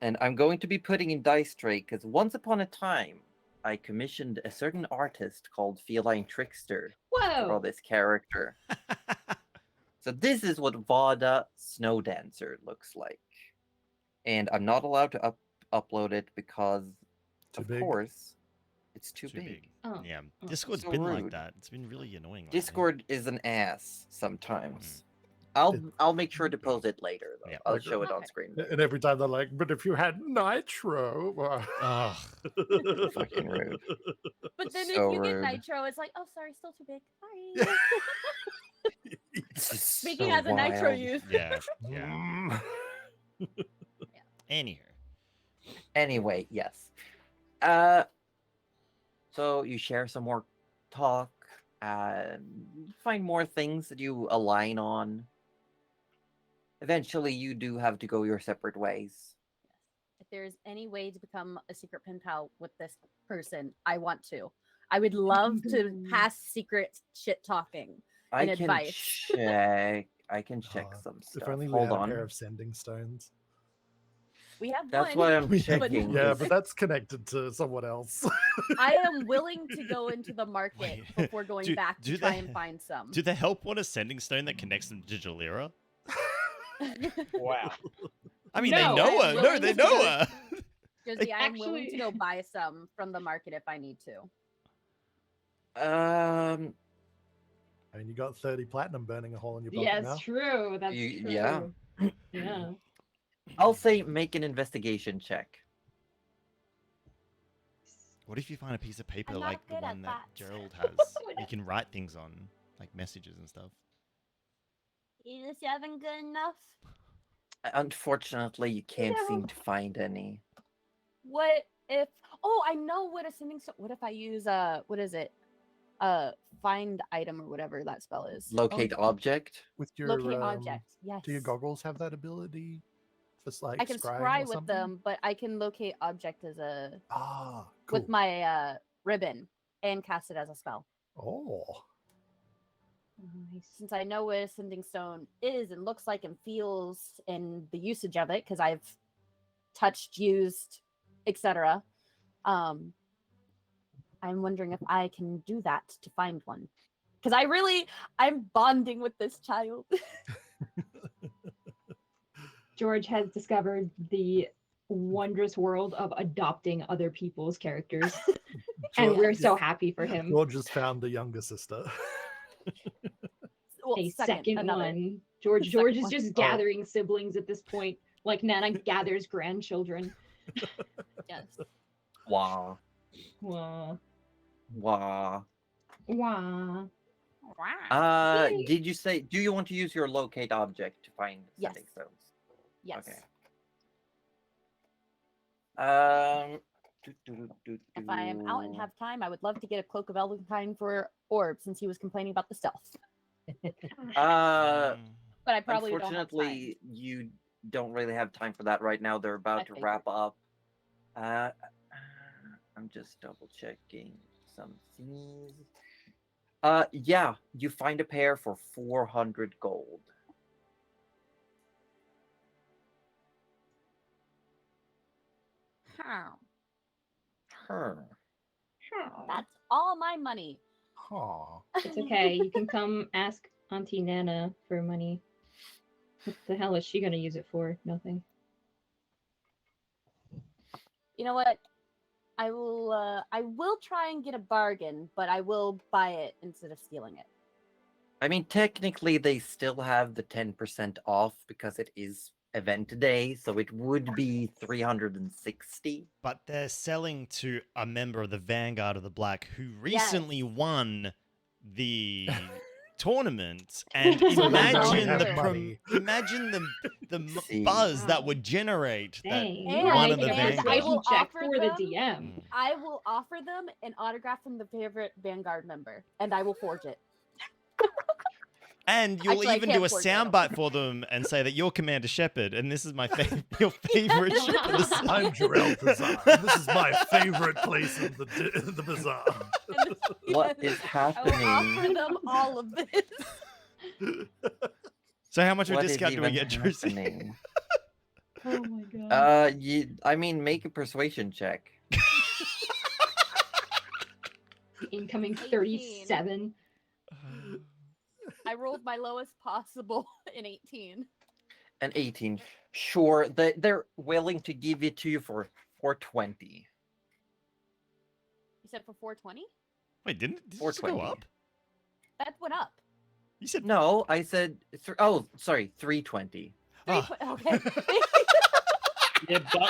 And I'm going to be putting in Dice Tray because once upon a time, I commissioned a certain artist called Feline Trickster to draw Whoa. this character. So this is what Vada Snow Dancer looks like. And I'm not allowed to upload it because, Too of big? course, it's too big. Oh. Yeah, Oh. Discord's So been like rude. that. It's been really annoying. lately. Discord is an ass sometimes. It- I'll make sure to post it later though. Yeah. I'll show it on Okay. screen. And every time they're like, but if you had nitro. Ugh. Fucking rude. But then So if you get rude. nitro, it's like, oh, sorry, still too big. Sorry. It's just Speaking so as a nitro wild. youth. Yeah. Yeah. Mm. Anywho. Anyway, yes. So you share some more talk and find more things that you align on. Eventually, you do have to go your separate ways. If there's any way to become a secret pen pal with this person, I want to. I would love to pass secret shit talking. I And can advice. check. I can check some If stuff. only we Hold had on. a pair of sending stones. We have That's one. why I'm We- checking. Yeah, 'cause but that's connected to someone else. I am willing to go into the market Wait, before going do- back to do try they- and find some. Do the help want a sending stone that connects them to Jalira? Wow. I mean, No, they know I'm her. No, willing they to know go- her. Josie, I am willing to Actually- go buy some from the market if I need to. I mean, you got 30 platinum burning a hole in your pocket Yes, now. true. That's You- true. yeah. Yeah. I'll say make an investigation check. What if you find a piece of paper I'm not like the good at one that that. Gerald has? You can write things on, like messages and stuff. Is this haven't good enough? Unfortunately, you can't No. seem to find any. What if? Oh, I know what a sending stone. What if I use what is it? Find item or whatever that spell is. Locate object. With your Locate object. Yes. Do your goggles have that ability? Just like I can scrying scry or with something? them, but I can locate object as a Ah, cool. with my ribbon and cast it as a spell. Oh, Nice. Since I know what a sending stone is and looks like and feels and the usage of it, because I've touched, used, etc. I'm wondering if I can do that to find one. Because I'm bonding with this child. George has discovered the wondrous world of adopting other people's characters, and George- we're so yeah, happy for him. George just found a younger sister. Well, A second another. one. George Second George is one. just Oh. gathering siblings at this point, like Nana gathers grandchildren. Yes. Wah. Wah. Wah. Wah. Yay. Did you say, do you want to use your locate object to find Yes. sending stones? Yes. Okay. If I am out and have time, I would love to get a cloak of Elvenkind for Orb since he was complaining about the stealth. Uh, But I probably don't have time. unfortunately, you don't really have time for that right now. They're about I to figured. wrap up. I'm just double checking some things. Yeah, you find a pair for 400 gold. Huh. Huh. That's all my money. Huh. It's okay. You can come ask Auntie Nana for money. What the hell is she gonna use it for? Nothing. You know what? I will try and get a bargain, but I will buy it instead of stealing it. I mean, technically, they still have the 10% off because it is event day, so it would be 360. But they're selling to a member of the Vanguard of the Black who recently won the tournament and So they imagine don't the have money. imagine See. buzz that Wow. would generate that Dang, you And are one of making the a I Vanguard. will persuasion check offer for the them- DM. Mm. I will offer them an autograph from the favorite Vanguard member, and I will forge it. And you'll Actually, I even can't do a forge it, I don't soundbite for them and say that you're Commander Shepard and this is my your favorite ship of the sun. I'm Jarrell Kazan. This is my favorite place in the bazaar. And What yes, is I will offer happening? them all of this. So how much of a What is discount do we even get, Druzy? happening? Oh my god. I mean, make a persuasion check. Incoming 18. 37. I rolled my lowest possible in 18. An 18. Sure, they're willing to give it to you for 420. You said for 420? Wait, did it just go 420. up? That went up. You said No, I said. Oh, sorry, 320. Ah. Okay.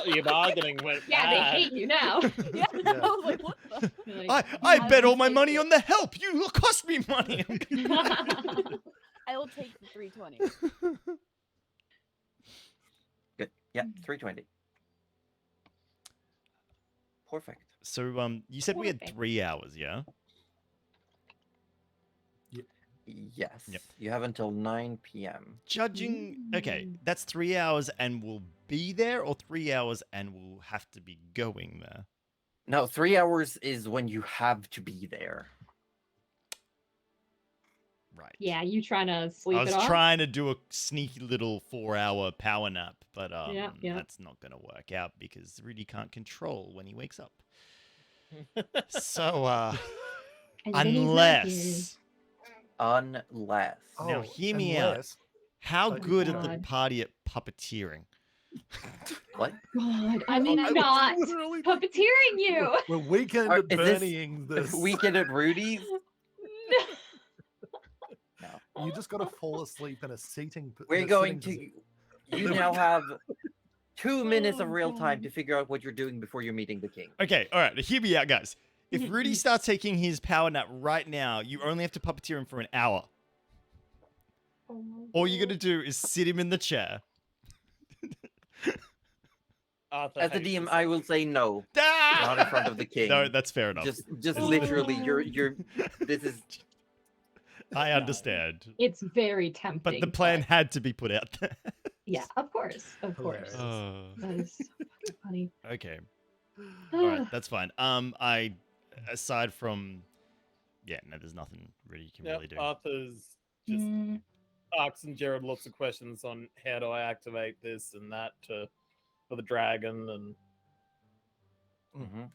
Your bargaining went Yeah, they bad. hate you now. Yeah, Yeah. I was like, what the? You're like, I I bet will all my take money it. on the help. You cost me money. I will take the 320. Good. Yeah, 320. Perfect. So you said we had Okay. 3 hours, yeah? Yes. Yep. You have until 9 p.m. Judging, okay, Mm. that's 3 hours and we'll be there, or 3 hours and we'll have to be going there. No, 3 hours is when you have to be there. Right. yeah, you trying to sleep I was it off? trying to do a sneaky little 4-hour power nap, but Yeah. that's not going to work out because Rudy can't control when he wakes up. So, And then he's not here. unless Unless. Now, hear me out. unless- how Oh, good at the God. party at puppeteering? What? God, I mean, I was not literally- puppeteering you. We're weekend Are- at is this Bernieing this. Weekend at Rudy's? You just got to fall asleep in a seating. We're in a going sitting to. You now have 2 minutes of Oh, real time God. to figure out what you're doing before you're meeting the king. Okay, all right, hear me out, guys. If Rudy starts taking his power nap right now, you only have to puppeteer him for an hour. All you got to do is sit him in the chair. Arthur As a hates DM, this. I will say no. Ah! Not in front of the king. No, that's fair enough. Just literally, you're. This is. I understand. It's very tempting. But the plan had to be put out there. Yeah, of course. Of course. Hilarious. Oh, That is so fucking funny. okay. All right, that's fine. I aside from yeah, no, there's nothing really you can Yep, really do. Arthur's just Mm, asking Jared lots of questions on how do I activate this and that for the dragon and Mhm.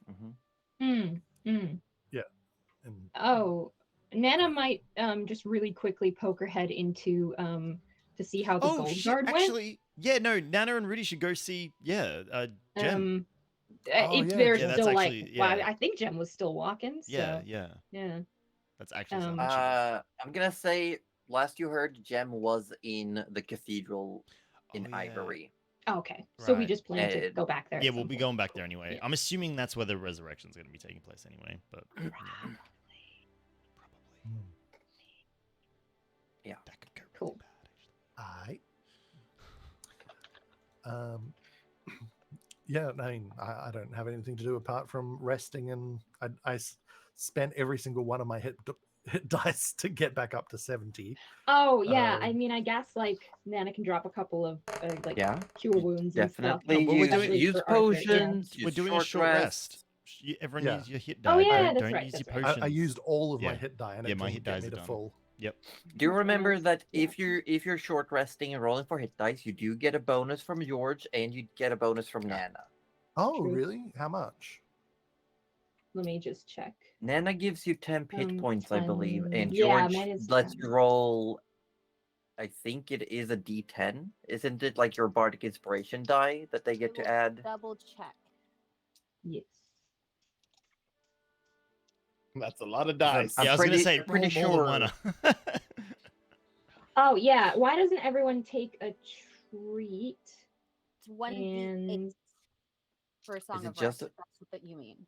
mm. And Oh, Nana might just really quickly poke her head into to see how the Oh gold shit! guard went. Actually, yeah, no, Nana and Rudy should go see. Yeah, Jem. Oh, If yeah, they're Yeah, that's still like, actually- well, yeah. I think Jem was still walking. So Yeah, yeah. yeah. That's actually something. Um, she does. I'm gonna say last you heard, Jem was in the cathedral in Oh, yeah. Ivory. Oh, okay. So we Right. just plan to And- go back there. at Yeah, some we'll be point. going back there Cool. anyway. Yeah. I'm assuming that's where the resurrection's going to be taking place anyway. But yeah, Probably. probably. Yeah. That could go really Cool. bad, actually. Yeah, I mean, I don't have anything to do apart from resting, and I spent every single one of my hit dice to get back up to 70. Oh yeah, I Um, mean, I guess like Nana can drop a couple of like Yeah, cure wounds and stuff. definitely. No, but we're use doing- use for Arthur, yeah. potions. We're use doing a short rest. Everyone Yeah. use your hit Oh, die. yeah, don't that's don't right, use that's your right. potions. I used all of my Yeah. hit die, and Yeah, it my didn't hit get dies me are to done. full. Do you That's remember nice. that Yeah. if you're short resting and rolling for hit dice, you do get a bonus from George and you get a bonus from Nana. Oh, True. really? How much? Let me just check. Nana gives you 10 hit points, I believe, 10. and Yeah, George mine is lets 10. you roll. I think it is a D10. Isn't it like your bardic inspiration die that they get I to will add? Double check. Yes. that's a lot of dice. I'm Yeah, I was going to say pretty more than one. Oh yeah. Why doesn't everyone take a treat? It's 1d8 And for a Song it of just Rest. That's what you mean.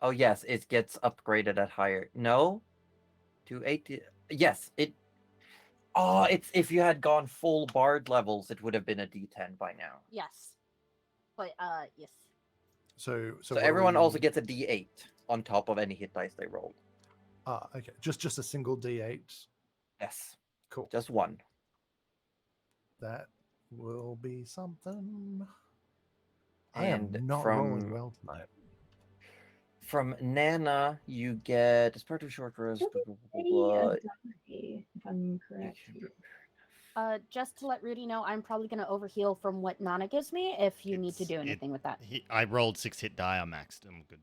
Oh yes, it gets upgraded at higher. No, to 80. Yes, it. Oh, it's if you had gone full bard levels, it would have been a D10 by now. Yes. But yes. So So what are everyone also we- gets a D8 on top of any hit dice they rolled. Ah, okay. Just a single D8. Yes, Cool. just one. That will be something. And I am not rolling well tonight. From Nana, you get as part of short rest. Maybe a die, if I'm correct. Just to let Rudy know, I'm probably gonna overheal from what Nana gives me if you need to It's- do anything with that. I rolled 6 hit die. I maxed. I'm good.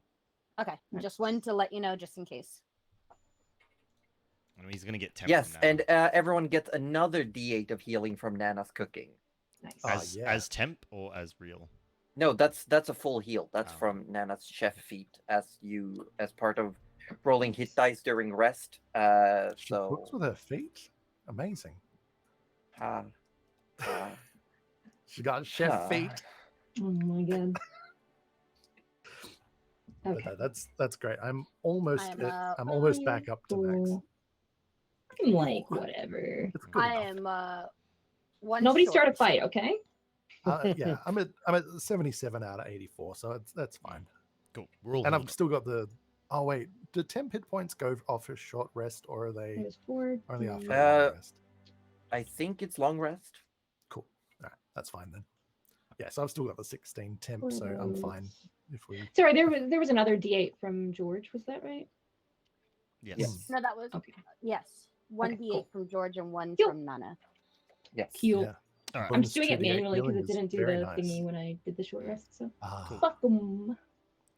Okay. Just wanted to let you know just in case. I mean, he's gonna get 10 Yes, from now. and everyone gets another D8 of healing from Nana's cooking. Nice. Ah, as yeah. as temp or as real. No, that's a full heal. That's Oh. from Nana's chef feat as part of rolling hit dice during rest. She cooks So with her feet. Amazing. uh, She got chef Huh. feet. Oh my god. But Okay. that's great. I'm almost I'm almost back up to max. Cool. I'm like, whatever. It's good I enough. am one. Nobody short. start a fight, okay? Yeah, I'm at 77 out of 84, so that's fine. Cool. We're all And healed I've up. still got the. Oh wait, do temp hit points go off a short rest, or are they There's 4. only after Uh, a long rest? I think it's long rest. Cool. All right, that's fine then. Yeah, so I've still got the 16 temp, so I'm fine. If we Sorry, there was another D8 from George. Was that right? Yes. Yes. No, that was Okay. yes. One Okay, D8 cool. from George and one Cool. from Nana. Yes. Cute. yeah. All right. I'm Bonus just doing it 2d8 manually because healing it is didn't do very the nice. thingy when I did the short rest. So Ah, Cool. fuck 'em.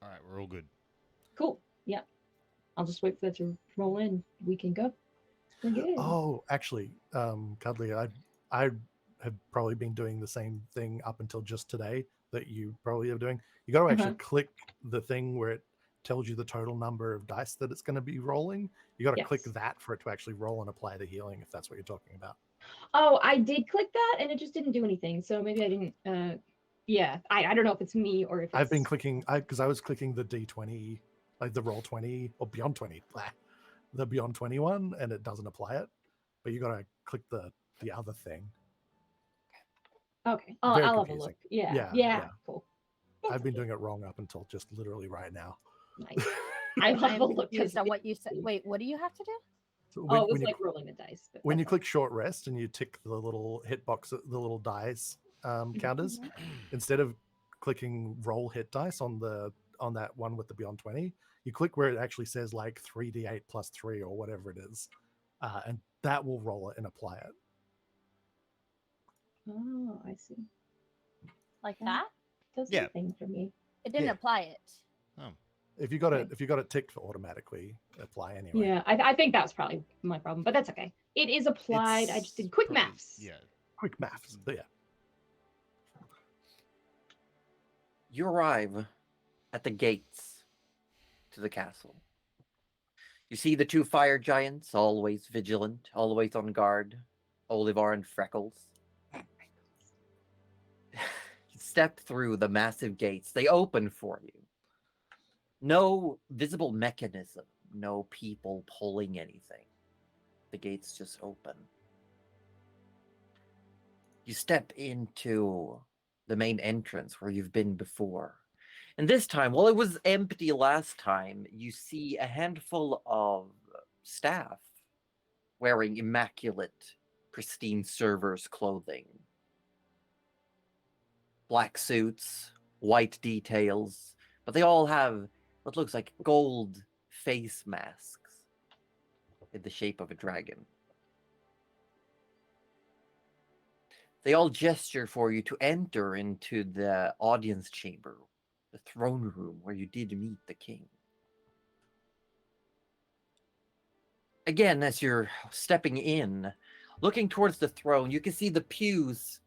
All right. We're all good. Cool. Yeah. I'll just wait for that to roll in. We can go. We're good. Oh, actually, Cuddly, I have probably been doing the same thing up until just today that you probably are doing. You got to actually click the thing where it tells you the total number of dice that it's going to be rolling. You got to click Yes. that for it to actually roll and apply the healing, if that's what you're talking about. Oh, I did click that and it just didn't do anything. So maybe I didn't. Yeah, I don't know if it's me or if it's... I've been clicking because I was clicking the D20, like the roll 20 or beyond 20, the beyond 21, and it doesn't apply it. But you got to click the other thing. Okay, Very I'll have a confusing. look. Yeah, Yeah. cool. I've been doing it wrong up until just literally right now. Nice. I'll have I'm a look. confused on what you said. Wait, what do you have to do? So Oh, when, it was when you like rolling the dice. But when you that's click short rest and you tick the little hitbox, the little dice counters, instead of clicking roll hit dice on that one with the beyond 20, you click where it actually says like 3d8 plus 3 or whatever it is, and that will roll it and apply it. Oh, I see. Like Yeah. that? Does Yeah. nothing for me. It didn't Yeah. apply it. If you got Okay. it ticked for automatically apply anyway. Yeah, I think that was probably my problem, but that's okay. It is applied. I just did quick probably- maths. Yeah. Quick maths. But yeah. You arrive at the gates to the castle. You see the two fire giants, always vigilant, always on guard, Olivar and Freckles. You step through the massive gates. They open for you. No visible mechanism, no people pulling anything. The gates just open. You step into the main entrance where you've been before. And this time, while it was empty last time, you see a handful of staff wearing immaculate, pristine servers' clothing. Black suits, white details, but they all have what looks like gold face masks in the shape of a dragon. They all gesture for you to enter into the audience chamber, the throne room where you did meet the king. Again, as you're stepping in, looking towards the throne, you can see the pews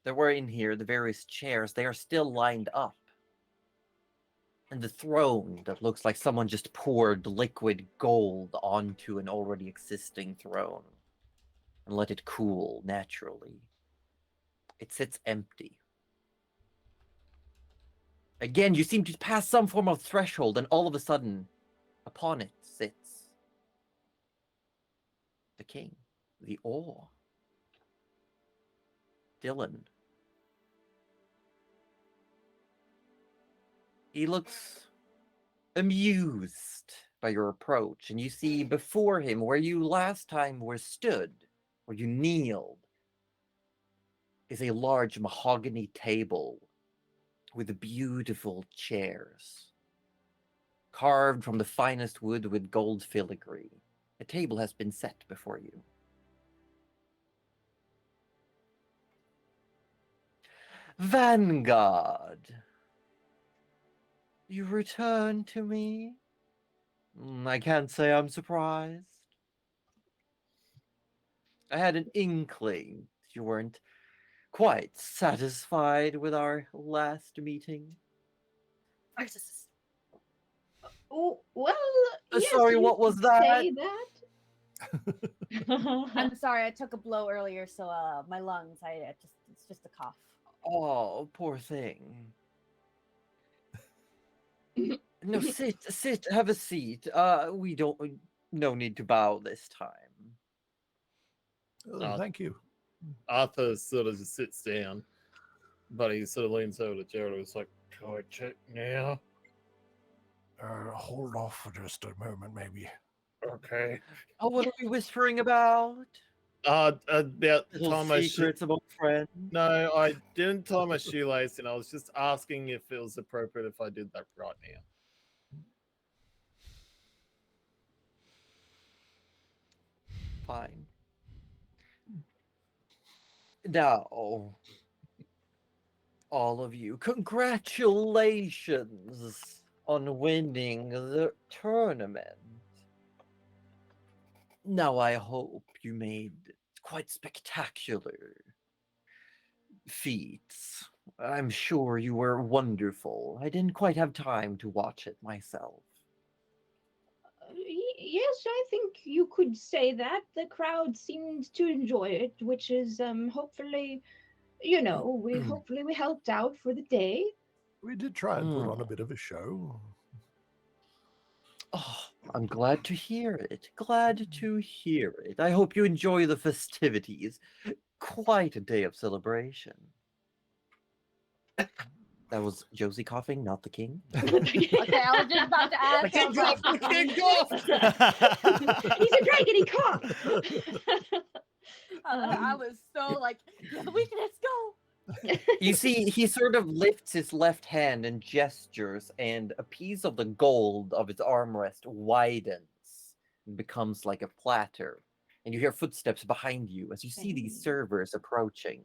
that were in here, the various chairs, they are still lined up. And the throne that looks like someone just poured liquid gold onto an already existing throne and let it cool naturally. It sits empty. Again, you seem to pass some form of threshold, and all of a sudden, upon it sits the king, the ore, Dylan. He looks amused by your approach, and you see before him where you last time were stood, where you kneeled, is a large mahogany table with beautiful chairs, carved from the finest wood with gold filigree. A table has been set before you. Vanguard, you return to me? I can't say I'm surprised. I had an inkling you weren't quite satisfied with our last meeting. Oh, well, yes, Sorry, you what was could that? say that. I'm sorry, I took a blow earlier, so my lungs, it's just a cough. Oh, poor thing. No, sit, have a seat. We don't, no need to bow this time. Oh, thank you. Arthur sort of just sits down, but he sort of leans over to Gerald and is like, "Can I check now?" Hold off for just a moment, maybe. Okay. Oh, what are we whispering about? About Little time my secrets among friends. No, I didn't tie my shoelace, and I was just asking if it was appropriate if I did that right now. Fine. Now, all of you, congratulations on winning the tournament. Now, I hope you made quite spectacular feats. I'm sure you were wonderful. I didn't quite have time to watch it myself. Yes, I think you could say that. The crowd seemed to enjoy it, which is hopefully, hopefully we helped out for the day. We did try and put on a bit of a show. Oh, I'm glad to hear it. Glad to hear it. I hope you enjoy the festivities. Quite a day of celebration. That was Josie coughing, not the king. Okay, I was just about to ask. King cough! The king cough! He's a dragon, he coughed! I was so like, yeah, let's go. You see, he sort of lifts his left hand and gestures, and a piece of the gold of his armrest widens and becomes like a platter. And you hear footsteps behind you as you see these servers approaching.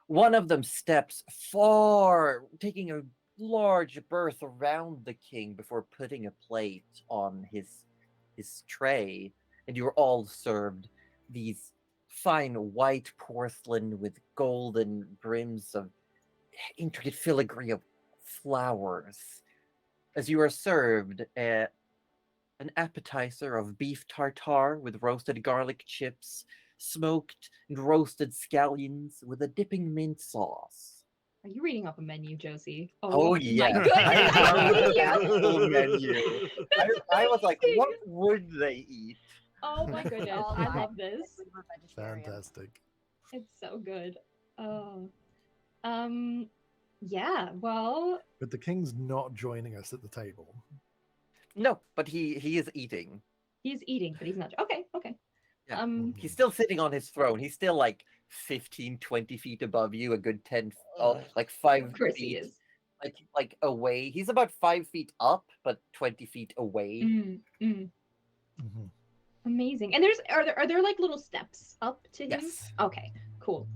One of them steps far, taking a large berth around the king before putting a plate on his tray, and you are all served these fine white porcelain with golden brims of intricate filigree of flowers. As you are served an appetizer of beef tartare with roasted garlic chips, smoked and roasted scallions with a dipping mint sauce. Are you reading off a menu, Josie? Oh yeah, My goodness, I I wrote believe the you. actual menu. I was like, what would they eat? Oh my goodness, All I right. love this. We're vegetarian. Fantastic. It's so good. Oh. Yeah, well, But the king's not joining us at the table. No, but he is eating. he's eating, but he's not. Okay, okay. Yeah. Um, He's still sitting on his throne. He's still like 15, 20 feet above you, a good 10, like 5 of course he feet, is. like away. He's about 5 feet up, but 20 feet away. Mhm. Amazing. And are there like little steps up to him? Yes. Okay, cool.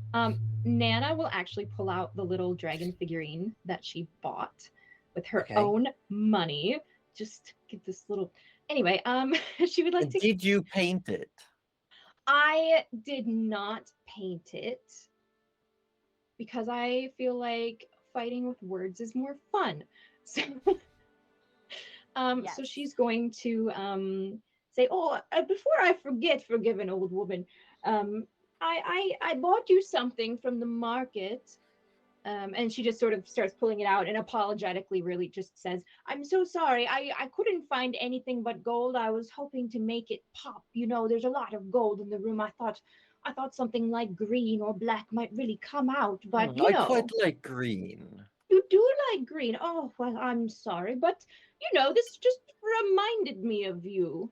Nana will actually pull out the little dragon figurine that she bought with her Okay. own money. Just get this little. Anyway, she would like to. Did you paint it? I did not paint it because I feel like fighting with words is more fun. So, so Yes. she's going to say, "Oh, before I forget, forgiven old woman, I bought you something from the market. And she just sort of starts pulling it out and apologetically really just says, I'm so sorry. I couldn't find anything but gold. I was hoping to make it pop. You know, there's a lot of gold in the room. I thought something like green or black might really come out, but you I know, quite like green. you do like green. Oh, well, I'm sorry, but you know, this just reminded me of you.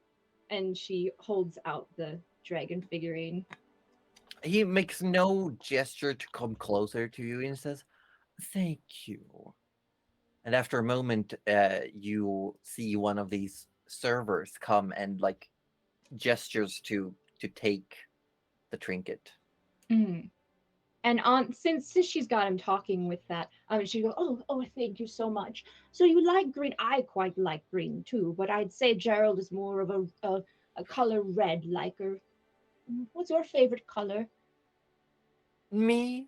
And she holds out the dragon figurine. He makes no gesture to come closer to you and says, "Thank you." And after a moment, you see one of these servers come and like gestures to take the trinket. Mm. And since she's got him talking with that, she goes, oh, thank you so much. So you like green? I quite like green too, but I'd say Gerald is more of a color red liker. What's your favorite color? Me?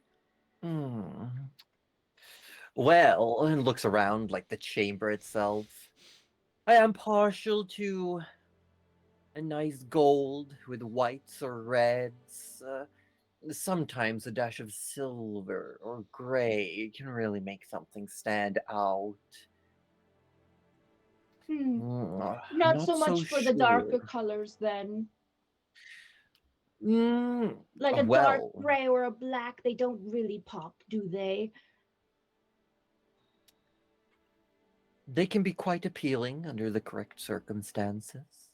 Well, and looks around like the chamber itself. I am partial to a nice gold with whites or reds. Sometimes a dash of silver or gray can really make something stand out. Not so much for the darker colors then. Like a dark Well, gray or a black, they don't really pop, do they? they can be quite appealing under the correct circumstances.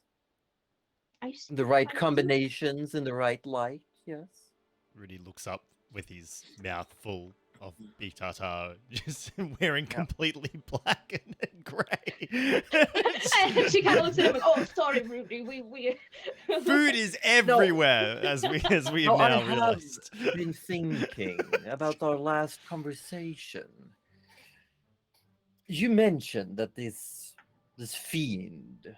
I see. The right I see. combinations in the right light, yes. Rudy looks up with his mouth full of beef tartare, just wearing completely black and grey. And she kind of looks at him like, "Oh, sorry, Rudy. We Food is everywhere, as we have No, I now have realized. been thinking about our last conversation. You mentioned that this fiend,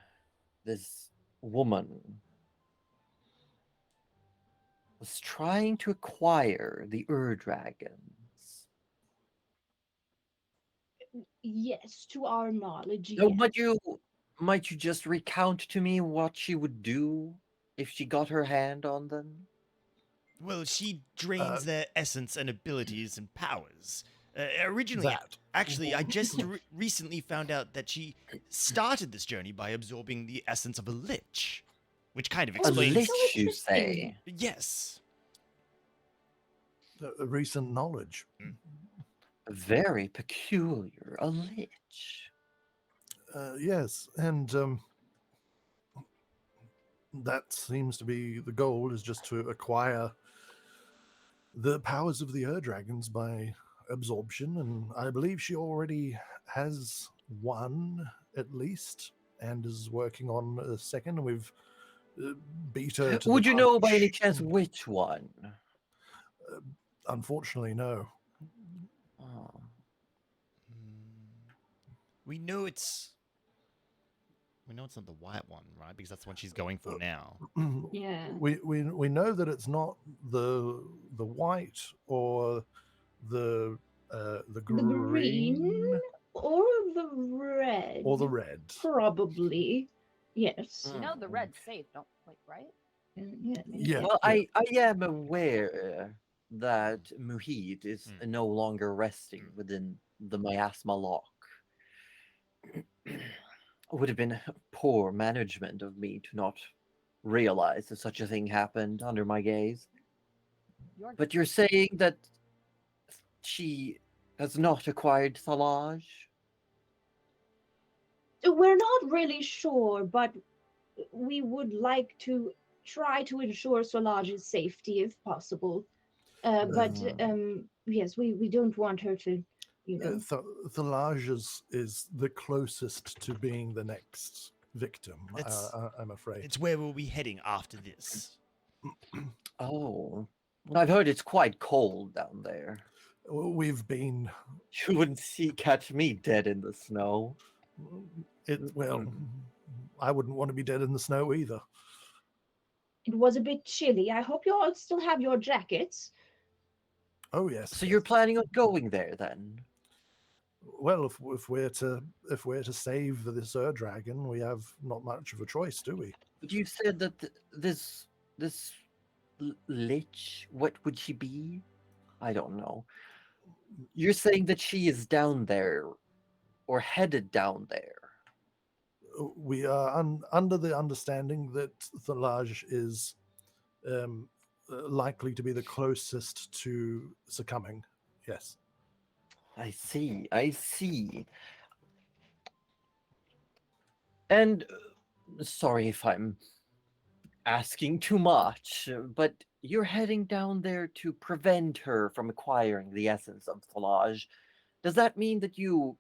this woman, was trying to acquire the dragons. Yes, to our knowledge, Now, yes. might you just recount to me what she would do if she got her hand on them? Well, she drains their essence and abilities and powers. Originally, That. actually, I just recently found out that she started this journey by absorbing the essence of a lich, which kind of A explains. lich, so you interesting. say? Yes. Recent knowledge. Very peculiar. A lich. Yes, and that seems to be the goal, is just to acquire the powers of the dragons by absorption, and I believe she already has one at least, and is working on a second. We've beat her to Would the you know by any punch. chance which one? Unfortunately, no. Oh. We know it's not the white one, right? Because that's the one she's going for now. Yeah. We know that it's not the white or the green or the red. or the red. Probably. Yes. You know the red's safe, don't like, right? Yeah. Yeah. Well, I am aware that Muhid is no longer resting within the miasma lock. It would have been poor management of me to not realize that such a thing happened under my gaze. But you're saying that she has not acquired Thalage? We're not really sure, but we would like to try to ensure Solage's safety if possible. But yes, we don't want her to, you know. Thalage is the closest to being the next victim, I'm afraid. It's where we'll be heading after this. Oh, I've heard it's quite cold down there. We've been. You wouldn't catch me dead in the snow. Well, I wouldn't want to be dead in the snow either. It was a bit chilly. I hope you all still have your jackets. Oh yes. So you're planning on going there then? Well, if we're to save this dragon, we have not much of a choice, do we? But you said that this lich, what would she be? I don't know. You're saying that she is down there, or headed down there. We are under the understanding that Thalaj is likely to be the closest to succumbing. Yes. I see. I see. And sorry if I'm asking too much, but you're heading down there to prevent her from acquiring the essence of Thalaj. Does that mean that you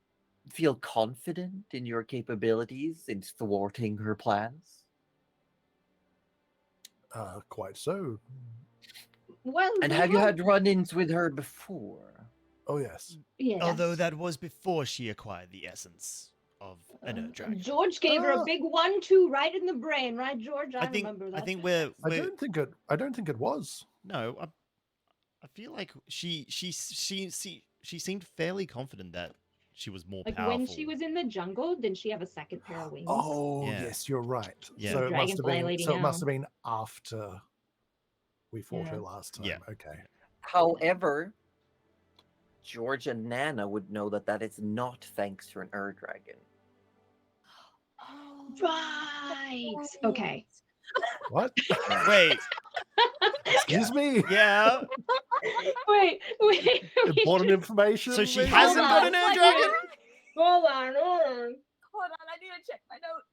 feel confident in your capabilities in thwarting her plans? Quite so. Well, And we have you have- had run-ins with her before? Oh, yes. Yes. Although that was before she acquired the essence of an Earth dragon. George gave her a big 1-2 right in the brain, right, George? I remember that. I think we're I don't think it was. no. I feel like she seemed fairly confident that she was more Like powerful. when she was in the jungle, didn't she have a second pair of wings? Oh, Yeah. yes, you're right. Yeah. So it must have Dragonfly been. lady So it must now. have been after we fought her Yeah. last time. Yeah. Okay. However, George and Nana would know that that is not thanks to an Ur-dragon. Right. Okay. What? Wait, Excuse me. yeah. wait. Important information. So she maybe? hasn't Hold got on. an Earth dragon. Hold on. Hold on, I need to check my notes.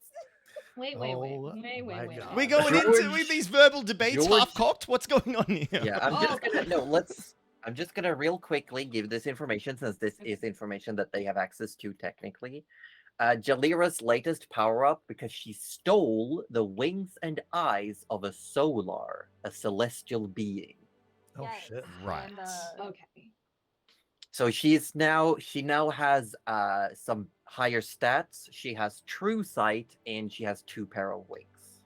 Wait. Oh my God. We're going into George- with these verbal debates George- half cocked. What's going on here? Yeah, I'm just gonna real quickly give this information since this is information that they have access to technically. Jalira's latest power up because she stole the wings and eyes of a solar, a celestial being. Oh Yes, shit. Right. and, Okay. So she now has some higher stats. She has true sight and she has 2 pair of wings.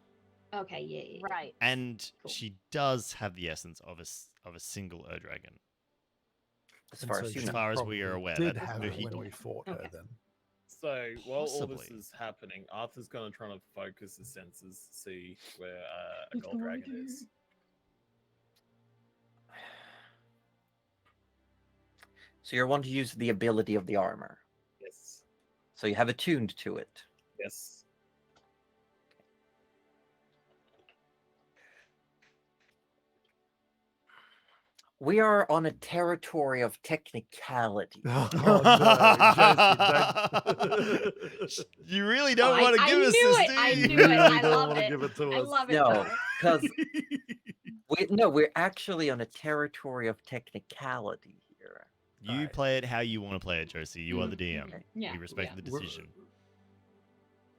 Okay. Yeah. right. And Cool. she does have the essence of a single Earth dragon. As And far so as you she As know. far as we are probably aware, did that have it he- when we fought her. Okay. Then. So while all this Possibly. is happening, Arthur's gonna try to focus his senses, see where a He's gold going dragon to. is. So you want to use the ability of the armor. Yes. So you have attuned to it. Yes. We are on a territory of technicality. Oh no, Josie, don't. You really don't I- want to I give us knew this, it, do I you? knew it, I don't love wanna it. give it to I us. love it. No, though. because we're actually on a territory of technicality here. You Alright. play it how you want to play it, Josie. You are the DM. Okay. Yeah. We respect the We're- decision.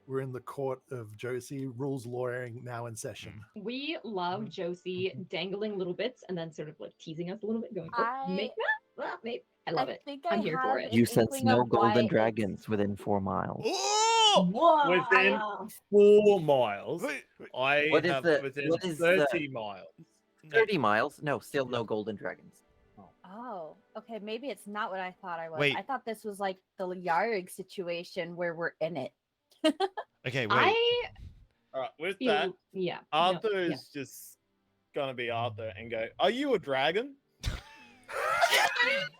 We're in the court of Josie. Rules lawyering now in session. We love Josie dangling little bits and then sort of like teasing us a little bit, going, oh, make that? Well, maybe. I love it. think I'm I here for have it. an You sense inkling no of why golden it's- dragons within 4 miles. Oh! Whoa! Within 4 miles. I What is have the- within what is 30 miles. 30 miles? No, still no golden dragons. Oh, okay. Maybe it's not what I thought I was. Wait. I thought this was like the Yarg situation where we're in it. Okay, wait. I All right, with feel, that, yeah. no, Arthur yeah. is just gonna be Arthur and go, "Are you a dragon?" I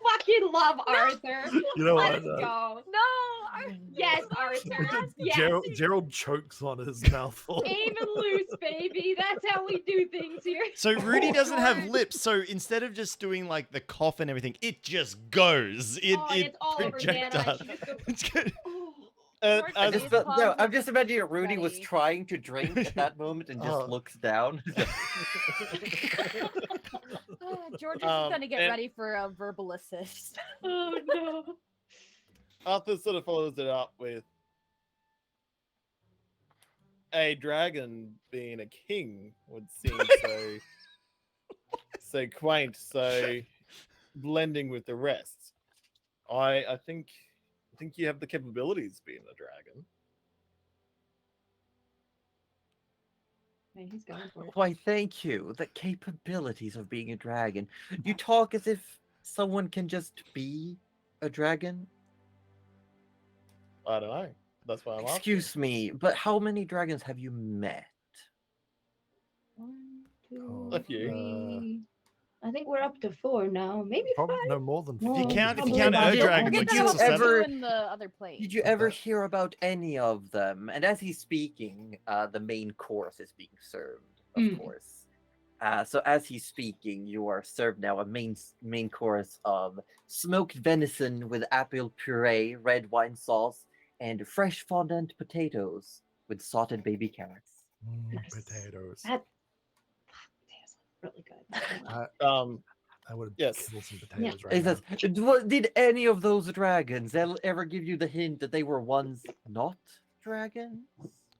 fucking love Arthur. You know Let's what? go. No. Yes, Arthur. Yes. Gerald chokes on his mouthful. Aim and loose, baby. That's how we do things here. So Rudy doesn't have George. lips, so instead of just doing like the cough and everything, it just goes. It Oh, and it's all over projectiles. Nana. and she just goes, It's good. oh. George I Face just felt, no, palms I'm just imagining Rudy was ready. trying to drink at that moment and just Oh. looks down. George is gonna get and- ready for a verbal assist. Oh no. Arthur sort of follows it up with a dragon being a king would seem so quaint, so blending with the rest. I think you have the capabilities of being a dragon. Man, he's going for it. Why, thank you. The capabilities of being a dragon. You talk as if someone can just be a dragon. I don't know. That's why I'm asking. Excuse me, but how many dragons have you met? 1, Oh, 2, a few. 3. I think we're up to 4 now. Maybe 5. Probably no more than No, If you four. count, if you probably count about Ur it. Dragon, Forget like that you I was 6 or 7. ever- in the other plane. Did you ever hear about any of them? And as he's speaking, the main course is being served, of Mm. course. So as he's speaking, you are served now a main course of smoked venison with apple puree, red wine sauce, and fresh fondant potatoes with salted baby carrots. Nice. Potatoes. That potatoes look really good. I would Yes. kill some He potatoes right says, now. Did any of those dragons ever give you the hint that they were once not dragons?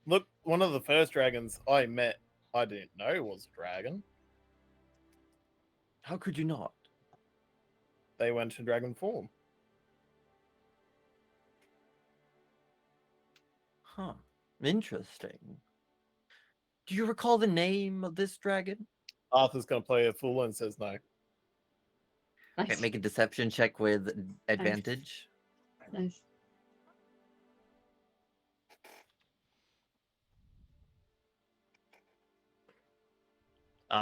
Look, one of the first dragons I met, I didn't know was a dragon. How could you not? They went in dragon form. Huh. Interesting. Do you recall the name of this dragon? Arthur's gonna play a fool and says no. Nice. Okay, make a deception check with advantage. Nice.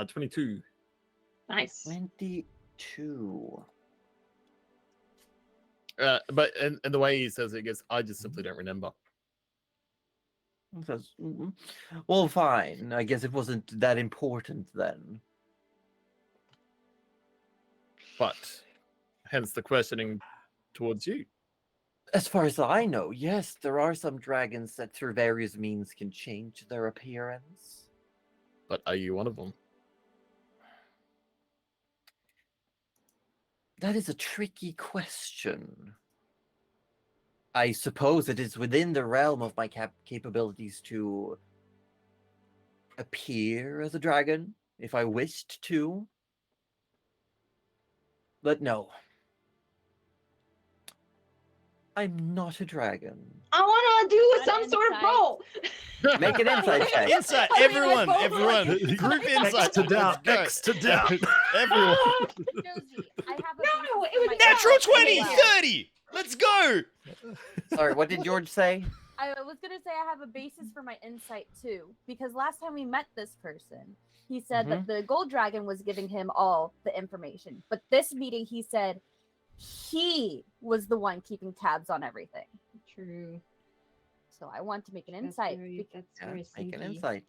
22. Nice. 22. But and the way he says it, I guess I just simply don't remember. He says, "Mm, well, fine. I guess it wasn't that important then. But hence the questioning towards you. As far as I know, yes, there are some dragons that through various means can change their appearance. But are you one of them? That is a tricky question. I suppose it is within the realm of my capabilities to appear as a dragon if I wished to. But no. I'm not a dragon. I want to do Not some sort of inside. roll. Make an insight check. Insight, I mean, everyone, I everyone, totally- group insight. X to doubt. Let's go. X to doubt. Everyone. Josie, I have a No, basis it was for my Natural insight 20, as well. 30. Let's go. Sorry, what did George say? I was gonna say I have a basis for my insight too, because last time we met this person, he said that the gold dragon was giving him all the information, but this meeting he said he was the one keeping tabs on everything. True. So I want to make an That's insight. very, that's Yeah, very make an sneaky. insight.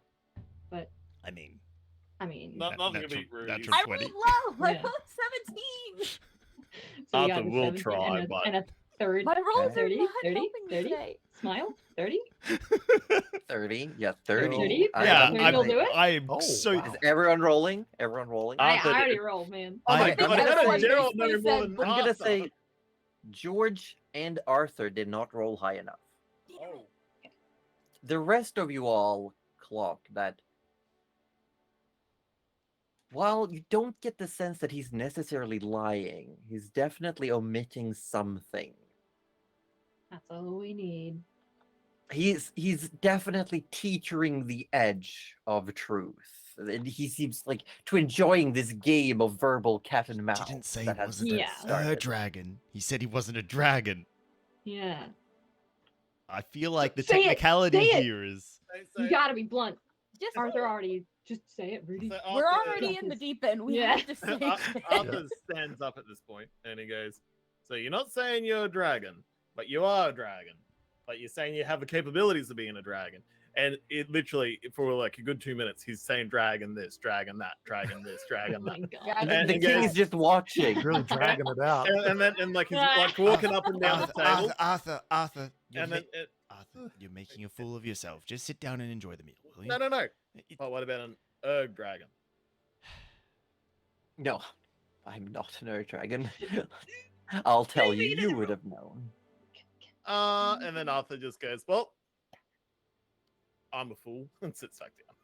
But I mean, I mean, Not- nothing to beat Rudy. natural I 20. rolled low. I Yeah. rolled 17. so you Arthur got a will 17 try, and a, but- and a third. My rolls are 30, not 30, helping me 30. today. Smile. 30. 30. Yeah, 30. 30? Yeah, Maybe you'll do it? I'm Oh, so. wow. Is everyone rolling? Everyone rolling? I I Arthur already did. rolled, man. Oh I- my God, goodness, how did one Gerald basically know more said, than I'm gonna Arthur? say George and Arthur did not roll high enough. Oh. The rest of you all clock that while you don't get the sense that he's necessarily lying, he's definitely omitting something. That's all we need. He's definitely teetering the edge of truth. And he seems like to enjoying this game of verbal cat and mouse. Didn't say that he has wasn't Yeah. a started. dragon. He said he wasn't a dragon. Yeah. I feel like the Say it, technicality say it. here is. You gotta be blunt. Just Arthur already. Just say it, Rudy. we're already in the deep end. We Yeah. have to say shit. Arthur stands up at this point and he goes, "So you're not saying you're a dragon, but you are a dragon. But you're saying you have the capabilities of being a dragon." And it literally, for like a good 2 minutes, he's saying dragon this, dragon that, dragon this, Oh dragon my that. god. And the and king goes- is just watching. Really dragging it out. And then and like he's like walking up and down the table. Arthur, you're, And then it, Arthur, you're making a fool of yourself. Just sit down and enjoy the meal, will you? no. It- Oh, what about an Erg dragon? No, I'm not an Earth dragon. I'll tell you, you would have known. And then Arthur just goes, "Well, I'm a fool," and sits back down.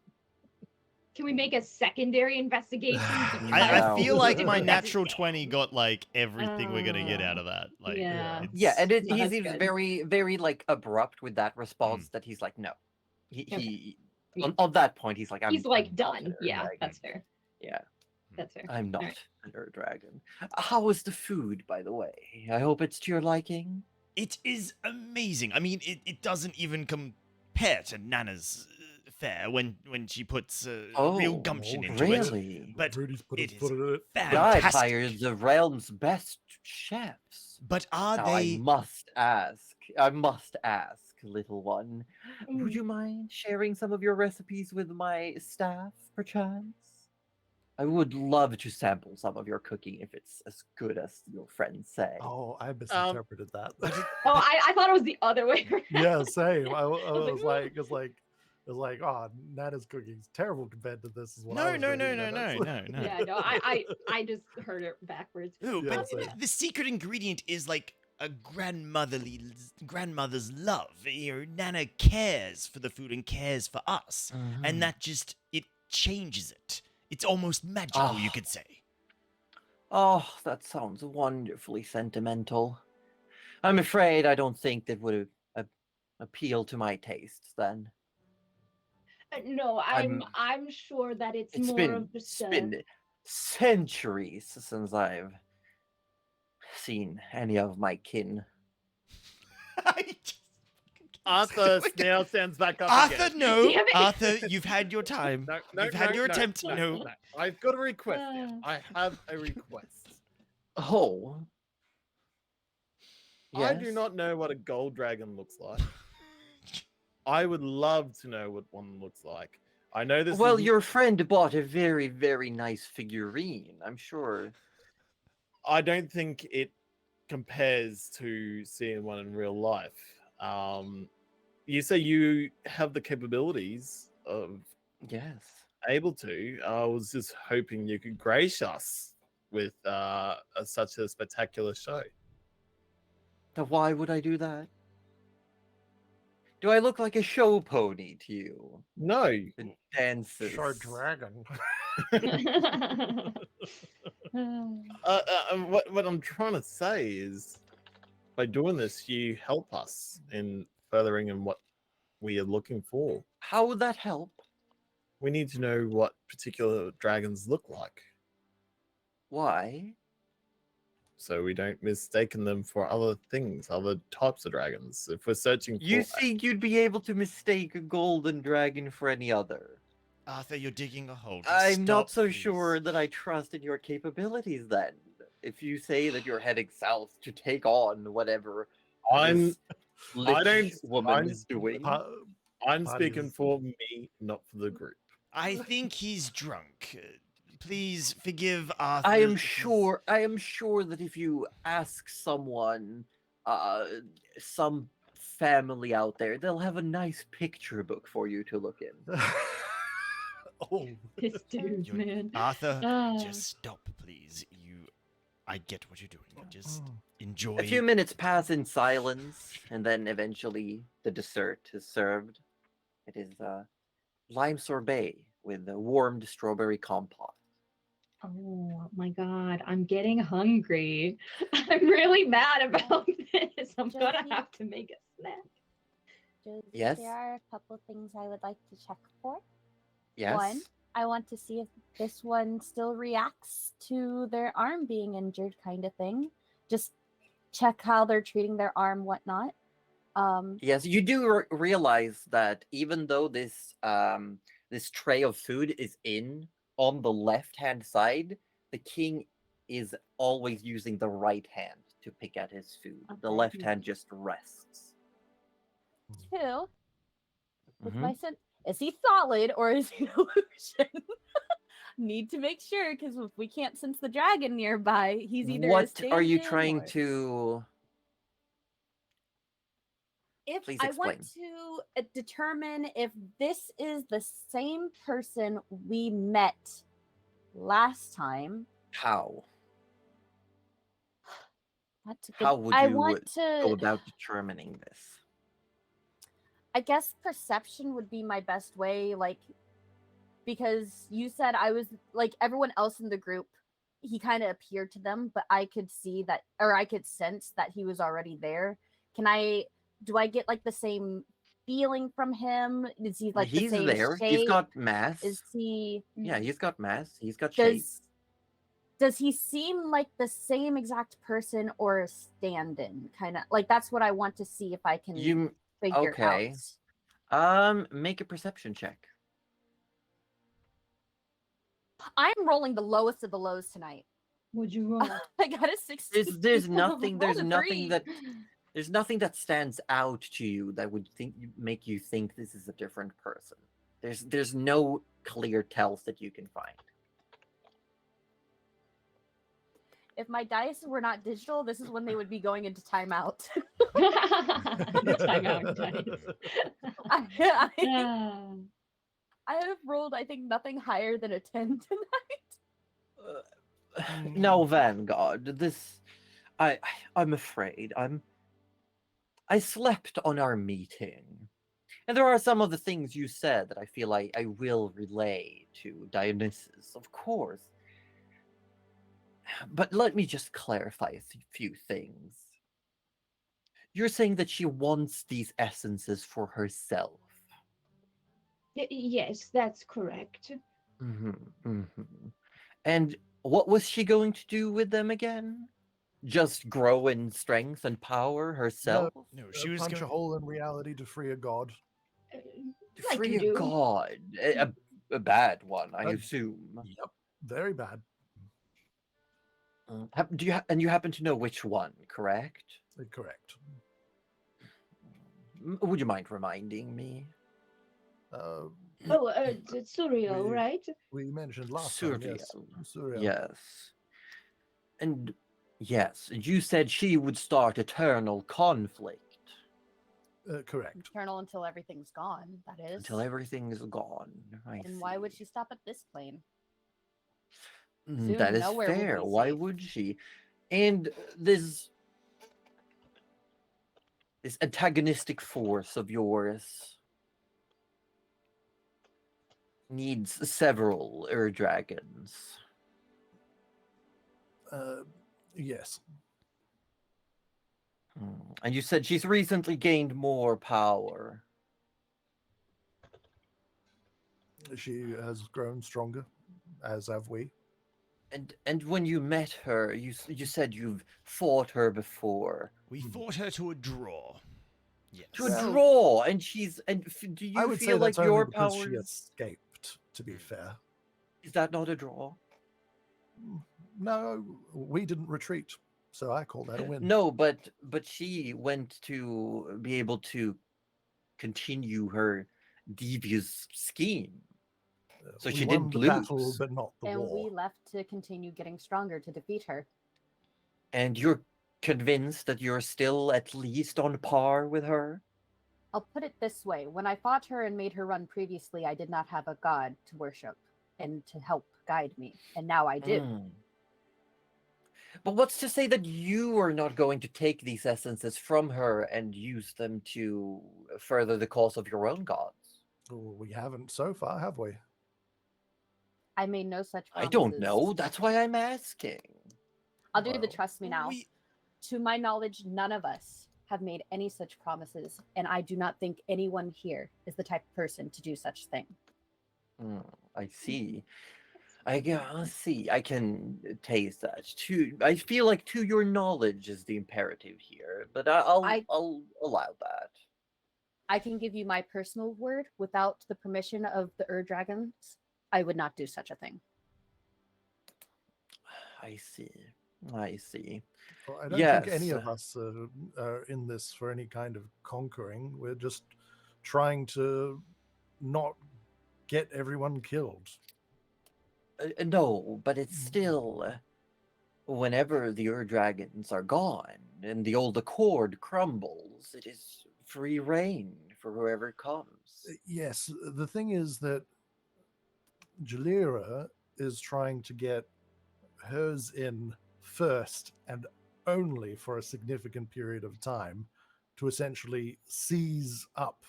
Can we make a secondary investigation? to I Wow. feel like my That's natural insane. 20 got like everything we're gonna get out of that. Like, Yeah. it's- Yeah, and No, he that's seems good. very, very like abrupt with that response. That he's like, no, Okay. he Yeah. on that point he's like, He's I'm like not done. an Earth Yeah, dragon. that's fair. Yeah, That's fair. I'm not Alright. an Earth dragon. How was the food, by the way? I hope it's to your liking. It is amazing. I mean, it doesn't even compare to Nana's fair when she puts real Oh, gumption into it. really? But Rudy's put it his is foot in it. God fantastic. hires the realm's best chefs. But are Now, I they? must ask, little one, would you mind sharing some of your recipes with my staff, perchance? I would love to sample some of your cooking if it's as good as your friends say. Oh, I misinterpreted that. Oh, I thought it was the other way around. Yeah, same. I was was like, like, oh, Nana's cooking's terrible compared to this. Is what I No, was no, reading, no, and no, that's- no. Yeah, no, I just heard it backwards. No, Yeah, but same. the secret ingredient is like a grandmother's love. Nana cares for the food and cares for us, and that just it changes it. It's almost magical, you Ah. could say. Oh, that sounds wonderfully sentimental. I'm afraid I don't think that would appeal to my tastes then. No, I'm sure that it's more of It's just been centuries since I've seen any of my kin. Arthur now stands back up Arthur, again. no. Damn it. Arthur, you've had your time. No, You've had your attempt. No. I've got a request now. I have a request. Oh. I do Yes? not know what a gold dragon looks like. I would love to know what one looks like. I know this. Well, is... your friend bought a very, very nice figurine. I'm sure. I don't think it compares to seeing one in real life. You say you have the capabilities of Yes. able to. I was just hoping you could grace us with such a spectacular show. Now, why would I do that? Do I look like a show pony to you? No, The dances. Shard dragon. what I'm trying to say is, by doing this, you help us in furthering in what we are looking for. How would that help? We need to know what particular dragons look like, Why? so we don't mistaken them for other things, other types of dragons. If we're searching for, You think you'd be able to mistake a golden dragon for any other? Arthur, you're digging a hole. Just I'm not stop, so please. sure that I trust in your capabilities then. If you say that you're heading south to take on whatever I'm this I don't- lich woman I'm- is doing. I'm Bodies. speaking for me, not for the group. I think he's drunk. Please forgive Arthur. I am sure that if you ask someone, some family out there, they'll have a nice picture book for you to look in. Oh, This dude, You're- man. Arthur, Ah. just stop, please. I get what you're doing. Just enjoy. A few minutes pass in silence, and then eventually the dessert is served. It is lime sorbet with a warmed strawberry compote. Oh my god, I'm getting hungry. I'm really mad about this. I'm gonna Josie? have to make a snack. Josie, Yes? there are a couple things I would like to check for. Yes. One, I want to see if this one still reacts to their arm being injured, kind of thing. Just check how they're treating their arm, whatnot. Yes, you do realize that even though this this tray of food is on the left-hand side, the king is always using the right hand to pick at his food. The Okay. left hand just rests. Two, with Mhm. my son, is he solid or is he illusion? Need to make sure because if we can't sense the dragon nearby, he's either. a What are you stand-in trying or- to? If Please I want explain. to determine if this is the same person we met last time, How? that's a good. How would I you want go to. about determining this? I guess perception would be my best way, like, because you said I was like everyone else in the group. He kind of appeared to them, but I could see that, or I could sense that he was already there. Do I get like the same feeling from him? Is he like He's the same there. shape? He's got mass. Is he? Yeah, he's got mass. He's got shape. Does he seem like the same exact person or a stand-in? Kind of like that's what I want to see if I can You figure okay. out. Make a perception check. I'm rolling the lowest of the lows tonight. Would you roll? I got a 16. There's nothing Rolled a three. there's nothing that stands out to you that would make you think this is a different person. There's no clear tells that you can find. If my dice were not digital, this is when they would be going into timeout. Timeout dice. I have rolled, I think, nothing higher than a 10 tonight. No, Vanguard. I'm afraid I slept on our meeting, and there are some of the things you said that I feel I will relay to Dionysus, of course. But let me just clarify a few things. You're saying that she wants these essences for herself. Yes, that's correct. And what was she going to do with them again? Just grow in strength and power herself? No, she was punch going. a hole in reality to free a god. Like Free you a do. god. A bad one, I Uh, assume. Yep, very bad. And you happen to know which one, correct? Correct. Would you mind reminding me? Oh, it's Surreal, We- right? We mentioned last time, yes. Surreal. Yes. And yes, you said she would start eternal conflict Correct. Eternal until everything's gone, that is. until everything is gone. And why would she stop at this plane? That Soon, is nowhere will fair. be Why safe. would she? And this antagonistic force of yours needs several dragons. Yes. And you said she's recently gained more power. She has grown stronger, as have we. And when you met her, you said you've fought her before. We fought her to a draw. Yes. To a Well, draw, and do I you would say feel like that's only your because powers? she escaped, to be fair. Is that not a draw? No, we didn't retreat, so I call that a win. No, but she went to be able to continue her devious scheme. So we she won didn't the battle, lose. but not the And war. we left to continue getting stronger to defeat her. And you're convinced that you're still at least on par with her? I'll put it this way. When I fought her and made her run previously, I did not have a god to worship and to help guide me. And now I do. But what's to say that you are not going to take these essences from her and use them to further the cause of your own gods? We haven't so far, have we? I made no such I promises. don't know. That's why I'm asking. I'll do the Well, trust me now. To my knowledge, none of us have made any such promises, and I do not think anyone here is the type of person to do such thing. I see. See. I can taste that. I feel like to your knowledge is the imperative here, but I'll allow that. I can give you my personal word. Without the permission of the Dragons, I would not do such a thing. I see. Well, I don't think any of us are in this for any kind of conquering. We're just trying to not get everyone killed. No, but it's still whenever the dragons are gone and the old accord crumbles, it is free reign for whoever comes. Yes, the thing is that Jalira is trying to get hers in first and only for a significant period of time to essentially seize up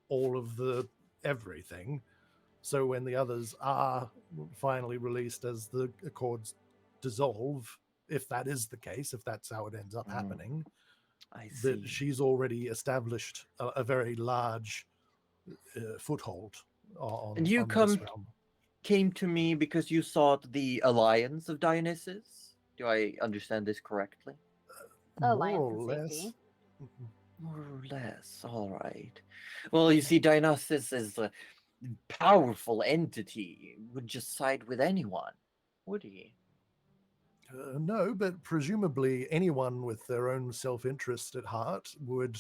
all of the everything. So when the others are finally released as the accords dissolve, if that is the case, if that's how it ends up happening, I see. that she's already established a very large foothold on, And you on this realm. came to me because you sought the alliance of Dionysus? Do I understand this correctly? Alliance More or and less. safety. More or less, all right. Well, you see, Dionysus is a powerful entity. Would just side with anyone, would he? No, but presumably anyone with their own self-interest at heart would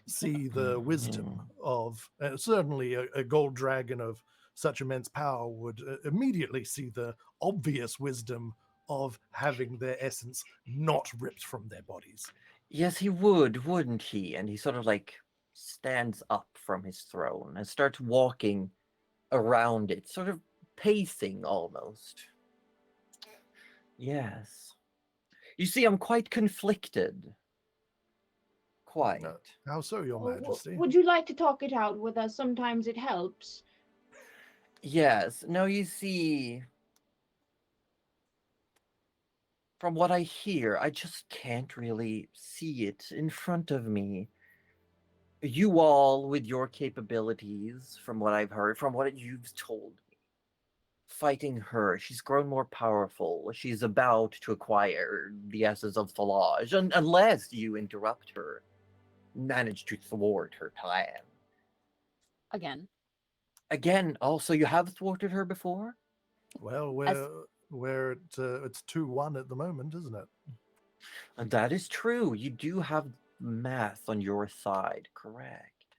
see the wisdom of, certainly a gold dragon of such immense power would immediately see the obvious wisdom of having their essence not ripped from their bodies. Yes, he would, wouldn't he? And he sort of like stands up from his throne and starts walking around it, sort of pacing almost. Yes. You see, I'm quite conflicted. Quite. How so, Your Majesty? Would you like to talk it out with us? Sometimes it helps. Yes. No, you see, from what I hear, I just can't really see it in front of me. You all, with your capabilities, from what I've heard, from what you've told me, fighting her, she's grown more powerful. She's about to acquire the essence of Thalage, unless you interrupt her, manage to thwart her plan. Again. Again, also, you have thwarted her before? Well, it's 2-1 at the moment, isn't it? And that is true. You do have math on your side, correct?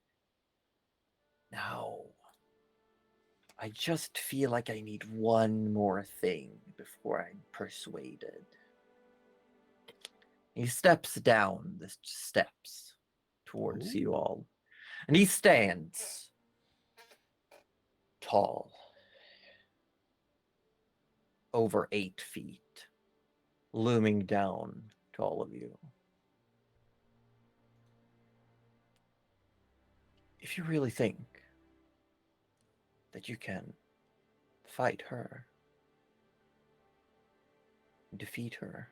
Now, I just feel like I need one more thing before I'm persuaded. He steps down the steps towards you all, and he stands tall, over 8 feet, looming down to all of you. If you really think that you can fight her, defeat her,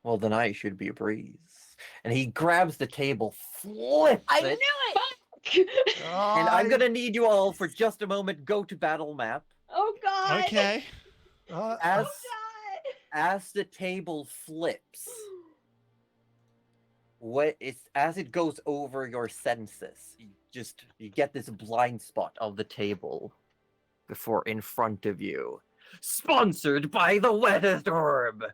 well, then I should be a breeze. And he grabs the table, flips I it, knew it! and I'm gonna need you all for just a moment. Go to battle map. Oh God. Okay. As God. as the table flips, as it goes over your senses, you get this blind spot of the table before in front of you. Sponsored by the Weather Orb.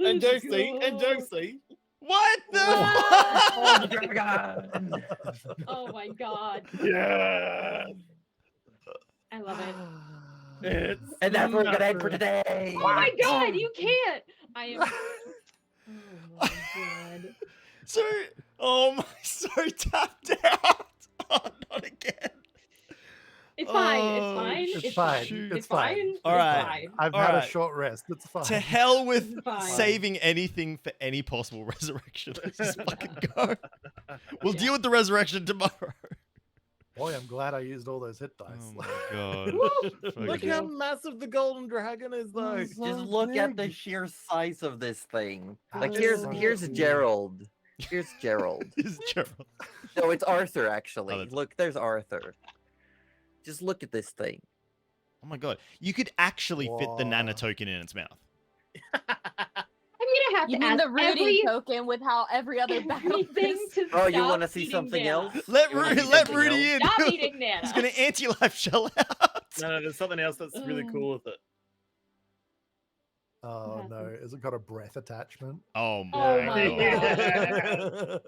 And Josie. What the Oh, fuck? dragon! Oh my God. Yeah. I love it. It's And that's where we're gonna end for today. Oh my God, you can't. I am. Oh my God. So, oh my, so tapped out. Oh, not again. It's fine. It's Oh, fine. It's fine. shoot. It's fine. All It's right. fine. I've All had a right. short rest. It's fine. To hell with Fine. saving anything for any possible resurrection. Let's just fucking go. We'll Yeah. deal with the resurrection tomorrow. Boy, I'm glad I used all those hit dice. Oh my god. Look Fucking- how massive the golden dragon is, though. Just look at the sheer size of this thing. Like That here's is so here's cool. Gerald. Here's Gerald. This is Gerald. No, it's Arthur actually. that's- Look, there's Arthur. Just look at this thing. Oh my god. You could actually fit the Whoa. nano token in its mouth. I'm gonna have You to mean ask the Rudy every, token with how every other battle everything is? to Oh, you stop want to see eating something Nana. else? Let You wanna see let something Rudy else? in. Stop eating Nana. He's gonna anti-life shell out. No, there's something else that's really cool with it. Oh What no, happened? has it got a breath attachment? Oh Oh my my god.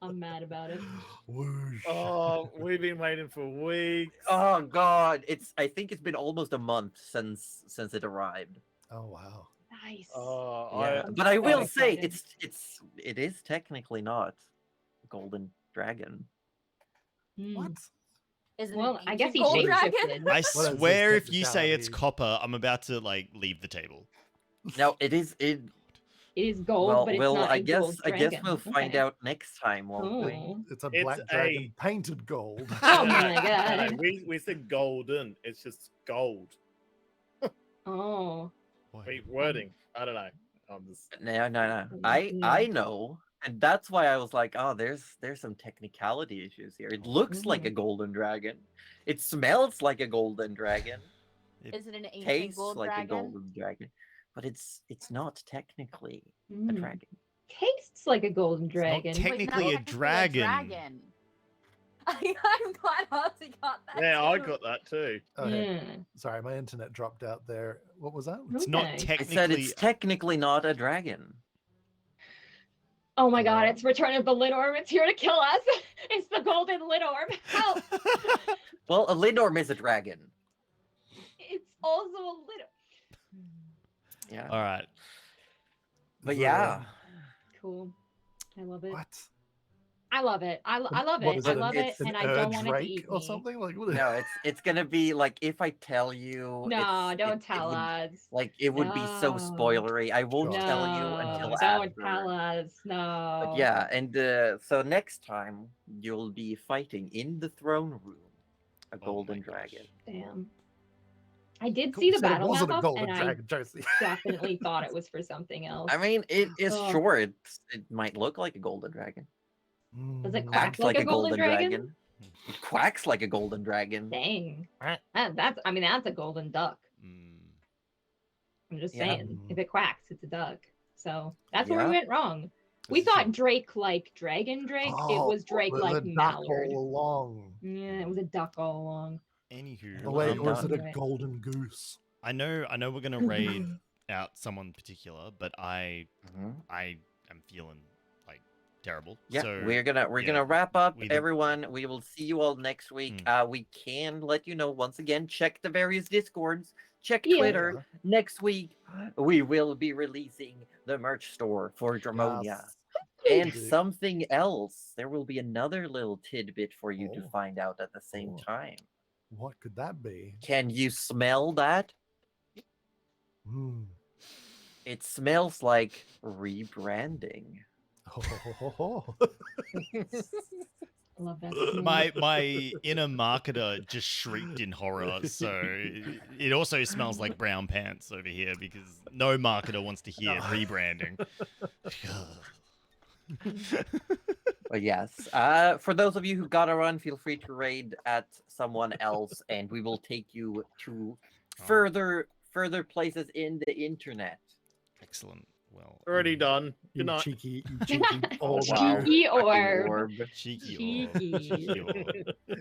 I'm mad about it. Whoosh. Oh, we've been waiting for weeks. Oh God, I think it's been almost a month since it arrived. Oh wow. Nice. Oh, Yeah. I'm But I so will say excited. it is technically not a golden dragon. Hmm. What? Isn't Well, it I guess he ancient gold shapeshifted. dragon? I Well, that's swear his if you say it's technicality. copper, I'm about to like leave the table. Now it It is gold, well, but it's well, not I a guess gold I guess dragon. we'll find Okay. out next time, won't we? Oh. It's a It's black dragon painted gold. Oh my No, God. we said golden. It's just gold. Oh. Wait, wording. I don't know. I'm just. No. Mm, I know, and that's why I was like, oh, there's some technicality issues here. It looks like a golden dragon. It smells like a golden dragon. Is it an ancient Tastes gold like dragon? a golden dragon, but it's not technically a Mm. dragon. tastes like a golden not dragon. tech- Wait, not Technically a dragon. I'm glad Aussie got that. Yeah, I too. got that too. Okay. Yeah. Sorry, my internet dropped out there. What was that? It's not Okay. I technically. said it's technically not a dragon. Oh my god, it's Return of the Lid Orb. It's here to kill us. It's the golden lid orb. Help! Well, a Lindorm is a dragon. It's also a lid. Yeah. All right. But The- yeah. Cool. I love it. What? I love it. I love What it. is I it? love it, It's and I don't want it to Drake eat or me. something like. What No, it's gonna be like if I tell you. No, don't it tell would, us. Like it would be so No. spoilery. I won't Sure. tell you until No, after. don't tell us. No. But yeah, and so next time you'll be fighting in the throne room a Oh golden my gosh. dragon. Damn. I did Cool, see the said it battle wasn't map a up, golden and dragon, Josie. I definitely thought it was for something else. I mean, it is Oh. short. It might look like a golden dragon. Does it Mm, quack Acts like like a a golden golden dragon? dragon. It quacks like a golden dragon. Dang. Quack. That's a golden duck. Mm. I'm just Yeah. saying. If it quacks, it's a duck. So that's where Yeah. we went wrong. We This is thought Drake like dragon Drake. It Oh, was Drake the like duck mallard. all along. Yeah, it was a duck all along. Anywho, Oh, wait, I'm or is it done. a golden goose? I know we're gonna raid out someone particular, but I Mhm. am feeling like terrible. Yeah, so we're yeah, gonna wrap up, we- everyone. We will see you all next week. We can let you know once again. Check the various Discords. Check Yeah. Twitter. Next week we will be releasing the merch store for Dramonia. Yes. And Indeed. something else. There will be another little tidbit for you to Oh. find out at the same Oh. time. What could that be? Can you smell that? Hmm. It smells like rebranding. Oh. I love that. smell. my inner marketer just shrieked in horror. So it also smells like brown pants over here because no marketer wants to hear rebranding. But yes, for those of you who gotta run, feel free to raid at someone else, and we will take you to further places in the internet. Excellent. Well, Already done. You Good night. cheeky orb. Wow. Cheeky Fucking orb. orb. cheeky. Cheeky. orb.